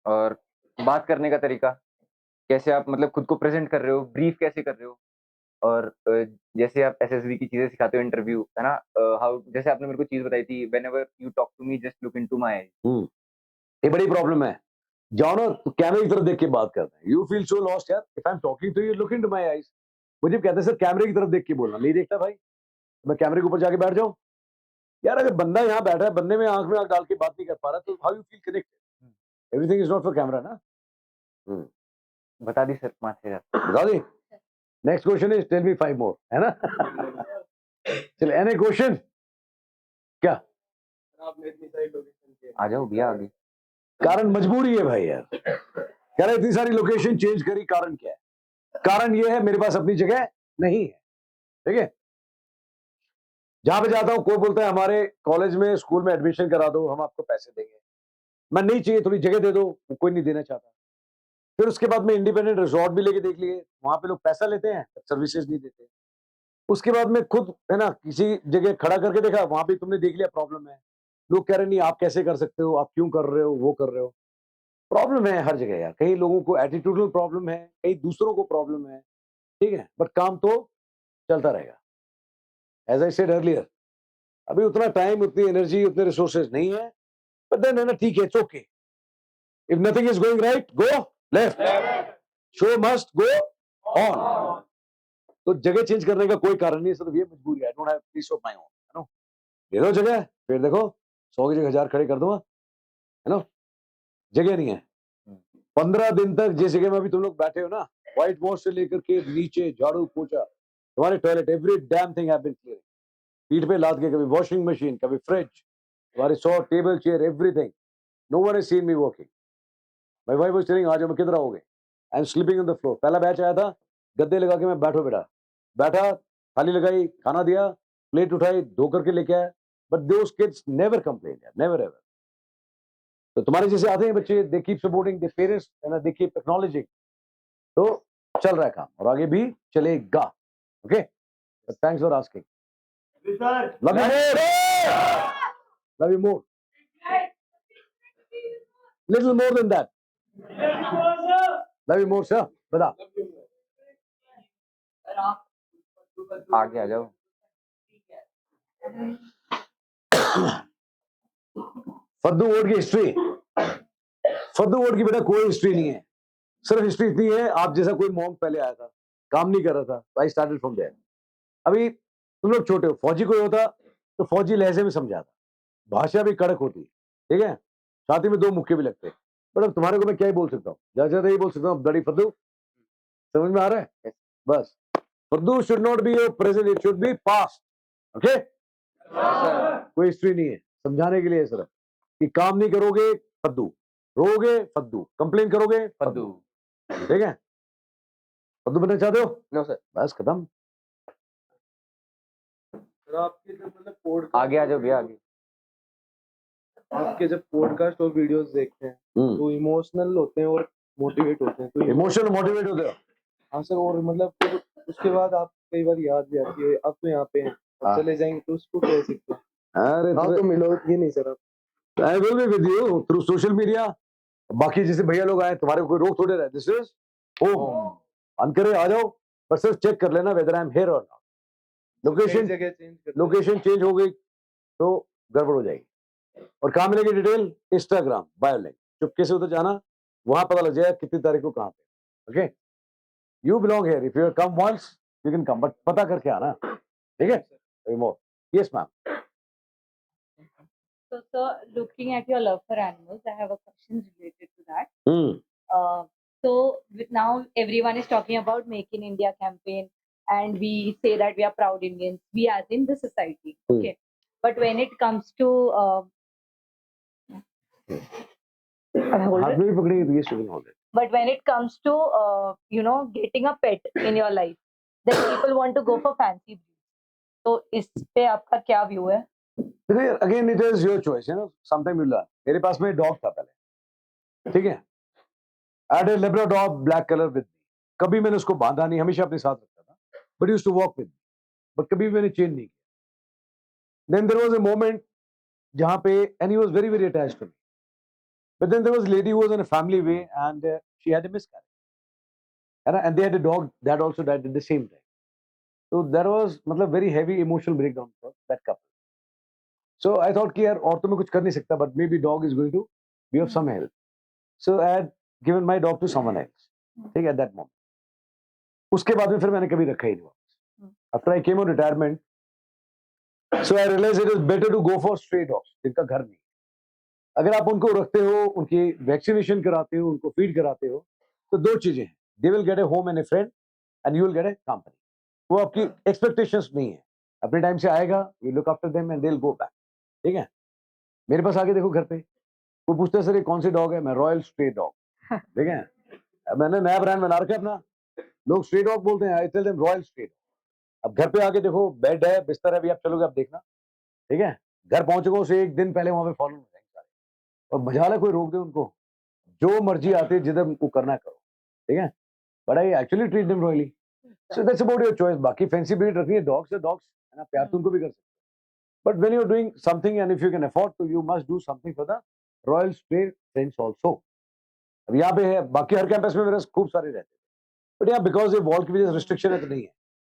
और बात करने का तरीका, कैसे आप मतलब खुद को प्रेजेंट कर रहे हो, ब्रीफ कैसे कर रहे हो, और जैसे आप एसएसबी की चीजें सिखाते हो, इंटरव्यू है ना, हाउ, जैसे आपने मेरे को चीज बताई थी, whenever you talk to me just look into my eyes. ये बड़ी प्रॉब्लम है। जाओ ना तो कैमरे की तरफ देख के बात करते हैं। यू फील सो लॉस्ट यार। If I am talking to you, look into my eyes. मुझे कहते हैं सर कैमरे की तरफ देख के बोलना, नहीं देखता भाई, मैं कैमरे के ऊपर जाके बैठ जाऊं? यार अगर बंदा यहाँ बैठा है, बंदे में आंख डाल के बात नहीं कर पा रहा, तो how you feel connected? Everything is not for camera ना। बता दी सर 5,000। बता दी। Next question is tell me 5 more, है ना? चल एनी क्वेश्चन? क्या आपने इतनी सारी लोकेशन के आ जाओ भैया आगे। कारण? मजबूरी है भाई यार। कह रहे इतनी सारी लोकेशन चेंज करी, कारण क्या है? कारण ये है मेरे पास अपनी जगह नहीं है, ठीक है? जहां पे जाता हूं कोई बोलता है हमारे कॉलेज में, स्कूल में एडमिशन करा दो, हम आपको पैसे देंगे। मैं नहीं चाहिए, थोड़ी जगह दे दो, कोई नहीं देना चाहता। फिर उसके बाद में इंडिपेंडेंट रिजॉर्ट भी लेके देख लिए, वहां पे लोग पैसा लेते हैं, सर्विसेज नहीं देते। उसके बाद में खुद, है ना, किसी जगह खड़ा करके देखा, वहां भी तुमने देख लिया प्रॉब्लम है। लोग कह रहे नहीं आप कैसे कर सकते हो, आप क्यों कर रहे हो, वो कर रहे हो। प्रॉब्लम है हर जगह यार। कई लोगों को एटीट्यूडल प्रॉब्लम है, कई दूसरों को प्रॉब्लम है, ठीक है, बट काम तो चलता रहेगा। एज आई सेड अर्लियर, अभी उतना टाइम, उतनी एनर्जी, उतने रिसोर्सेज नहीं है, बट देन है ना, ठीक है, it's okay. If nothing is going right, go left, show must go on. तो जगह चेंज करने का कोई कारण नहीं, सिर्फ ये मजबूरी है। I don't have piece of my own, है ना। दे दो जगह, फिर देखो 100 की जगह 1000 खड़े कर दूंगा, है ना। जगह नहीं है। 15 दिन तक जिस जगह में अभी तुम लोग बैठे हो ना, व्हाइट वॉश से लेकर के नीचे झाड़ू पोछा, तुम्हारे toilet, every damn thing have been clearing. पीठ पे लाद के, कभी वॉशिंग मशीन, कभी फ्रिज, तुम्हारे 100 table chair, everything. No one has seen me working. My wife was telling आज हम किधर आओगे, I am sleeping on the floor. पहला बैच आया था, गद्दे लगा के मैं बैठो बेटा, बैठा, थाली लगाई, खाना दिया, प्लेट उठाई, धो करके लेके आया। But those kids never complain, never ever. तो तुम्हारे जैसे आते हैं बच्चे, they keep supporting the parents, and they keep acknowledging. तो चल रहा है काम और आगे भी चलेगा, okay? Thanks for asking. Sir love you. Love you more. Little more than that. Love you more, sir. बता. आगे आ जाओ. फद्दू वर्ड की हिस्ट्री. फद्दू वर्ड की बेटा कोई हिस्ट्री नहीं है. सिर्फ हिस्ट्री इतनी है, आप जैसा कोई मॉन्क पहले आया था, काम नहीं कर रहा था, आई स्टार्टेड फ्रॉम देयर. अभी तुम लोग छोटे हो, फौजी कोई होता तो फौजी लहजे में समझाता, भाषा भी कड़क होती, ठीक है, साथ ही में दो मुक्के भी लगते. बट अब तुम्हारे को मैं क्या ही बोल सकता हूँ, ज्यादा यही बोल सकता हूँ, ब्लडी फद्दू. समझ में आ रहा है? बस. फद्दू should not be your present, it should be past. Okay. कोई हिस्ट्री नहीं है, समझाने के लिए सिर्फ कि काम नहीं करोगे फद्दू, रोगे फद्दू, कंप्लेन करोगे फद्दू. ठीक है. फद्दू बनना चाहते हो? No sir. बस खत्म. सर आपके जब मतलब पॉडकास्ट आगे आ जाओ भैया आगे. आपके जब पॉडकास्ट और वीडियोस देखते हैं तो इमोशनल होते हैं और मोटिवेट होते हैं, तो इमोशनल मोटिवेट होते हो. हाँ सर. और मतलब फिर उसके बाद आप कई बार याद भी आती है, अब तो यहाँ पे हैं, अब हाँ. चले जाएंगे तो उसको कह सकते हैं. अरे हाँ तो मिलो ये नहीं सर. आप I will be with you through social media. बाकी जैसे भैया लोग आए, तुम्हारे को कोई रोक थोड़े रहे. This is home. अनकरे आ जाओ, पर सिर्फ चेक कर लेना वेदर आई एम हियर और नॉट. लोकेशन जगह चेंज कर लोकेशन चेंज हो गई तो गड़बड़ हो जाएगी. और कहाँ मिलेगी डिटेल? Instagram bio link. चुपके से उधर जाना, वहां पता लग जाएगा कितनी तारीख को कहाँ पे. Okay. You belong here. If you come once you can come, but पता करके आना. ठीक है. More. Yes ma'am. So, sir, looking at your love for animals, I have a question related to that. So now everyone is talking about Make in India campaign, and we say that we are proud Indians. We as in the society, okay. But when it comes to हाथ में भी पकड़ेंगे तो ये शुरू हो गए. but when it comes to getting a pet in your life, then people want to go for fancy breeds. तो इस पे आपका क्या व्यू है? Again it is your choice, you know. Sometime you learn. मेरे पास में डॉग था पहले, ठीक है. I had a Labrador black colour with me. कभी मैंने उसको बांधा नहीं, हमेशा अपने साथ रखता था, but used to walk with me, but कभी भी मैंने चेंज नहीं किया. Then there was a moment जहां पे, and he was very very attached to me, but then there was lady who was in a family way and she had a miscarriage, and they had a dog that also died at the same time. तो there was मतलब very heavy emotional breakdown for that couple. So I thought कि यार और तो मैं कुछ कर नहीं सकता, but maybe dog is going to be of some help. So I had given my dog to someone else. ठीक है, at that moment. उसके बाद में फिर मैंने कभी रखा ही नहीं वापस. After I came on retirement, so I realized it is better to go for stray dogs जिनका घर नहीं. अगर आप उनको रखते हो, उनकी वैक्सीनेशन कराते हो, उनको फीड कराते हो, तो दो चीजें हैं. They will get a home and a friend, and you will get a company. वो आपकी expectations नहीं है. अपने टाइम से आएगा, you look after them and they'll go back. ठीक है. मेरे पास आके देखो घर पे, वो पूछता है सर ये कौन सी डॉग है, मैं रॉयल स्ट्रे डॉग. ठीक है. मैंने नया ब्रांड बना रखा है अपना. लोग स्ट्रे डॉग बोलते हैं, I tell them royal stray dog. अब घर पे आके देखो, बेड है, बिस्तर है, अभी आप चलोगे आप देखना. ठीक है. घर पहुंचोगे उसे एक दिन पहले वहां पे फॉलो हो जाएंगे सारे, और मजाला कोई रोक दे उनको, जो मर्जी आती है जिधर उनको करना करो. ठीक है. But I actually treat them royally. So that's about your choice. बाकी फैंसी ब्रीड रखनी है, डॉग्स है डॉग्स, है ना, प्यार तो उनको भी कर सकते. But when you're doing something and if you can afford to, you must do something for the Royal Stray friends also. अब यहाँ पे है, बाकी हर कैंपस में मेरे खूब सारे रहते हैं, बट यहाँ बिकॉज ये वॉल की वजह से रिस्ट्रिक्शन है तो नहीं है.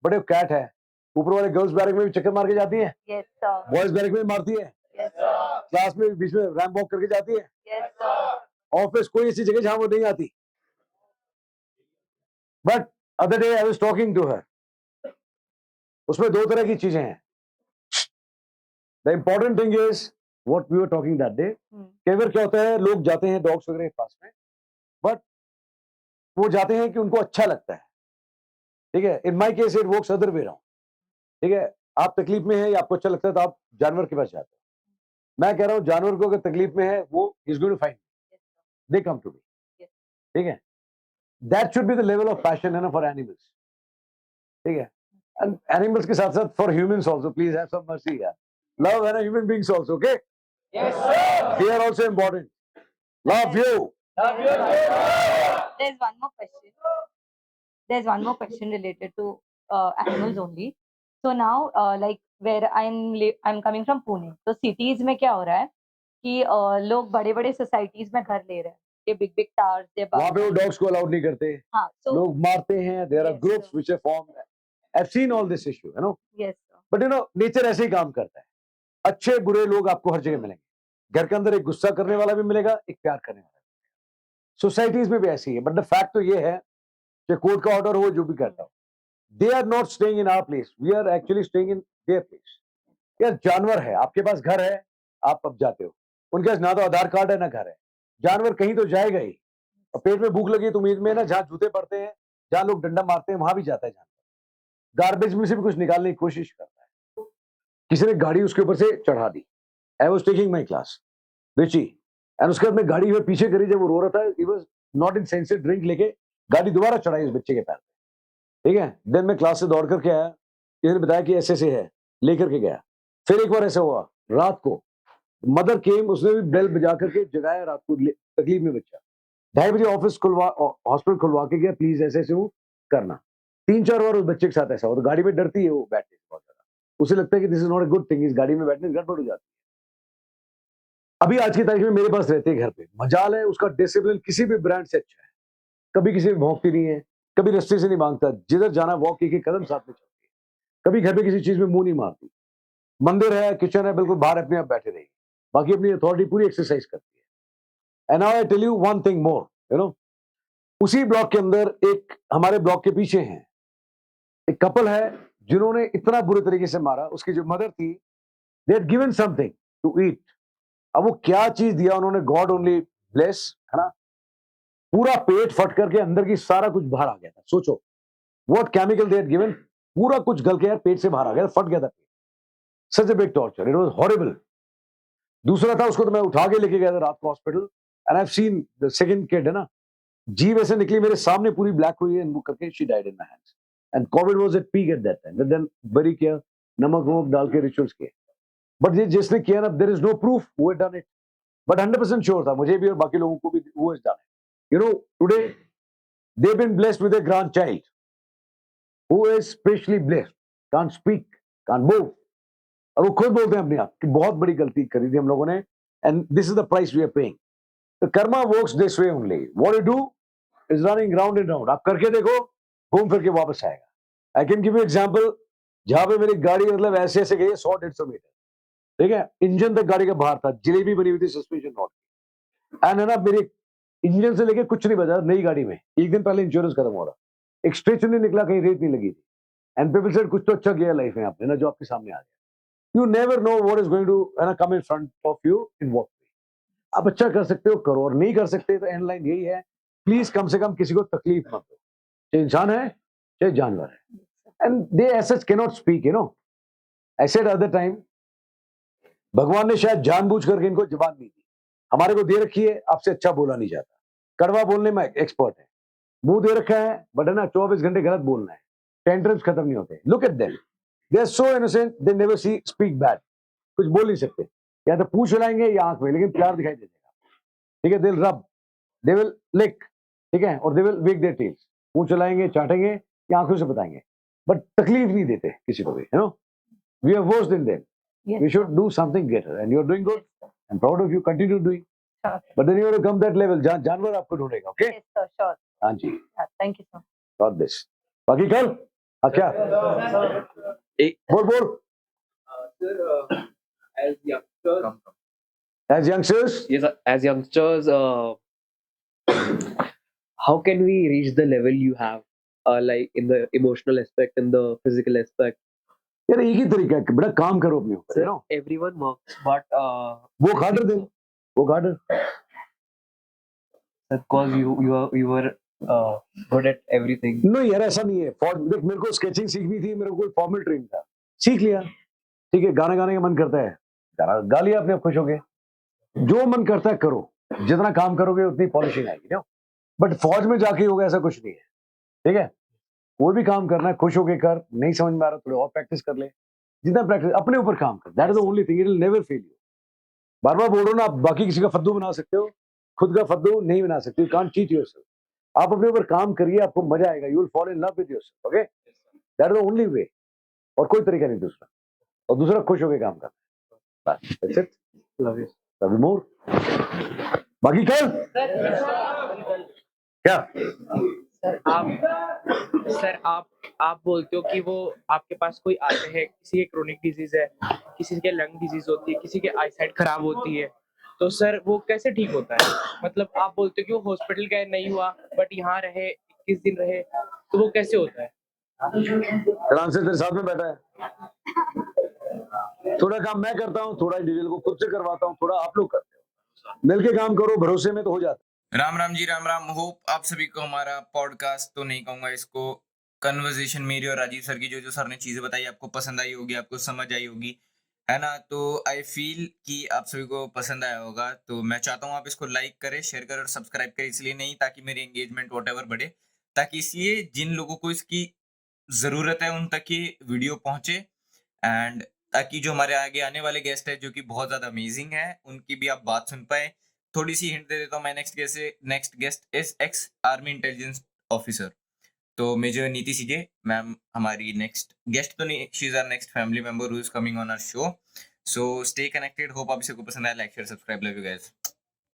बट एक कैट है, ऊपर वाले गर्ल्स बैरक में भी चक्कर मार के जाती है, Yes, sir. बॉयज बैरक में भी मारती है, Yes, sir. क्लास में बीच में रैंप वॉक करके जाती है. Yes, sir. ऑफिस कोई ऐसी जगह जहां वो नहीं आती. But other day I was talking to her. उसमें दो तरह की चीजें हैं. The important thing is what we were talking that day. कई बार क्या होता है, लोग जाते हैं डॉग्स वगैरह के पास में, बट वो जाते हैं कि उनको अच्छा लगता है. ठीक है. In my case it works other way round. ठीक है. आप तकलीफ में है या आपको अच्छा लगता है तो आप जानवर के पास जाते हो. मैं कह रहा हूँ जानवर को अगर तकलीफ में है, वो is going to find, they come to me. ठीक है. That should be the level of passion है ना फॉर एनिमल्स. ठीक है. एंड एनिमल्स के साथ साथ for humans also, please have some mercy यार. Love and human beings also, okay? Yes, sir. They are also important. Love you. Love you. There's one more question. There's one more question related to animals only. So now, like where I'm coming from Pune. So cities में क्या हो रहा है कि लोग बड़े-बड़े societies में घर ले रहे हैं. ये बिग बिग टावर्स, ये वहां पे वो डॉग्स को अलाउड नहीं करते, हाँ. So लोग मारते हैं, there are Yes, groups sir. Which are formed, I have seen all this issue, yes, sir. But nature ऐसे ही काम करता है। अच्छे बुरे लोग आपको हर जगह मिलेंगे, घर के अंदर एक गुस्सा करने वाला भी मिलेगा, एक प्यार करने वाला भी। सोसाइटीज में भी ऐसी है, बट द फैक्ट तो ये है कि कोर्ट का ऑर्डर हो जो भी करता हो, they are not staying in our place, we are actually staying in their place. यार जानवर है, आपके पास घर है, आप अब जाते हो, उनके पास ना तो आधार कार्ड है ना घर है, जानवर कहीं तो जाएगा ही, और पेट में भूख लगी है तो उम्मीद में ना, जहां जूते पड़ते हैं, जहां लोग डंडा मारते हैं, वहां भी जाता है जानवर, गार्बेज में से भी कुछ निकालने की कोशिश करता है। किसी ने गाड़ी उसके ऊपर से चढ़ा दी, I was taking my class Richie, and उसके बाद मैं गाड़ी में पीछे करी, जब वो रो रहा था, he was not in sensitive, drink लेके गाड़ी दोबारा चढ़ाई उस बच्चे के पैर पे, ठीक है। देन मैं क्लास से दौड़ करके आया, किसी ने बताया कि ऐसे ऐसे है, लेकर के गया। फिर एक बार ऐसा हुआ रात को, मदर केम, उसने भी बेल बजा करके जगाया रात को, तकलीफ में बच्चा, 2:30 बजे ऑफिस खुलवा, हॉस्पिटल खुलवा के गया, प्लीज ऐसे ऐसे हूँ करना। 3-4 बार उस बच्चे के साथ ऐसा हो, तो गाड़ी में डरती है वो बैठने से बहुत ज्यादा, उसे लगता है कि this is not a good thing, इस गाड़ी में बैठने से गड़बड़ हो जाती है। अभी आज की तारीख में मेरे पास रहते हैं घर पे, मजाल है उसका डिसिप्लिन किसी भी ब्रांड से अच्छा है, कभी किसी में भौंकती नहीं है, कभी रास्ते से नहीं मांगता, जिधर जाना वॉक एक कदम साथ में चलती है, कभी घर पे किसी चीज में मुंह नहीं मारती, मंदिर है, किचन है, बिल्कुल बाहर अपने आप बैठे रहेगी, बाकी अपनी अथॉरिटी पूरी एक्सरसाइज करती है। And now I tell you one thing more, उसी ब्लॉक के अंदर, एक हमारे ब्लॉक के पीछे हैं, एक कपल है जिन्होंने इतना बुरे तरीके से मारा, उसकी जो मदर थी, they had given something to eat, अब वो क्या चीज दिया उन्होंने, गॉड ओनली ब्लेस, है ना, पूरा पेट फट करके अंदर की सारा कुछ बाहर आ गया था। सोचो what chemical they had given, पूरा कुछ गल के यार पेट से बाहर आ गया, फट गया था पेट, such a big torture, it was horrible. दूसरा था, उसको तो मैं उठा के लेके गया था रात को hospital, and I have seen the second kid, है ना, जीव ऐसे निकली मेरे सामने, पूरी ब्लैक हुई है, वो करके she died in my hands, and Covid was at peak at that time, then bury किया, नमक वमक डाल के रिचुअल्स किए, बट ये जिसने किया ना, there is no proof who had done it, but 100% sure था मुझे भी और बाकी लोगों को भी, who has done it. Today they have been blessed with a grandchild who is specially blessed, can't speak, can't move, और वो खुद बोलते हैं अपने आप कि बहुत बड़ी गलती करी थी हम लोगों ने, and this is the price we are paying. The karma works this way only, what you do is running round and round, आप करके देखो, घूम फिर के वापस आएगा। I can give you example, जहां पे मेरी गाड़ी मतलब ऐसे ऐसे गई 100-150 मीटर, ठीक है, इंजन तक गाड़ी का बाहर था, जलेबी बनी हुई थी सस्पेंशन रॉड, एंड है ना, मेरे इंजन से लेके कुछ नहीं बचा, नई गाड़ी में, एक दिन पहले इंश्योरेंस खत्म हो रहा, एक स्ट्रेच नहीं निकला, कहीं रेत नहीं लगी थी, एंड पीपल सेड कुछ तो अच्छा किया लाइफ में आपने ना, जो आपके सामने आ गया। You never know what is going to come in front of you in what way. आप अच्छा कर सकते हो करो, और नहीं कर सकते तो एंड लाइन यही है, प्लीज कम से कम किसी को तकलीफ मत दो, चाहे इंसान है चाहे जानवर है, and they as such cannot speak, I said other time, भगवान ने शायद जानबूझ करके इनको जुबान नहीं दी, हमारे को दे रखी है, आपसे अच्छा बोला नहीं जाता, कड़वा बोलने में एक्सपर्ट है, मुंह दे रखा है, बट है ना 24 घंटे गलत बोलना है, टेंट्रम्स खत्म नहीं होते, look at them, they are so innocent, they never speak bad, कुछ बोल नहीं सकते, या तो पूछ हिलाएंगे या आंख में, लेकिन प्यार दिखाई दे देगा, ठीक है, they'll rub, they will lick, ठीक है, और they will wag their tails, पूछ हिलाएंगे, चाटेंगे या आंखों से बताएंगे, बट तकलीफ नहीं देते किसी को भी, we are worse than them, Yes, we should do something greater, and you're doing good, I'm proud of you, continue doing, sure. but then you have to come that level, जानवर आपको ढूंढेगा, okay? Yes, sir, sure. हाँ जी, Yeah, thank you, sir. God bless, बाकी कल, क्या, बोल, Sir, as youngsters, as youngsters, Yes, as youngsters, how can we reach the level you have, like in the emotional aspect, in the physical aspect? यार एक ही तरीका है, बड़ा काम करो अपने ऊपर, Sir, everyone works, but वो खाटर दे, वो खाटर, because you were good at everything. नहीं यार ऐसा नहीं है, देख मेरे को स्केचिंग सीखनी थी, मेरे को कोई फॉर्मल ट्रेन था, सीख लिया, ठीक है, गाना गाने का मन करता है, गाना गा लिया, अपने आप खुश हो गए, जो मन करता है करो, जितना काम करोगे उतनी पॉलिशिंग आएगी, बट फौज में जाके होगा ऐसा कुछ नहीं है, ठीक है, कोई भी काम करना है खुश होके कर, नहीं समझ में आ रहा थोड़ी और प्रैक्टिस कर ले, जितना प्रैक्टिस अपने ऊपर काम कर, that is the only thing, it will never fail you. बार बार बोल रहा हूं ना, आप बाकी किसी का फद्दू बना सकते हो, खुद का फद्दू नहीं बना सकते, यू कांट चीट योरसेल्फ, आप अपने ऊपर काम करिए, आपको मजा आएगा, you will fall in love with yourself, okay, that is the only way. और कोई तरीका नहीं दूसरा, और दूसरा खुश होकर काम करना, बस that's it. Love you. Love you more. बाकी कल क्या सर आप बोलते हो कि वो आपके पास कोई आते हैं, किसी के क्रोनिक डिजीज है, किसी के लंग डिजीज होती है, किसी के आईसाइट खराब होती है, तो सर वो कैसे ठीक होता है? मतलब आप बोलते हो कि वो हॉस्पिटल गए नहीं हुआ बट यहाँ रहे 21 दिन रहे, तो वो कैसे होता है? आराम से तेरे साथ में बैठा है, थोड़ा काम मैं करता हूँ, थोड़ा इंडिविजुअल को खुद से करवाता हूँ, थोड़ा आप लोग करते हो, मिलके काम करो, भरोसे में तो हो जाता है। राम राम जी, राम राम। होप आप सभी को हमारा पॉडकास्ट, तो नहीं कहूंगा इसको, कन्वर्सेशन मेरी और राजीव सर की जो सर ने चीजें बताई आपको पसंद आई होगी, आपको समझ आई होगी, है ना। तो आई फील कि आप सभी को पसंद आया होगा, तो मैं चाहता हूँ आप इसको लाइक करें, शेयर करें और सब्सक्राइब करें, इसलिए नहीं ताकि मेरी एंगेजमेंट वॉट बढ़े, ताकि इसलिए जिन लोगों को इसकी जरूरत है उन तक ये वीडियो पहुंचे, एंड ताकि जो हमारे आगे आने वाले गेस्ट है जो कि बहुत ज्यादा अमेजिंग है, उनकी भी आप बात सुन पाए। थोड़ी सी हिंट दे देता हूँ, मैं next guest is ex army intelligence officer, तो मेजर नीति सीजे मैम हमारी नेक्स्ट गेस्ट, तो नहीं, she is our next family member who is coming on our show. So stay connected, hope आप इसे को पसंद आया, like share subscribe, love you guys.